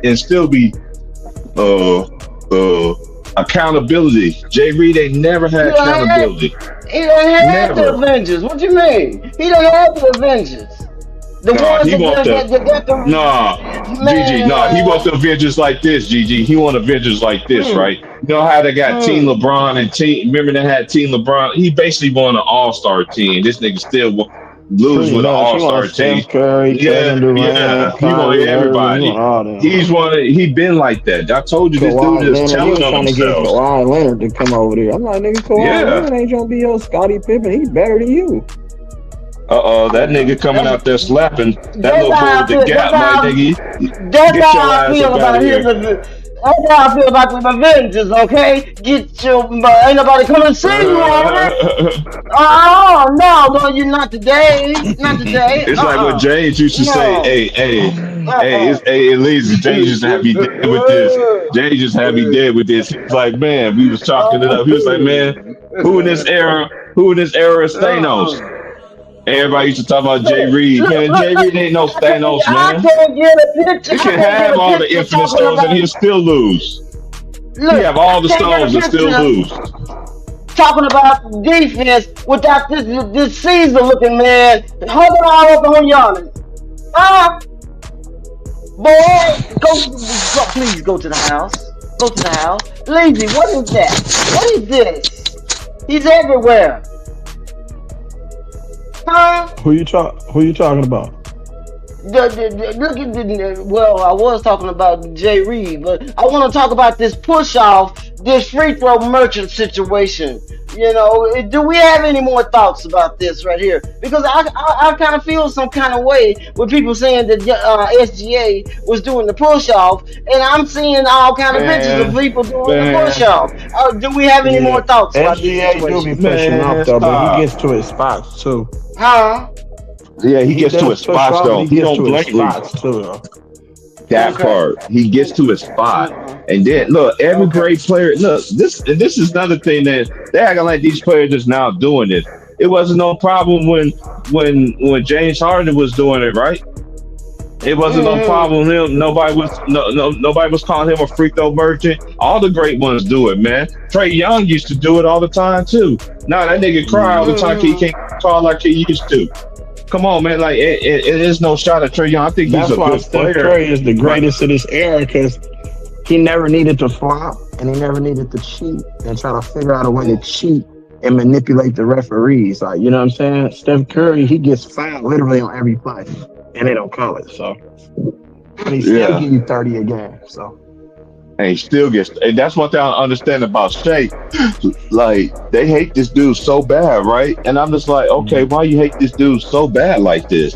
accountability. Jay Reed ain't never had accountability. He done had the Avengers. What you mean? He done had the Avengers. The ones he wants he wants the Avengers like this, GG. He want Avengers like this, right? You know how they got Team LeBron and remember they had Team LeBron? He basically won an all-star team. This nigga still lose with an all-star team. Curry, Durant, he wanted everybody. He been like that. I told you this dude is telling on himself. Kawhi Leonard to come over there. I'm like, nigga, Kawhi Leonard ain't gonna be your Scottie Pippen. He's better than you. That nigga coming out there slapping that little boy with the gap, my nigga. That's how I feel about him. That's how I feel about the Avengers, okay? Get your, ain't nobody coming to see you over it. Oh, no, you're not today. Not today. It's like what James used to say. No. Hey, Lazy. James used to have me dead with this. James just had me dead with this. He's like, man, we was chalking it up. He was like, man, who in this era is Thanos? Everybody used to talk about Jay Reed. Man, Jay Reed ain't no Thanos, I man. can't get a picture. He can have all the infinite stones and he'll still lose. Look, He have all the I can't stones get and a still picture lose. talking about defense without this Caesar looking man hugging all up on yonder. Boy, go, please go to the house. Go to the house. Lazy, what is that? What is this? He's everywhere. Huh? Who you talking about? Look at well, I was talking about Jay Reed, but I want to talk about this push off, this free throw merchant situation. You know, do we have any more thoughts about this right here? Because I kind of feel some kind of way with people saying that SGA was doing the push off, and I'm seeing all kind of pictures of people doing the push off. Do we have any more thoughts about this SGA do situation? be pushing off though, but he gets to his spots too. Huh? Yeah, he gets to his push spots off, though. He gets don't to his blame spots too. Though. that part. He gets to his spot. And then look, every great player, look, this is another thing that they acting like these players is now doing it. It wasn't no problem when James Harden was doing it, right? It wasn't no problem with him. Nobody was calling him a free throw merchant. All the great ones do it, man. Trae Young used to do it all the time too. Now that nigga cry all the time. He can't call like he used to. Come on, man. Like it is no shot at Trae Young. I think That's he's a why good Steph player. Curry is the greatest of this era because he never needed to flop and he never needed to cheat and try to figure out a way to cheat and manipulate the referees. Like, you know what I'm saying? Steph Curry, he gets fouled literally on every play and they don't call it. So, but he still give you 30 a game. So. And he still gets. And that's one thing I don't understand about Shea. Like they hate this dude so bad, right? And I'm just like, okay, why you hate this dude so bad like this?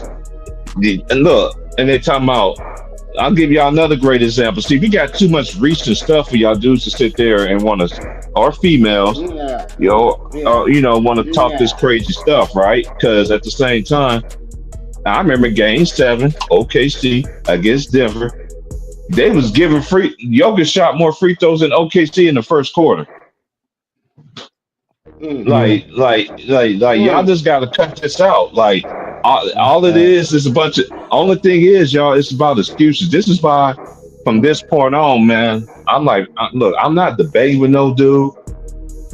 And look, and they're talking about. I'll give y'all another great example. See, we got too much recent stuff for y'all dudes to sit there and want to, or females, want to talk this crazy stuff, right? Because at the same time, I remember Game 7, OKC against Denver. They was giving Jokic shot more free throws than OKC in the first quarter. Like, y'all just gotta cut this out. Like, all it is a bunch of. Only thing is, y'all, it's about excuses. This is why, from this point on, man, I'm like, look, I'm not debating with no dude.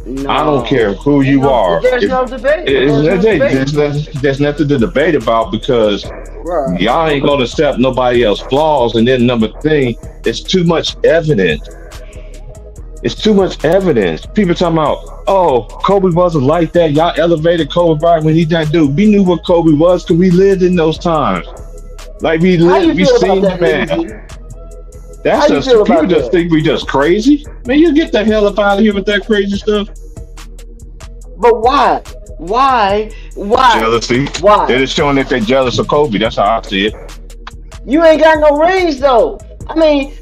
No. I don't care who you are. There's no debate. There's nothing to debate about because y'all ain't gonna accept nobody else's flaws. And then number three, it's too much evidence. It's too much evidence. People talking about, oh, Kobe wasn't like that. Y'all elevated Kobe Bryant when he that dude. We knew what Kobe was because we lived in those times. Like we seen the man. That's just people just think we just crazy. Man, you get the hell up out of here with that crazy stuff. But why? Why? Jealousy. Why? They're just showing that they're jealous of Kobe. That's how I see it. You ain't got no rings though. I mean,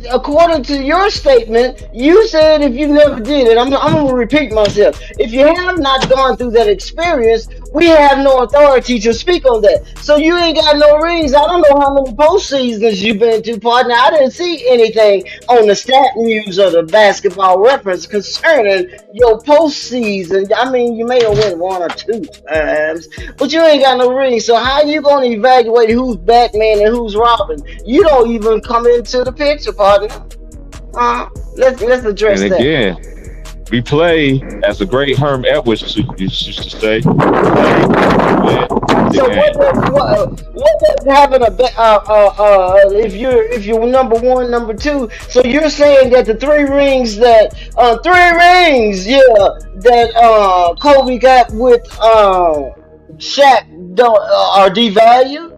according to your statement, you said if you never did it, I'm going to repeat myself. If you have not gone through that experience, we have no authority to speak on that. So you ain't got no rings. I don't know how many postseasons you've been to, partner. I didn't see anything on the stat news or the basketball reference concerning your postseason. I mean, you may have won 1 or 2 times, but you ain't got no rings. So how you going to evaluate who's Batman and who's Robin? You don't even come into the picture, partner. Let's address and again, that. We play, as the great Herm Edwards used to say. So what does having if you're number 1, number 2? So you're saying that the 3 rings that Kobe got with Shaq are devalued?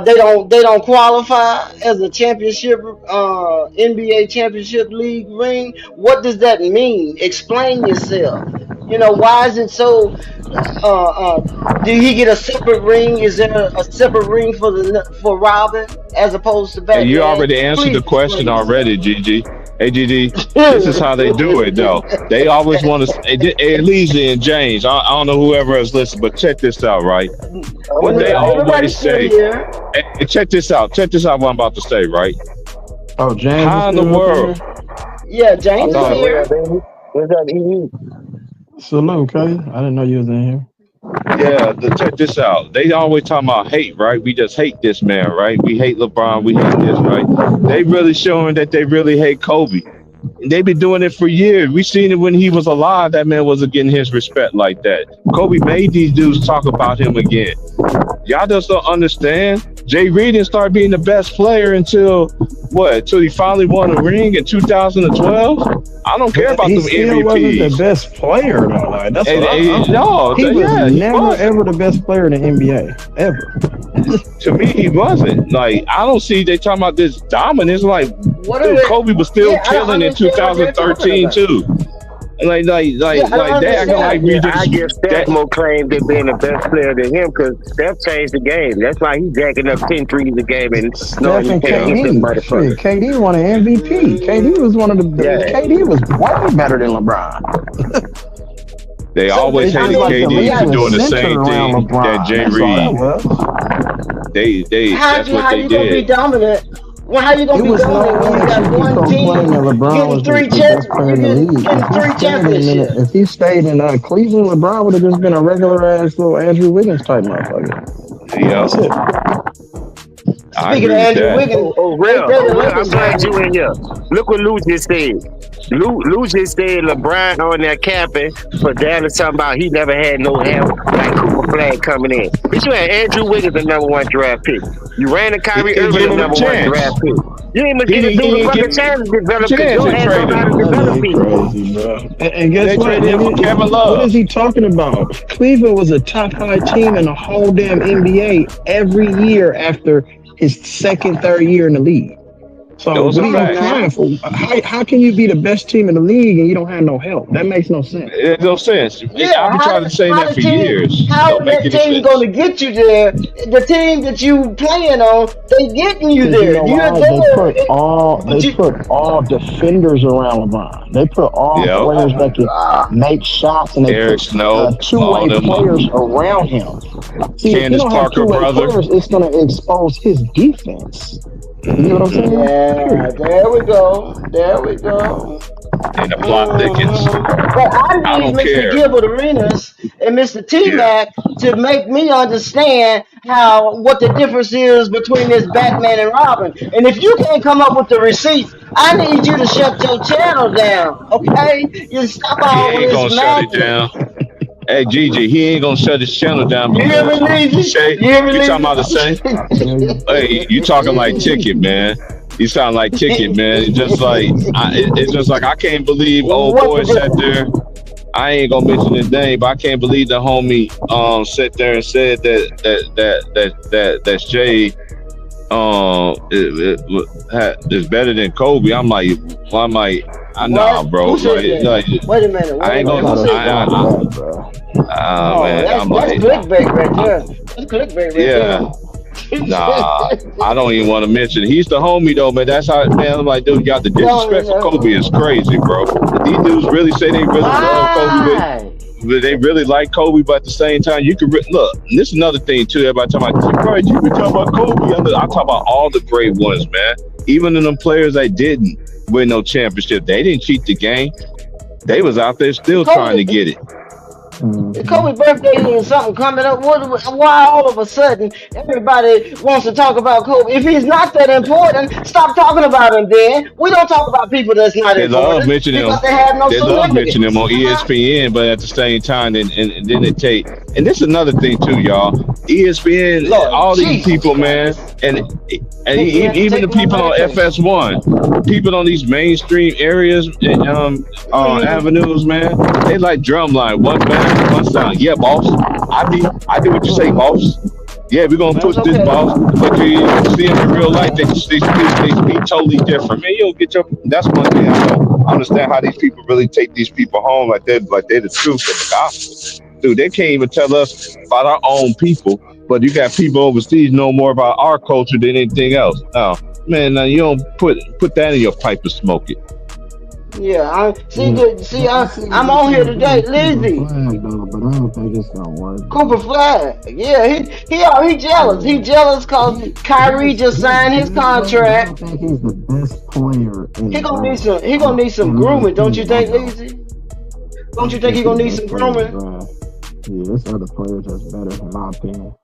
They don't qualify as a championship NBA championship league ring. What does that mean? Explain yourself. You know, why is it so? Did he get a separate ring? Is there a separate ring for Robin as opposed to Batman? And you already answered the question already, Gigi. AGD, this is how they do it, though. They always want to, at least in James, I don't know whoever else listens, but check this out, right? What they always say, hey, check this out. Check this out what I'm about to say, right? Oh, James. How in the world? Yeah, James is here. What's up, EE? Salute, okay? I didn't know you was in here. Yeah, check this out. They always talk about hate, right? We just hate this man, right? We hate LeBron. We hate this, right? They really showing that they really hate Kobe. And they've been doing it for years. We seen it when he was alive. That man wasn't getting his respect like that. Kobe made these dudes talk about him again. Y'all just don't understand. Jay Reed didn't start being the best player until what? Until he finally won a ring in 2012. I don't care about He them still wasn't the MVPs. best player though. Like, that's And, what no, he was yeah, he never wasn't. ever the best player in the NBA ever. To me, he wasn't. Like, I don't see they talking about this dominance. Like, What dude, are they? Kobe was still Yeah, I don't killing in understand what they're talking 2013 about. too. Like Yeah, I don't they acting like understand. we I give just Steph more claim than being the best player than him because Steph changed the game. That's why he's jacking up 10 threes a game and knowing Steph he and can't hit them KD. Shit, motherfuckers. KD won an MVP. KD was one of the Yeah. KD was way better than LeBron. they So always It's I just hated mean, like the KD league for yeah. doing the was same centered around thing that LeBron. Jay That's all that Reed. was. They How that's you what how they you gonna be did. dominant? Well, how you It gonna be was no dominant when way you that got you could one proclaim team that LeBron getting was three the champ, best player you in the league. getting three championships? If he stayed in Cleveland, LeBron would have just been a regular ass little Andrew Wiggins type motherfucker. That's Yep, it. I Speaking agree of with Andrew that. Wiggins, Real. they the Oh, real. I'm Lakers glad you got in here. Look what Lou just said. Lou just said LeBron on there capping for Dallas talking about he never had no help like Cooper Flag coming in. Bitch, you had Andrew Wiggins the number one draft pick. You ran to He Kyrie didn't Irving give the him a number one chance. draft pick. You didn't even He get a didn't, dude he a didn't give fucking him chance to a develop because chance your and ass don't trade know how him. to That develop nigga people. crazy, bro. And And guess they what, traded him for nigga? Kevin What Love. is he talking about? Cleveland was a top 5 team in the whole damn NBA every year after his second, third year in the league. So Those what are are come you on facts. now. crying for? How can you be the best team in the league and you don't have no help? That makes no sense. It no sense. Yeah, I've been trying to say how that the for team years. how Don't make that any team sense. gonna get you there? The team that you playing on, they getting you Because you there. know You're why? They there, put all but you defenders around LeBron. They put all Yep. oh players my that can god. make shots, and they Eric put Snow, all two-way them, players around him. See, if you Candace don't have Parker two-way brother, players, it's going to expose his defense. You get what I'm hmm saying? Yeah, Period. there we go. There we go. and the plot thickens. But I I need don't Mr. care. Gilbert Arenas and Mr. T Yeah. Mac to make me understand how what the difference is between this Batman and Robin. And if you can't come up with the receipts, I need you to shut your channel down. Okay? You stop He all ain't this gonna shut it down. madness. Hey Gigi, he ain't gonna shut his channel down You hear me, because Leezy? Shay, You hear me, you talking about the Leezy? same? I feel you. Hey, you talking like Ticket, man. You sound like Ticket, man. It's just like it's just like I can't believe old What's the boy sat difference? there. I ain't gonna mention his name, but I can't believe the homie sat there and said that Jay is better than Kobe. I What? nah, bro. Who said that? Wait a minute. I Wait a ain't minute. gonna. Who Nobody said that? said that, bro. Oh, Man, I'm that's like, clickbait right there. That's clickbait right yeah. Nah, I don't even want to mention. He's the homie though, man. That's how, man. I'm like, dude, you got the no, disrespect for Kobe is crazy, bro. These dudes really say they really love Kobe, why? but they really like Kobe, but at the same time, you can look. And this is another thing too. Everybody talking about, right? You been talking about Kobe. I talk about all the great ones, man. Even in them players that didn't win no championship, they didn't cheat the game. They was out there still trying to Kobe, get it. Mm-hmm. Kobe birthday and something coming up. Why all of a sudden everybody wants to talk about Kobe? If he's not that important, stop talking about him. Then we don't talk about people that's not They love important mentioning him. because they have no They love mentioning him celebrity. on ESPN, but at the same time, and then they take. And this is another thing too, y'all. ESPN, Lord all these Jesus people, man, Christ. and You have to even the take my people on medication. FS1, people on these mainstream areas, avenues, man, they like drumline, one band, one sound. Yeah, boss. I do what you say, boss. Yeah, we're gonna That's push this, okay. boss. But you see them in real life, they speak totally different. Man, you don't get your. That's one thing I don't understand how these people really take these people home like they're the truth of the gospel. Dude, they can't even tell us about our own people. But you got people overseas know more about our culture than anything else. No, man, you don't put that in your pipe and smoke it. Yeah, Yeah. I see I'm what on here you're today, doing, Cooper Lizzie. Flag, though, but I don't think it's gonna work, Cooper bro. Flag. Yeah, he jealous. He Yeah. jealous cause Kyrie just He's signed his good, bro, but I don't contract. think he's the best player in the draft. He gonna need some In my grooming, don't you opinion, I think, don't. Lizzie? I Don't you don't think think he he's gonna the need best some player in the grooming? draft. Yeah, there's other players that's better, in my opinion.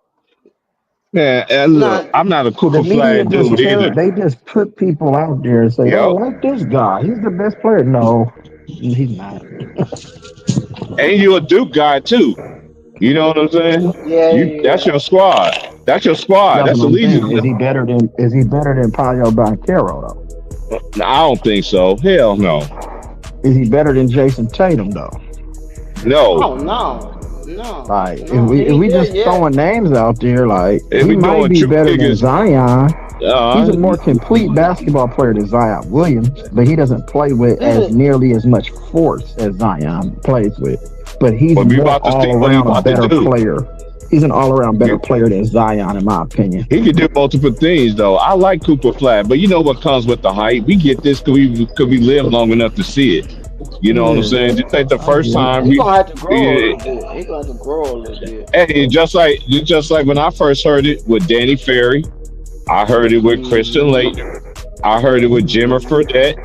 Man, and look, Nah, I'm not a The Cooper media Flag just dude tell either. they just put people out there and say, "Oh, Yep. like this guy, he's the best player." No, he's not. And you a Duke guy too. You know what I'm saying? yeah, That's yeah. your squad. That's your squad. That's That's what the I'm least. saying. Is he better than Paolo Banchero though? I don't think so. Hell no. Is he better than Jason Tatum though? No. Oh Like no, he if ain't we there just yet. throwing names out there, like If he we might doing be true better than figures, Zion. He's uh, a more complete basketball player than Zion Williams, but he doesn't play with as Listen, nearly as much force as Zion plays with. But he's but we more about to all see what he around a about to better do. player. He's an all around better player than Zion, in my opinion. He can do multiple things though. I like Cooper Flag, but you know what comes with the hype? We get this because we live long enough to see it. You know what I'm Yeah, saying? Just like the I first get it. time he we, gonna have to grow a eh, little bit. He gonna have to grow a little bit. hey, just like when I first heard it with Danny Ferry, I heard it with Christian Mm-hmm. Lake, I heard it with Jimmer Fredette.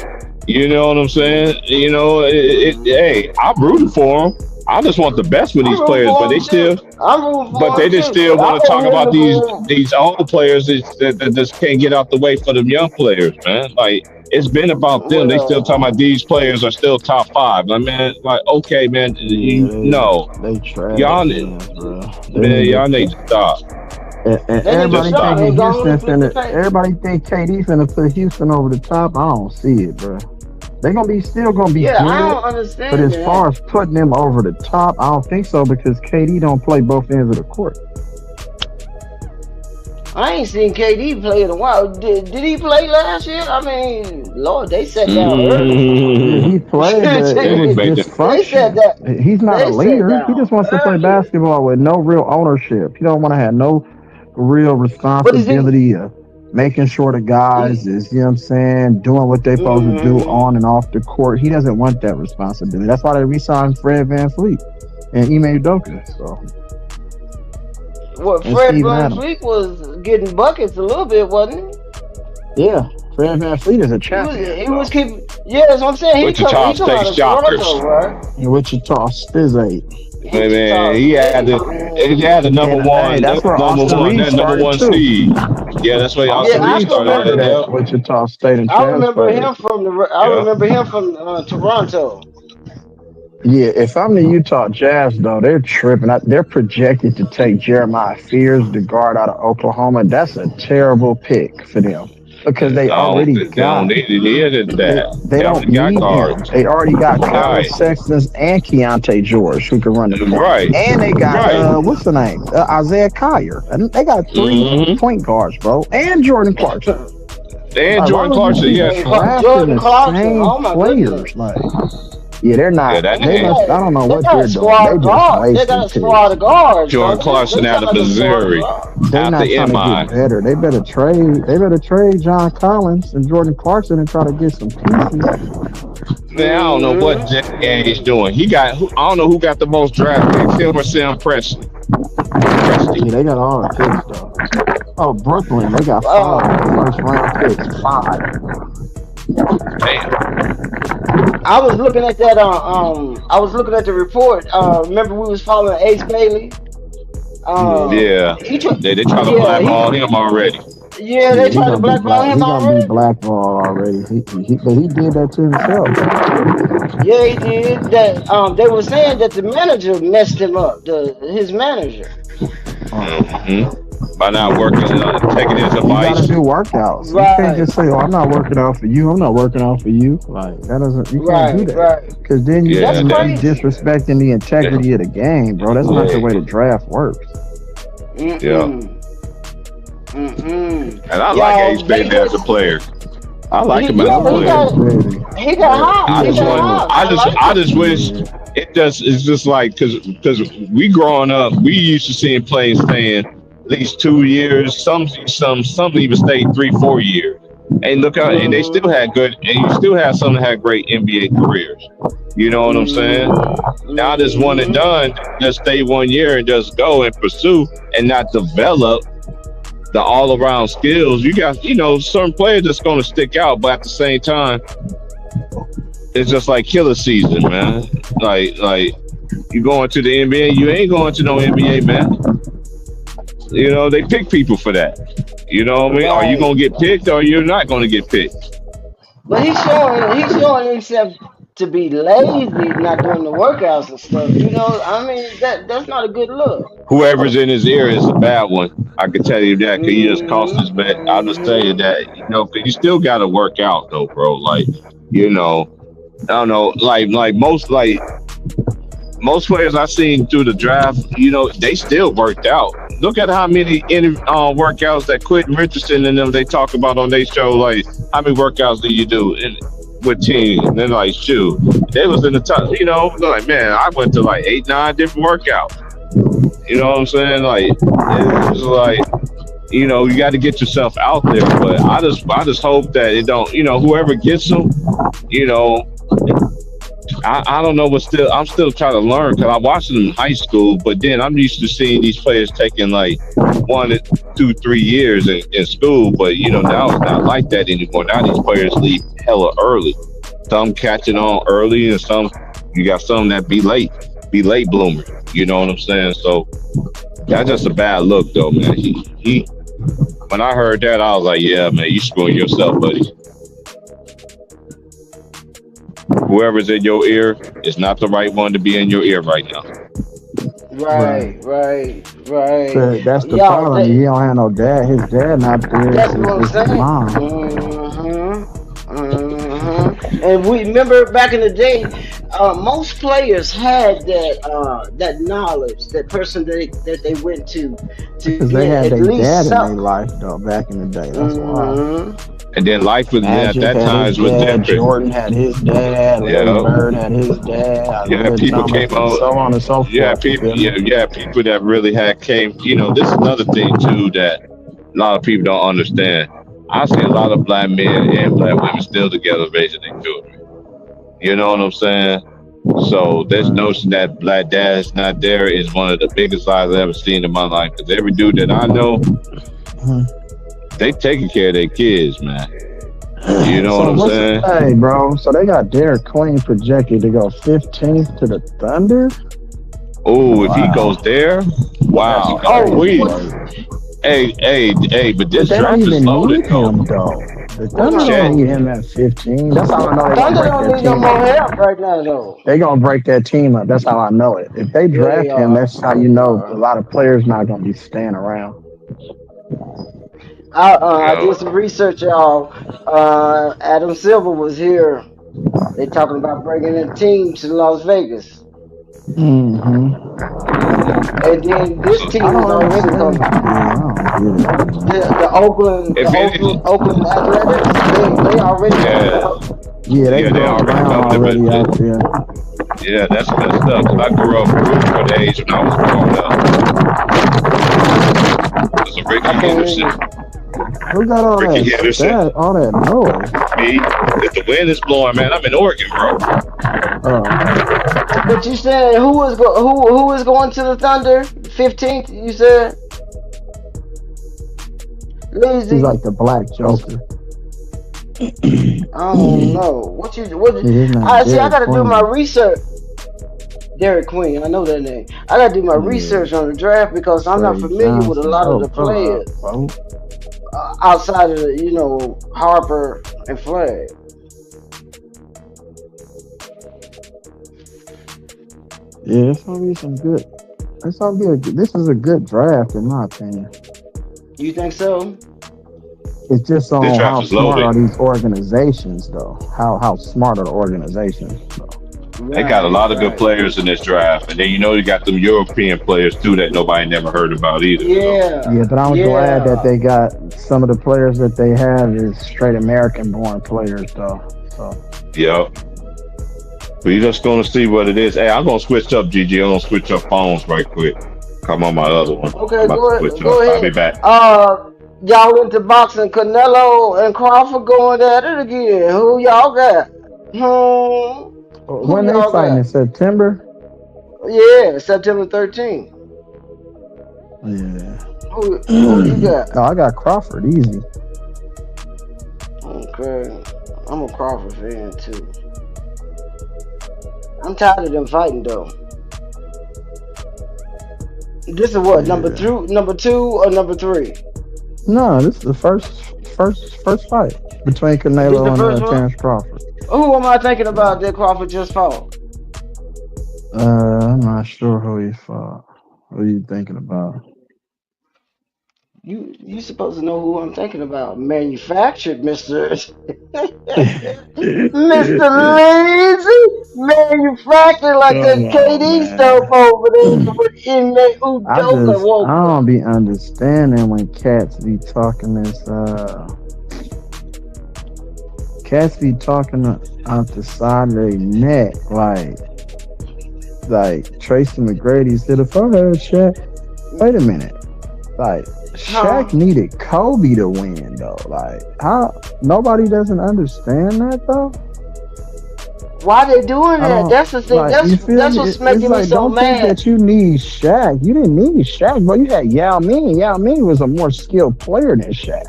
You know what I'm saying? You know, Mm-hmm. hey, I'm rooting for him. I just want the best with I'm these rooting players, for him too. I'm rooting but for they him just too. still I want to talk want him about to grow. these old players that just can't get out the way for them young players, man. Like it's been about them. They still talking about Well, these players are still top five. I mean, like okay, man, Yeah, you no, they trash y'all, cans, bro. They man, need y'all to. need to stop. And they need to Just everybody stop stop. thinking and go on Houston and flip the finna. page. Everybody think KD finna put Houston over the top. I don't see it, bro. They gonna be still gonna be Yeah, I good, don't but understand as far that. as putting them over the top, I don't think so because KD don't play both ends of the court. I ain't seen KD play in a while. Did he play last year? I mean, Lord, they sat down early. Yeah, Mm-hmm. he played, but They it was didn't make it. They said dysfunction. that He's not a they sat leader. He down just wants to play early. basketball with no real ownership. He don't want to have no real But is he? responsibility of making sure the guys is, you know what I'm saying, doing what they're supposed to do Mm-hmm. on and off the court. He doesn't want that responsibility. That's why they re-signed Fred Van Fleet and Ime Udoka. So, What and Fred Steven Adams. VanVleet was getting buckets a little bit, wasn't Yeah, Fred Van Fleet is a he? champion. He was So, keeping. Yeah, that's what I'm saying. Wichita He come State out of Shockers. Toronto, right? in Wichita Spizzate. Hey man, Wichita State, he man. had the number And hey, one, that's where Austin Reed that number started one too. seed. Yeah, that's where Yeah, Austin Austin I Reed Reed can started remember at. started that. at Yep. Wichita State and I remember transferred. him from the. I Yeah. remember him from Toronto. Yeah, if I'm the Utah Jazz, though, they're tripping. They're projected to take Jeremiah Fears, the guard out of Oklahoma. That's a terrible pick for them because they already They don't got. need it. He did that. They They don't already got need him. guards. They already got Colin Right. Sextons and Keontae George who can run the point, Right. and they got Right. what's the name, Isaiah Collier, and they got three Mm-hmm. point guards, bro, and Jordan Clarkson. And Like, why Jordan would you Clarkson, keep yeah. drafting Jordan the Clarkson. same Oh my players? goodness. Like, yeah, they're Yeah, not. that They ain't must. I don't know They what got a they're doing. squad They of just guards. They got wasting a squad picks. of guards, Jordan don't they? Clarkson They out sound of like a squad of Missouri, guards. They're out not the trying to MI. get better. They better trade. They better trade John Collins and Jordan Clarkson and try to get some pieces. Man, I don't know what Danny's doing. I don't know who got the most draft picks, him or Sam Presley. Yeah, they got all the picks though. Oh, Brooklyn, they got five Um, first round picks. Five. Damn. I was looking at that. I was looking at the report. Remember we was following Ace Bailey. Yeah. Yeah. He took. They try to Yeah, blackball him already. they Yeah, he tried to gonna be blackball black. him He gonna be already. blackballed already. But he did that to himself. Yeah, he did. That they were saying that the manager messed him up. His manager. Hmm. By not Yeah. working, taking his You gotta advice. do workouts. You can't Right, just say, "Oh, I'm not working out for you. I'm not working out for you." Like that doesn't. You can't do right, that right. because then That's Yeah, you crazy. disrespecting the integrity of the game, bro. That's not the way the draft works. yeah. Mm-mm. Mm-mm. And I like Y'all, Ace Bailey as a player. I like him as a yeah, player. Baby. he got I hot. He just got want. hot. I like I it. just wish Yeah. it's just like because we growing up, we used to see him playing staying at least 2 years. Some even stayed 3, 4 years. And look out, and they still had good, and you still have some that had great NBA careers. You know what I'm saying? Now this one and done, just stay 1 year and just go and pursue and not develop the all around skills. You got, certain players that's going to stick out, but at the same time, it's just like killer season, man. Like you going to the NBA, you ain't going to no NBA, man. They pick people for that. You know what I mean? Are you gonna get picked or you're not gonna get picked? But he's showing himself to be lazy, not doing the workouts and stuff. I mean that's not a good look. Whoever's in his ear is a bad one. I can tell you that because he just cost his bet. I'll just tell you that, because you still gotta work out though, bro. Like, I don't know, like most players I've seen through the draft, they still worked out. Look at how many workouts that Quentin Richardson and them, they talk about on their show, like, how many workouts do you do with teams? And they're like, shoot, they was in the top, like, man, I went to like 8, 9 different workouts. You know what I'm saying? Like, it's like, you got to get yourself out there. But I just hope that it don't, whoever gets them, I don't know I'm still trying to learn because I watched them in high school, but then I'm used to seeing these players taking like 1, 2, 3 years in school, but now it's not like that anymore. Now these players leave hella early. Some catching on early and you got some that be late bloomers. You know what I'm saying? So that's just a bad look though, man. He when I heard that, I was like, yeah, man, you screwing yourself, buddy. Whoever's in your ear is not the right one to be in your ear right now. Right. So that's the problem. He don't have no dad. His dad not there. That's what I'm saying. And we remember back in the day, most players had that knowledge, that person that they went to because they had their dad in their life though back in the day. That's why. And then life was at that time was different. Jordan had his dad. Larry Bird had his dad. People came out. So on and so forth. People that really came. This is another thing too that a lot of people don't understand. I see a lot of black men and black women still together raising their children. You know what I'm saying? So this notion that black dad's not there is one of the biggest lies I've ever seen in my life. Because every dude that I know, they taking care of their kids, man. You know what I'm saying? Hey, bro. So they got Derek Queen projected to go 15th to the Thunder. Oh, if he goes there, wow. Hey, but this draft is loaded, though. The Thunder don't need him at 15. That's how I know they Thunder don't need no more help right now, though. They're gonna break that team up. That's how I know it. If they draft him, that's how you know a lot of players not gonna be staying around. I did some research, y'all. Adam Silver was here. They talking about bringing a team to Las Vegas. Mm-hmm. And then this team is already coming. The Oakland Athletics, they already they already out there. Yeah, that's good stuff. I grew up for the age when I was growing up. There's a Ricky Henderson. Who got all that noise? Me. If the wind is blowing, man, I'm in Oregon, bro. But you said who is going to the Thunder? 15th, you said? Lazy. He's like the Black Joker. I don't know. I gotta do my research. Derek Queen, I know that name. I gotta do my research on the draft because I'm not familiar with a lot of the players outside of Harper and Flag. Yeah, it's gonna be some good. It's gonna be this is a good draft in my opinion. You think so? It's just on how smart are these organizations, though. How smart are the organizations, though. They got a lot of good players in this draft, and then you got them European players too that nobody never heard about either. Yeah, but I'm glad that they got some of the players that they have is straight American-born players, though. So. Yep. But you're just gonna see what it is. Hey, I'm gonna switch up, GG. I'm gonna switch up phones right quick. Come on my other one. Okay, go ahead. I'll be back. Y'all into boxing? Canelo and Crawford going at it again. Who y'all got? Who When they y'all fighting got? in September? Yeah, September 13th. Yeah. Who you got? No, I got Crawford easy. Okay. I'm a Crawford fan too. I'm tired of them fighting though. This is what, Yeah. number two or number three? No, this is the first fight between This the Canelo and first one? Terrence Crawford. Who am I thinking Yeah. about that Crawford just fought? I'm not sure who he fought. What are you thinking about? You supposed to know who I'm thinking about. Manufactured, Mister Come Mister Lazy. Manufactured like that on, KD stuff man. over there with inmate Udoka I Woka. don't be understanding when cats be talking this. Cats be talking out the side of their neck like Tracy McGrady said. If I had Shaq, wait a minute, like Huh? Shaq needed Kobe to win though. Like how nobody doesn't understand that though. Why they doing I that? don't That's the thing. like you feel That's me. what's It's making me like so don't think mad. that you need Shaq. You didn't need Shaq, but you had Yao Ming. Yao Ming was a more skilled player than Shaq.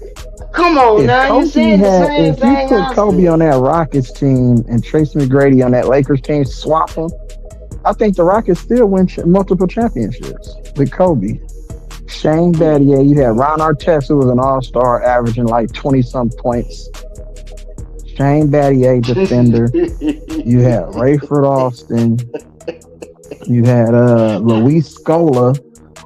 Come on If now, you Kobe saying the had, same if you thing put I Kobe said. on that Rockets team and Tracy McGrady on that Lakers team, swap them, I think the Rockets still win multiple championships with Kobe. Shane Battier, you had Ron Artest, who was an all-star, averaging like 20-some points. Shane Battier, defender. You had Rayford Austin. You had Luis Scola,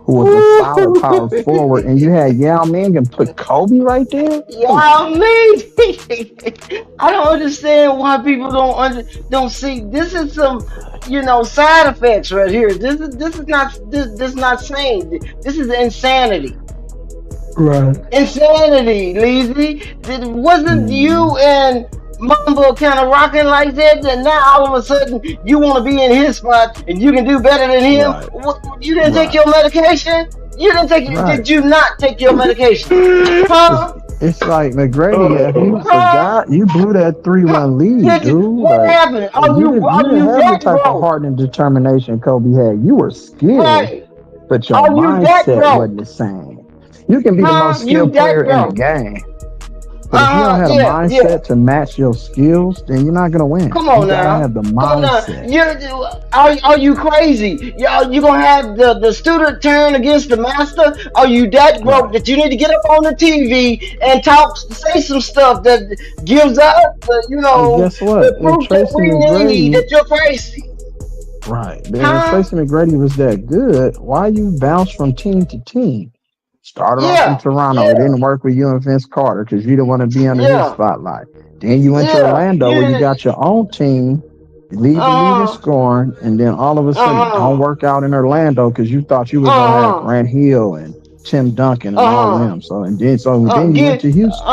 who was a solid power forward, and you had Yao Ming and put Kobe right there. Come Y'all on, man. mean? I don't understand why people don't see. This is some, side effects right here. This is not sane. This is insanity. Right. Insanity, Leezy. Wasn't Mm, you and Mamba kind of rocking like that? That now all of a sudden you want to be in his spot and you can do better than him? right. You didn't take Right. your medication? You didn't take. Right. Did you not take your medication? It's, Huh? it's like McGrady. If you Huh? forgot, you blew that three Huh? one lead, dude. What Like happened? you Are didn't you have the that type of broke? heart and determination Kobe had. You were skilled, Right? but your Are you that mindset wasn't broke? the same. You can be the Huh? most You skilled player that in the broke? game, but if you don't have a Yeah, yeah. mindset to match your skills, then you're not gonna win. Come You on gotta now. have the Come on now. mindset. Are you crazy? You gonna have the student turn against the master? Are you that broke Right. that you need to get up on the TV and say some stuff that gives us And guess what? the If proof that Tracy we need McGrady that you're crazy? Right. Then if Huh? Tracy McGrady was that good, why you bounce from team to team? Started off in Yeah. Toronto. It Yeah. didn't work with you and Vince Carter because you didn't want to be under his Yeah. spotlight. Then you went to Yeah. Orlando where you Yeah. got your own team, you lead the league in Uh-huh. scoring, and then all of a sudden it don't Uh-huh. work out in Orlando because you thought you was gonna have Uh-huh. Grant Hill and Tim Duncan and all of Uh-huh. them. So then you went Get to Houston.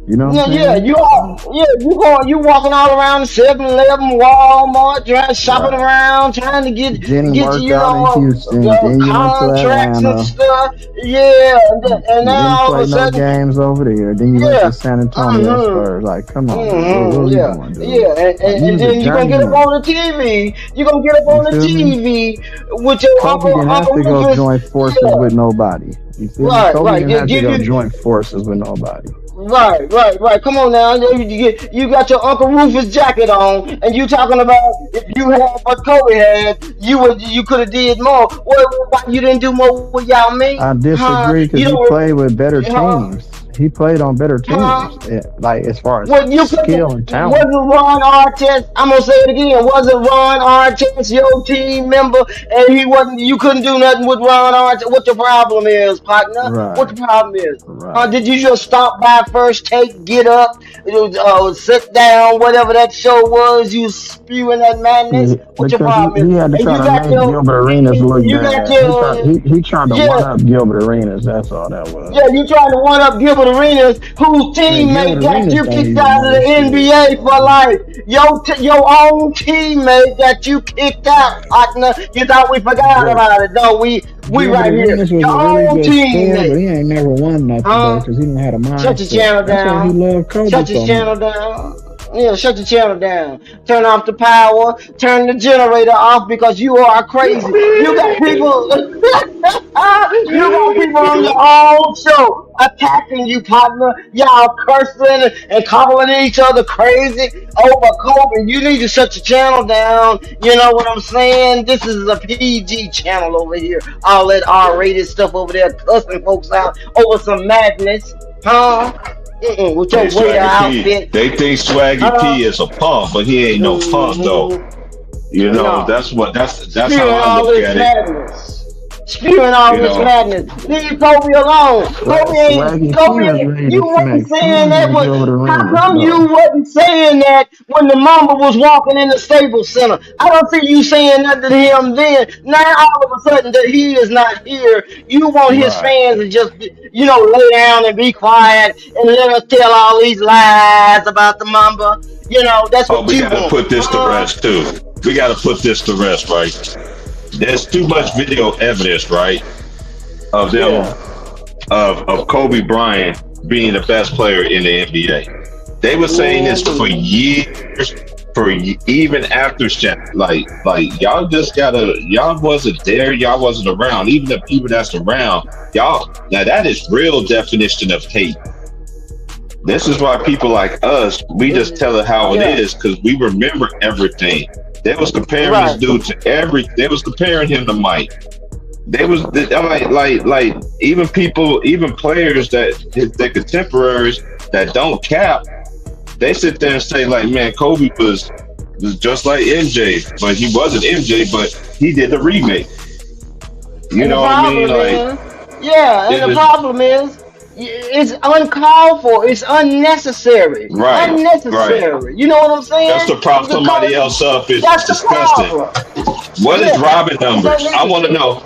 You know what I'm yeah, yeah, saying? So you walking all around 7-Eleven, Walmart, trying shopping right. around, trying to get Didn't work out in Houston. Then you went to contracts and Atlanta. stuff. Yeah, and You now didn't all of play a no sudden, games over there. Then you went to yeah, San Antonio mm-hmm, Spurs. Like, come on, man. What are we yeah, doing, dude? yeah, Like, you and was a then you gonna get up journeyman. on the TV. You gonna get up You on the feel me? TV with your Kobe didn't have Uncle to go Rufus. join forces Yeah, with nobody. You feel me? right, Kobe right. didn't have to Give go you. join forces with nobody. Right. Come on now. You got your Uncle Rufus jacket on, and you talking about if you had what Kobe had, you could have did more. Why you didn't do more with Yao Ming? I Huh? disagree You because he don't. played with better Huh? teams. He played on better teams, Huh? like as far as What you couldn't skill and talent. wasn't Ron Artest? I'm gonna say it again. Wasn't Ron Artest your team member? And he wasn't. You couldn't do nothing with Ron Artest. What your problem is, partner? What the Right, problem is? right. Did you just stop by first take, get up, sit down, whatever that show was? You spewing that madness. Yeah, What your because he, problem he is? had to And try you to got make your, Gilbert Arenas look you got bad. He tried your, he tried to one yeah. up Gilbert Arenas. That's all that was. Yeah, you trying to one up Gilbert Arenas, whose Man, teammate Gilbert got Arenas you don't kicked even out of know the shit. NBA for life. Your own teammate got you kicked out, partner. You thought we forgot Gil- about it? No, we Gilbert right here. Arenas was a Your really own good scorer, but teammate, he ain't never won nothing though, huh? because he didn't have a Shut your mindset. channel That's why he down. loved Kobe Shut your so much. channel down. Yeah, shut your channel down. Turn off the power. Turn the generator off because you are crazy. You got people. You got people on your own show attacking you, partner. Y'all cursing and calling each other crazy over Kobe. You need to shut your channel down. You know what I'm saying? This is a PG channel over here. All that R-rated stuff over there, cussing folks out over some madness, huh? With Hey, your waiter Swaggy P. outfit, They think Swaggy huh? P is a punk, but he ain't no punk though. hmm You know, No. that's how Spewing I all look this at it. madness. Spewing all You this know, madness. Leave Kobe alone. Swaggy P Kobe was ain't, ready you to wasn't smack saying Kobe that with when, Gilbert how Arenas come though. you wasn't saying that when the Mamba was walking in the Staples Center? I don't see you saying that to him then. Now all of a sudden that he is not here, you want his right. fans to just, lay down and be quiet and let us tell all these lies about the Mamba. That's Oh, what we you got to want. put this to rest too. We got to put this to rest, right? There's too much video evidence, right, of them Yeah. of Kobe Bryant being the best player in the NBA. They were saying this for Mhm. years, even after Shaq. Like y'all just gotta, y'all wasn't there, y'all wasn't around. Even the people that's around, y'all. Now that is real definition of hate. This is why people like us, we just tell it how it Yeah. is because we remember everything. They was comparing this Right. dude to every. They was comparing him to Mike. They was like even people, even players their contemporaries that don't cap. They sit there and say like, man, Kobe was just like MJ, but he wasn't MJ, but he did the remake. You And the know what I mean? problem Like is, yeah, and it the is problem is, it's uncalled for. It's unnecessary. right, right. Unnecessary. You know what I'm Just saying? to prop somebody Because else up is that's the disgusting. problem. What is Yeah, Robin it's numbers? I want to unnecessary. know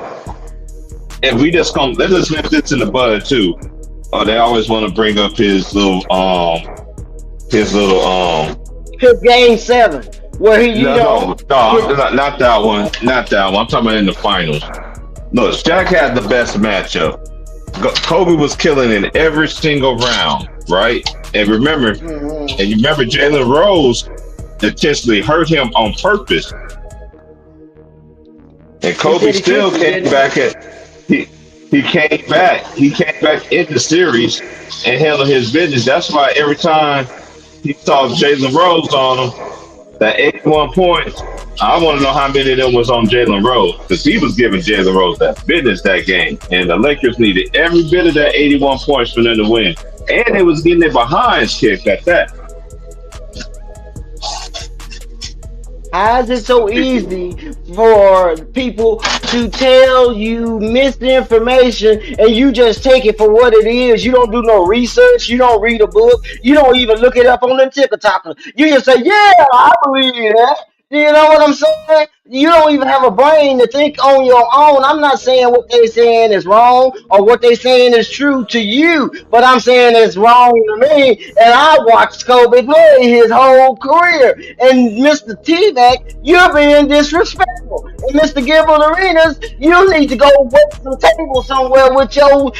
if we just come. Let's nip this in the bud too. They always want to bring up his little His game 7, where he, no, his, not that one, not that one. I'm talking about in the finals. Look, Shaq had the best matchup. Kobe was killing in every single round, right? mhm. And you remember Jalen Rose intentionally hurt him on purpose, and He Kobe said he still kissed him, came didn't back he he came back. He came back in the series and handled his business. That's why every time he saw Jalen Rose on him, that 81 points, I want to know how many of them was on Jalen Rose because he was giving Jalen Rose that business that game, and the Lakers needed every bit of that 81 points for them to win, and they was getting their behinds kicked at that. How is it so easy for people to tell you misinformation and you just take it for what it is? You don't do no research. You don't read a book. You don't even look it up on the TikTok. You just say, "Yeah, I believe that." You know what I'm saying? You don't even have a brain to think on your own. I'm not saying what they're saying is wrong or what they're saying is true to you, but I'm saying it's wrong to me. And I watched Kobe play his whole career. And Mr. T-Mac, you're being disrespectful. And Mr. Gilbert Arenas, you need to go wait some table somewhere with your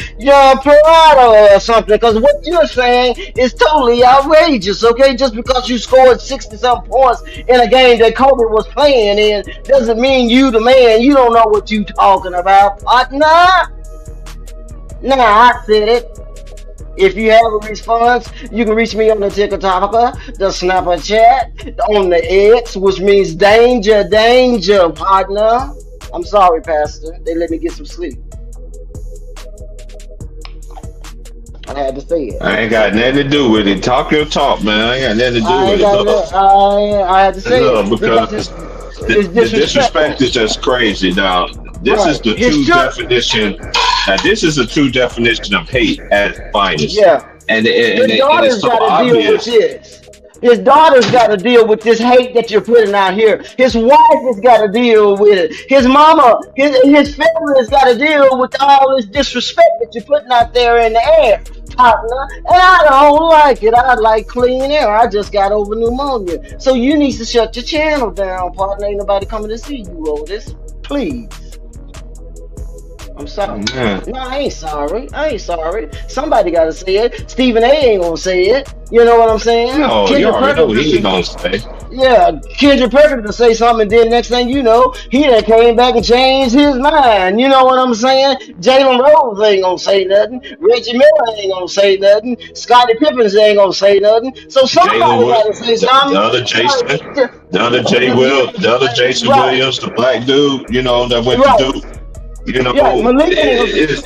provider or something. Because what you're saying is totally outrageous, okay? Just because you scored 60 some points in a game that Kobe was playing in doesn't mean you the man. You don't know what you talking about, partner. Now I said it. If you have a response, you can reach me on the TikTok, the Snapchat, on the X, which means danger, danger, partner. I'm sorry, Pastor. They let me get some sleep. I had to say it. I ain't got nothing to do with it. Talk your talk, man. I ain't got nothing to do I with ain't it, got though. no, I had to say No, it because because it's the disrespect disrespectful. is just crazy. Now, this is Right. the His true church, definition. Now, this is the true definition of hate at its finest, yeah. and His it's daughter's so got to deal with obvious. this. His daughter's got to deal with this hate that you're putting out here. His wife has got to deal with it. His mama, his family has got to deal with all this disrespect that you're putting out there in the air. partner, and I don't like it. I like clean air. I just got over pneumonia. So you need to shut your channel down, partner. Ain't nobody coming to see you, Otis. Please. I'm Oh sorry. man. No, I ain't sorry. I ain't sorry. Somebody got to say it. Stephen A. ain't gonna say it. You know what I'm saying? No, you Kendrick already know what Perkins. he's gonna say. Yeah, Kendrick Perkins to say something, and then next thing you know, he done came back and changed his mind. You know what I'm saying? Jalen Rose ain't gonna say nothing. Reggie Miller ain't gonna say nothing. Scottie Pippen ain't gonna say nothing. So Jalen somebody got to say the something. other Jason, the other Jason Right, Williams, the black dude, you know, that went to right. Duke. You know, Yeah, Malika ain't gonna it, it,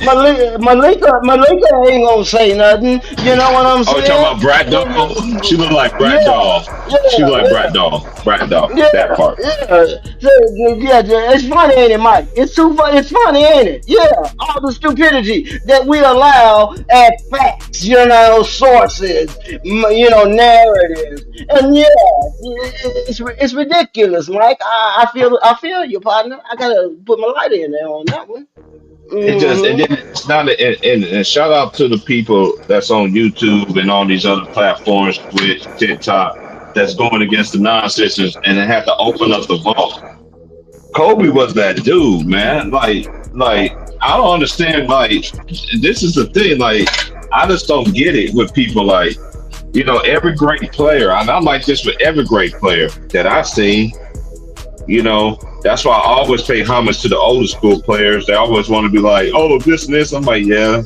Malika ain't gonna say nothing. You know what I'm oh, you talking saying? about Brat Doll? She look like Brat Yeah, Doll. She look yeah, like Brat yeah. Doll. Brat Doll. Yeah, That part. yeah. Yeah, it's funny, ain't it, Mike? It's too funny. It's funny, ain't it? Yeah, all the stupidity that we allow at facts, sources, narratives, and yeah, it's ridiculous, Mike. I feel you, partner. I gotta put my light in there on that one. And then Mm-hmm. it's not, and shout out to the people that's on YouTube and all these other platforms, Twitch, TikTok, that's going against the nonsense and they have to open up the vault. Kobe was that dude, man. Like I don't understand. Like this is the thing. Like I just don't get it with people. Like every great player, and I'm like this with every great player that I've seen. That's why I always pay homage to the older school players. They always want to be like, oh, this and this. I'm like, yeah.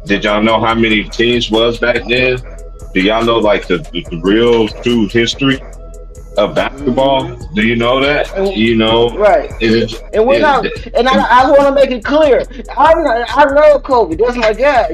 Did y'all know how many teams was back then? Do y'all know like the real true history of basketball? Mm-hmm. Do you know that? And, right. And we're not, and I want to make it clear. I love Kobe. That's my guy.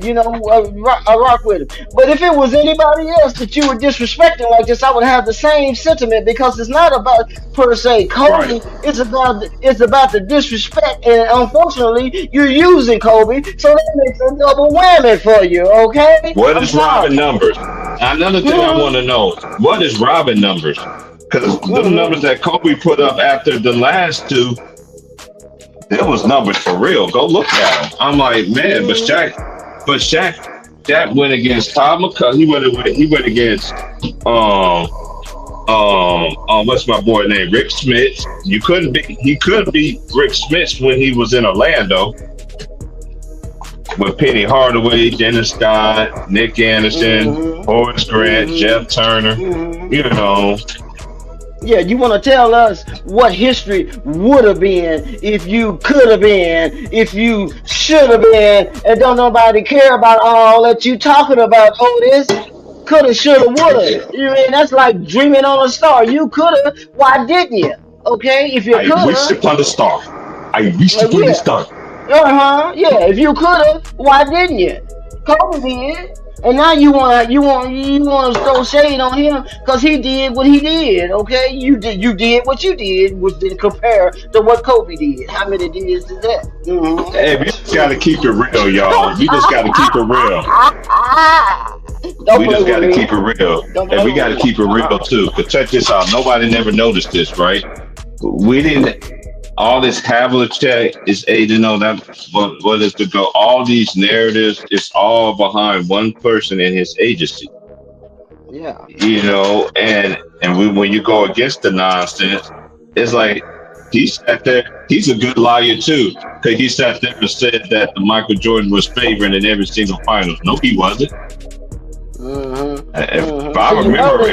I rock with him. But if it was anybody else that you were disrespecting like this, I would have the same sentiment because it's not about per se right. Kobe. It's about the disrespect, and unfortunately, you're using Kobe, so that makes a double whammy for you. Okay? What I'm is Robin sorry. numbers? Another thing I want to know: what is Robin numbers? Because the numbers Mm-hmm. that Kobe put up after the last two, there was numbers for real. Go look at them. I'm like, man, but Mm-hmm. Shaq went against Todd McCullough. He went against what's my boy name? Rick Smith. He couldn't beat Rick Smith when he was in Orlando with Penny Hardaway, Dennis Scott, Nick Anderson, Mm-hmm. Horace Grant, Jeff Mm-hmm. Turner. Mm-hmm. You know, Yeah, you want to tell us what history would have been if you could have been, if you should have been, and don't nobody care about all that you talking about, Otis. Coulda, shoulda, woulda. You mean that's like dreaming on a star? You coulda, why didn't you? Okay, if you I wish coulda, upon a star. I wish upon a yeah, star. yeah. If you coulda, why didn't you? Kobe did. And now you want to throw shade on him because he did what he did. Okay, you did what you did, which didn't compare to what Kobe did. How many years is that? Hey, we just gotta keep it real, y'all. We just gotta keep it real. Don't We play just with gotta me. keep it real, Don't and play we with gotta me. keep it real too. Cause check this out. Nobody never noticed this, right? We didn't. All this Havlicek is aiding on that. What is to go? All these narratives is all behind one person in his agency. Yeah. When you go against the nonsense, it's like he sat there. He's a good liar too, because he sat there and said that the Michael Jordan was favored in every single finals. No, he wasn't. If I So you remember,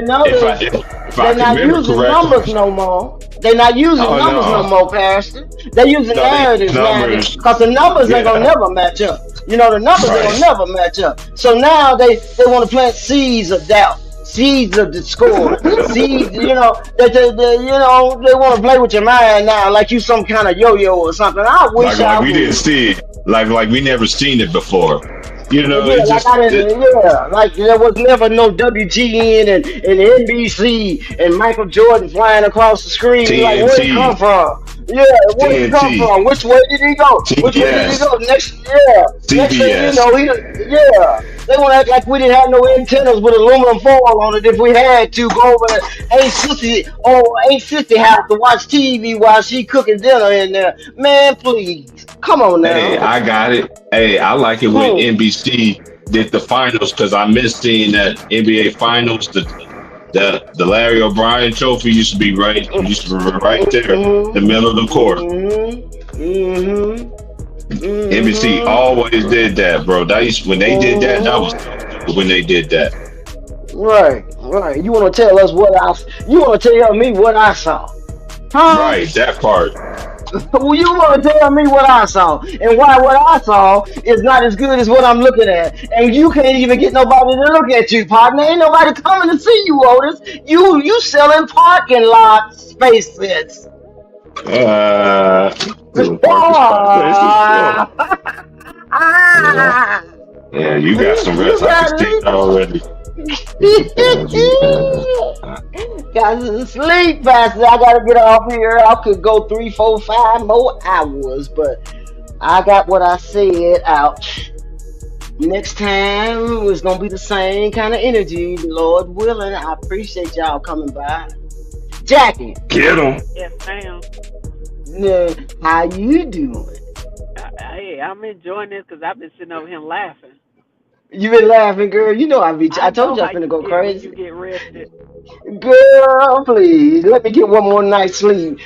notice, if I they're can not remember using numbers correctly, no more. They're not using oh numbers no no, more, Pastor. They're using no, they narratives now numbers. because the numbers ain't gonna Yeah, never match up. The numbers ain't gonna right. never match up. So now they want to plant seeds of doubt, seeds of discord, seeds. They want to play with your mind now, like you some kind of yo-yo or something. I like wish I like we didn't would. see it. Like we never seen it before. Yeah, It like just I didn't. Yeah, like there was never no WGN and NBC and Michael Jordan flying across the screen. Like, where'd he come TNT, from? Yeah, where'd he come TNT, from? Which way did he go? Which way did he TBS, go? Next thing you CBS. know, yeah. They want to act like we didn't have no antennas with aluminum foil on it if we had to go over to Aunt Sissy house to watch TV while she cooking dinner in there. Man, please, come on Hey, now. I got it. Hey, I like it when Hmm. NBC did the finals because I missed seeing that NBA finals. The Larry O'Brien trophy used to be right. It used to be right there, the middle of the court. NBC always did that, bro. When they did that, that was when they did that. Right. You want to tell us you want to tell me what I saw? Huh? Right, that part. Well, you want to tell me what I saw and why what I saw is not as good as what I'm looking at, and you can't even get nobody to look at you, partner. Ain't nobody coming to see you, Otis. You selling parking lot spaces. Yeah, you got some reps. I can see that already. Got to sleep, Pastor. I gotta get off here. I could go 3, 4, 5 more hours, but I got what I said out. Next time it's gonna be the same kind of energy, Lord willing. I appreciate y'all coming by. Jackie, Get him. Yes, ma'am. how you doing? Hey, I'm enjoying this because I've been sitting over here laughing. You been laughing, girl. You know I told you know I'm finna how go you get crazy. when you get rested. Girl, please let me get one more night's sleep.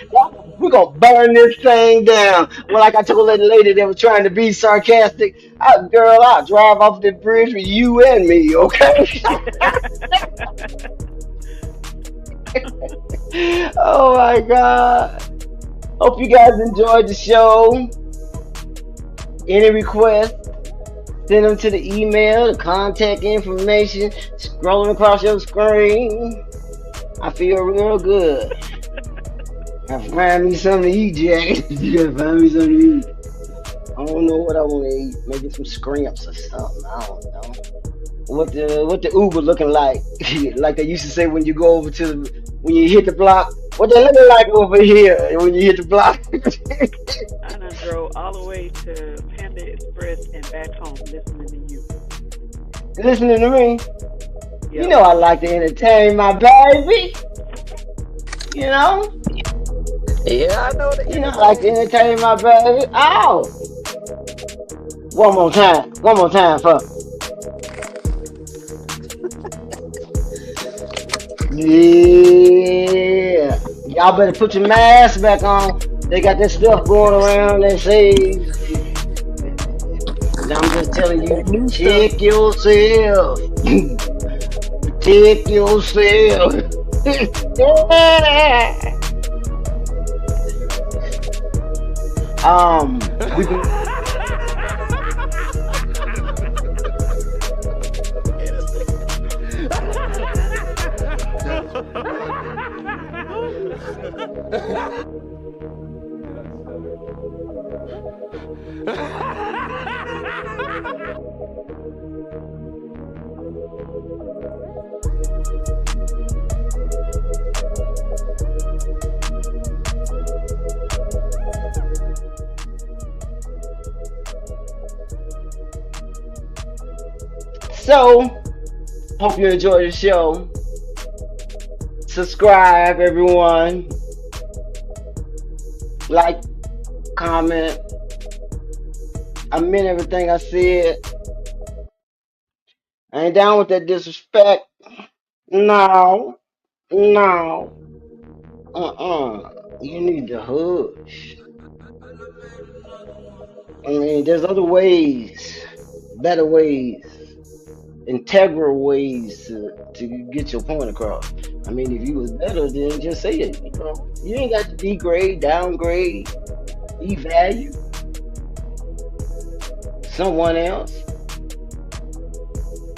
We're gonna burn this thing down. Well, like I told that lady that was trying to be sarcastic, girl, I'll drive off the bridge with you and me, okay? Oh my God. Hope you guys enjoyed the show. Any requests? Send them to the email, the contact information, scrolling across your screen. I feel real good. I find me something to eat, Jack. You gotta find me something to eat. I don't know what I want to eat. Maybe some scrimps or something. I don't know. What the Uber looking like? Like they used to say when you go over when you hit the block. What they looking like over here when you hit the block? I done drove all the way to Panda Express and back home listening to you. Listening to me? Yep. You know I like to entertain my baby. You know? Yeah, I know that. You know I like to entertain my baby. Oh! One more time for yeah. Y'all better put your mask back on. They got this stuff going around. They say, I'm just telling you, check yourself. Protect yourself. We can. So, hope you enjoy the show. Subscribe, everyone. Like, comment. I meant everything I said. I ain't down with that disrespect. No. You need to hush. I mean, there's other ways, better ways, integral ways to get your point across. I mean, if you was better, then just say it. You know, you ain't got to degrade, downgrade, devalue someone else.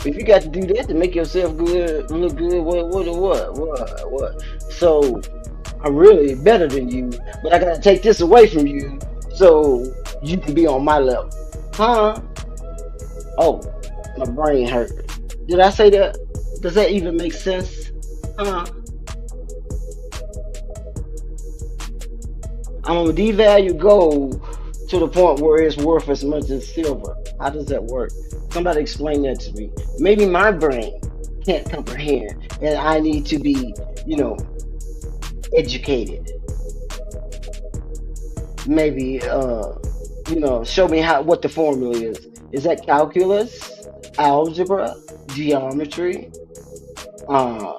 If you got to do that to make yourself good, look good, what? So I'm really better than you, but I gotta take this away from you so you can be on my level, huh? Oh, my brain hurt. Did I say that? Does that even make sense? Huh? I'm gonna devalue gold to the point where it's worth as much as silver. How does that work? Somebody explain that to me. Maybe my brain can't comprehend, and I need to be, educated. Maybe, show me what the formula is. Is that calculus? algebra, geometry. Uh,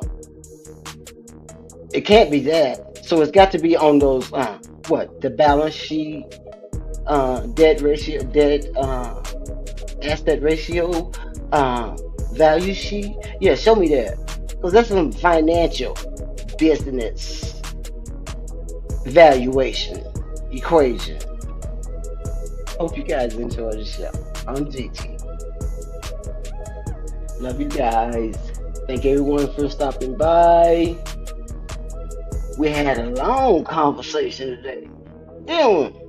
it can't be that. So it's got to be on those the balance sheet, debt ratio, debt asset ratio, value sheet. Yeah, show me that because that's some financial business valuation equation. Hope you guys enjoy the show. I'm GT. Love you guys. Thank everyone for stopping by. We had a long conversation today. Didn't we?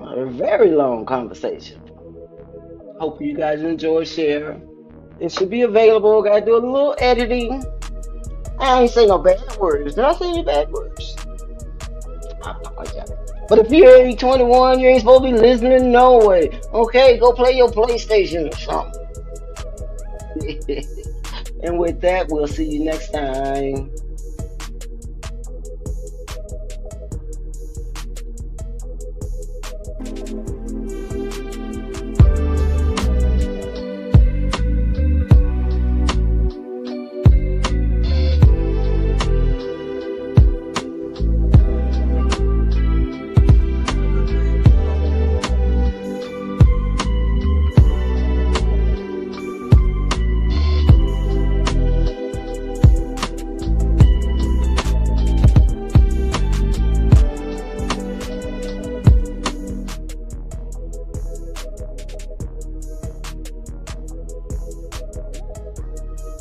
A very long conversation. Hope you guys enjoy share. It should be available. Gotta do a little editing. I ain't say no bad words. Did I say any bad words? But if you're 21, you ain't supposed to be listening no way. Okay, go play your PlayStation or something. And with that, we'll see you next time.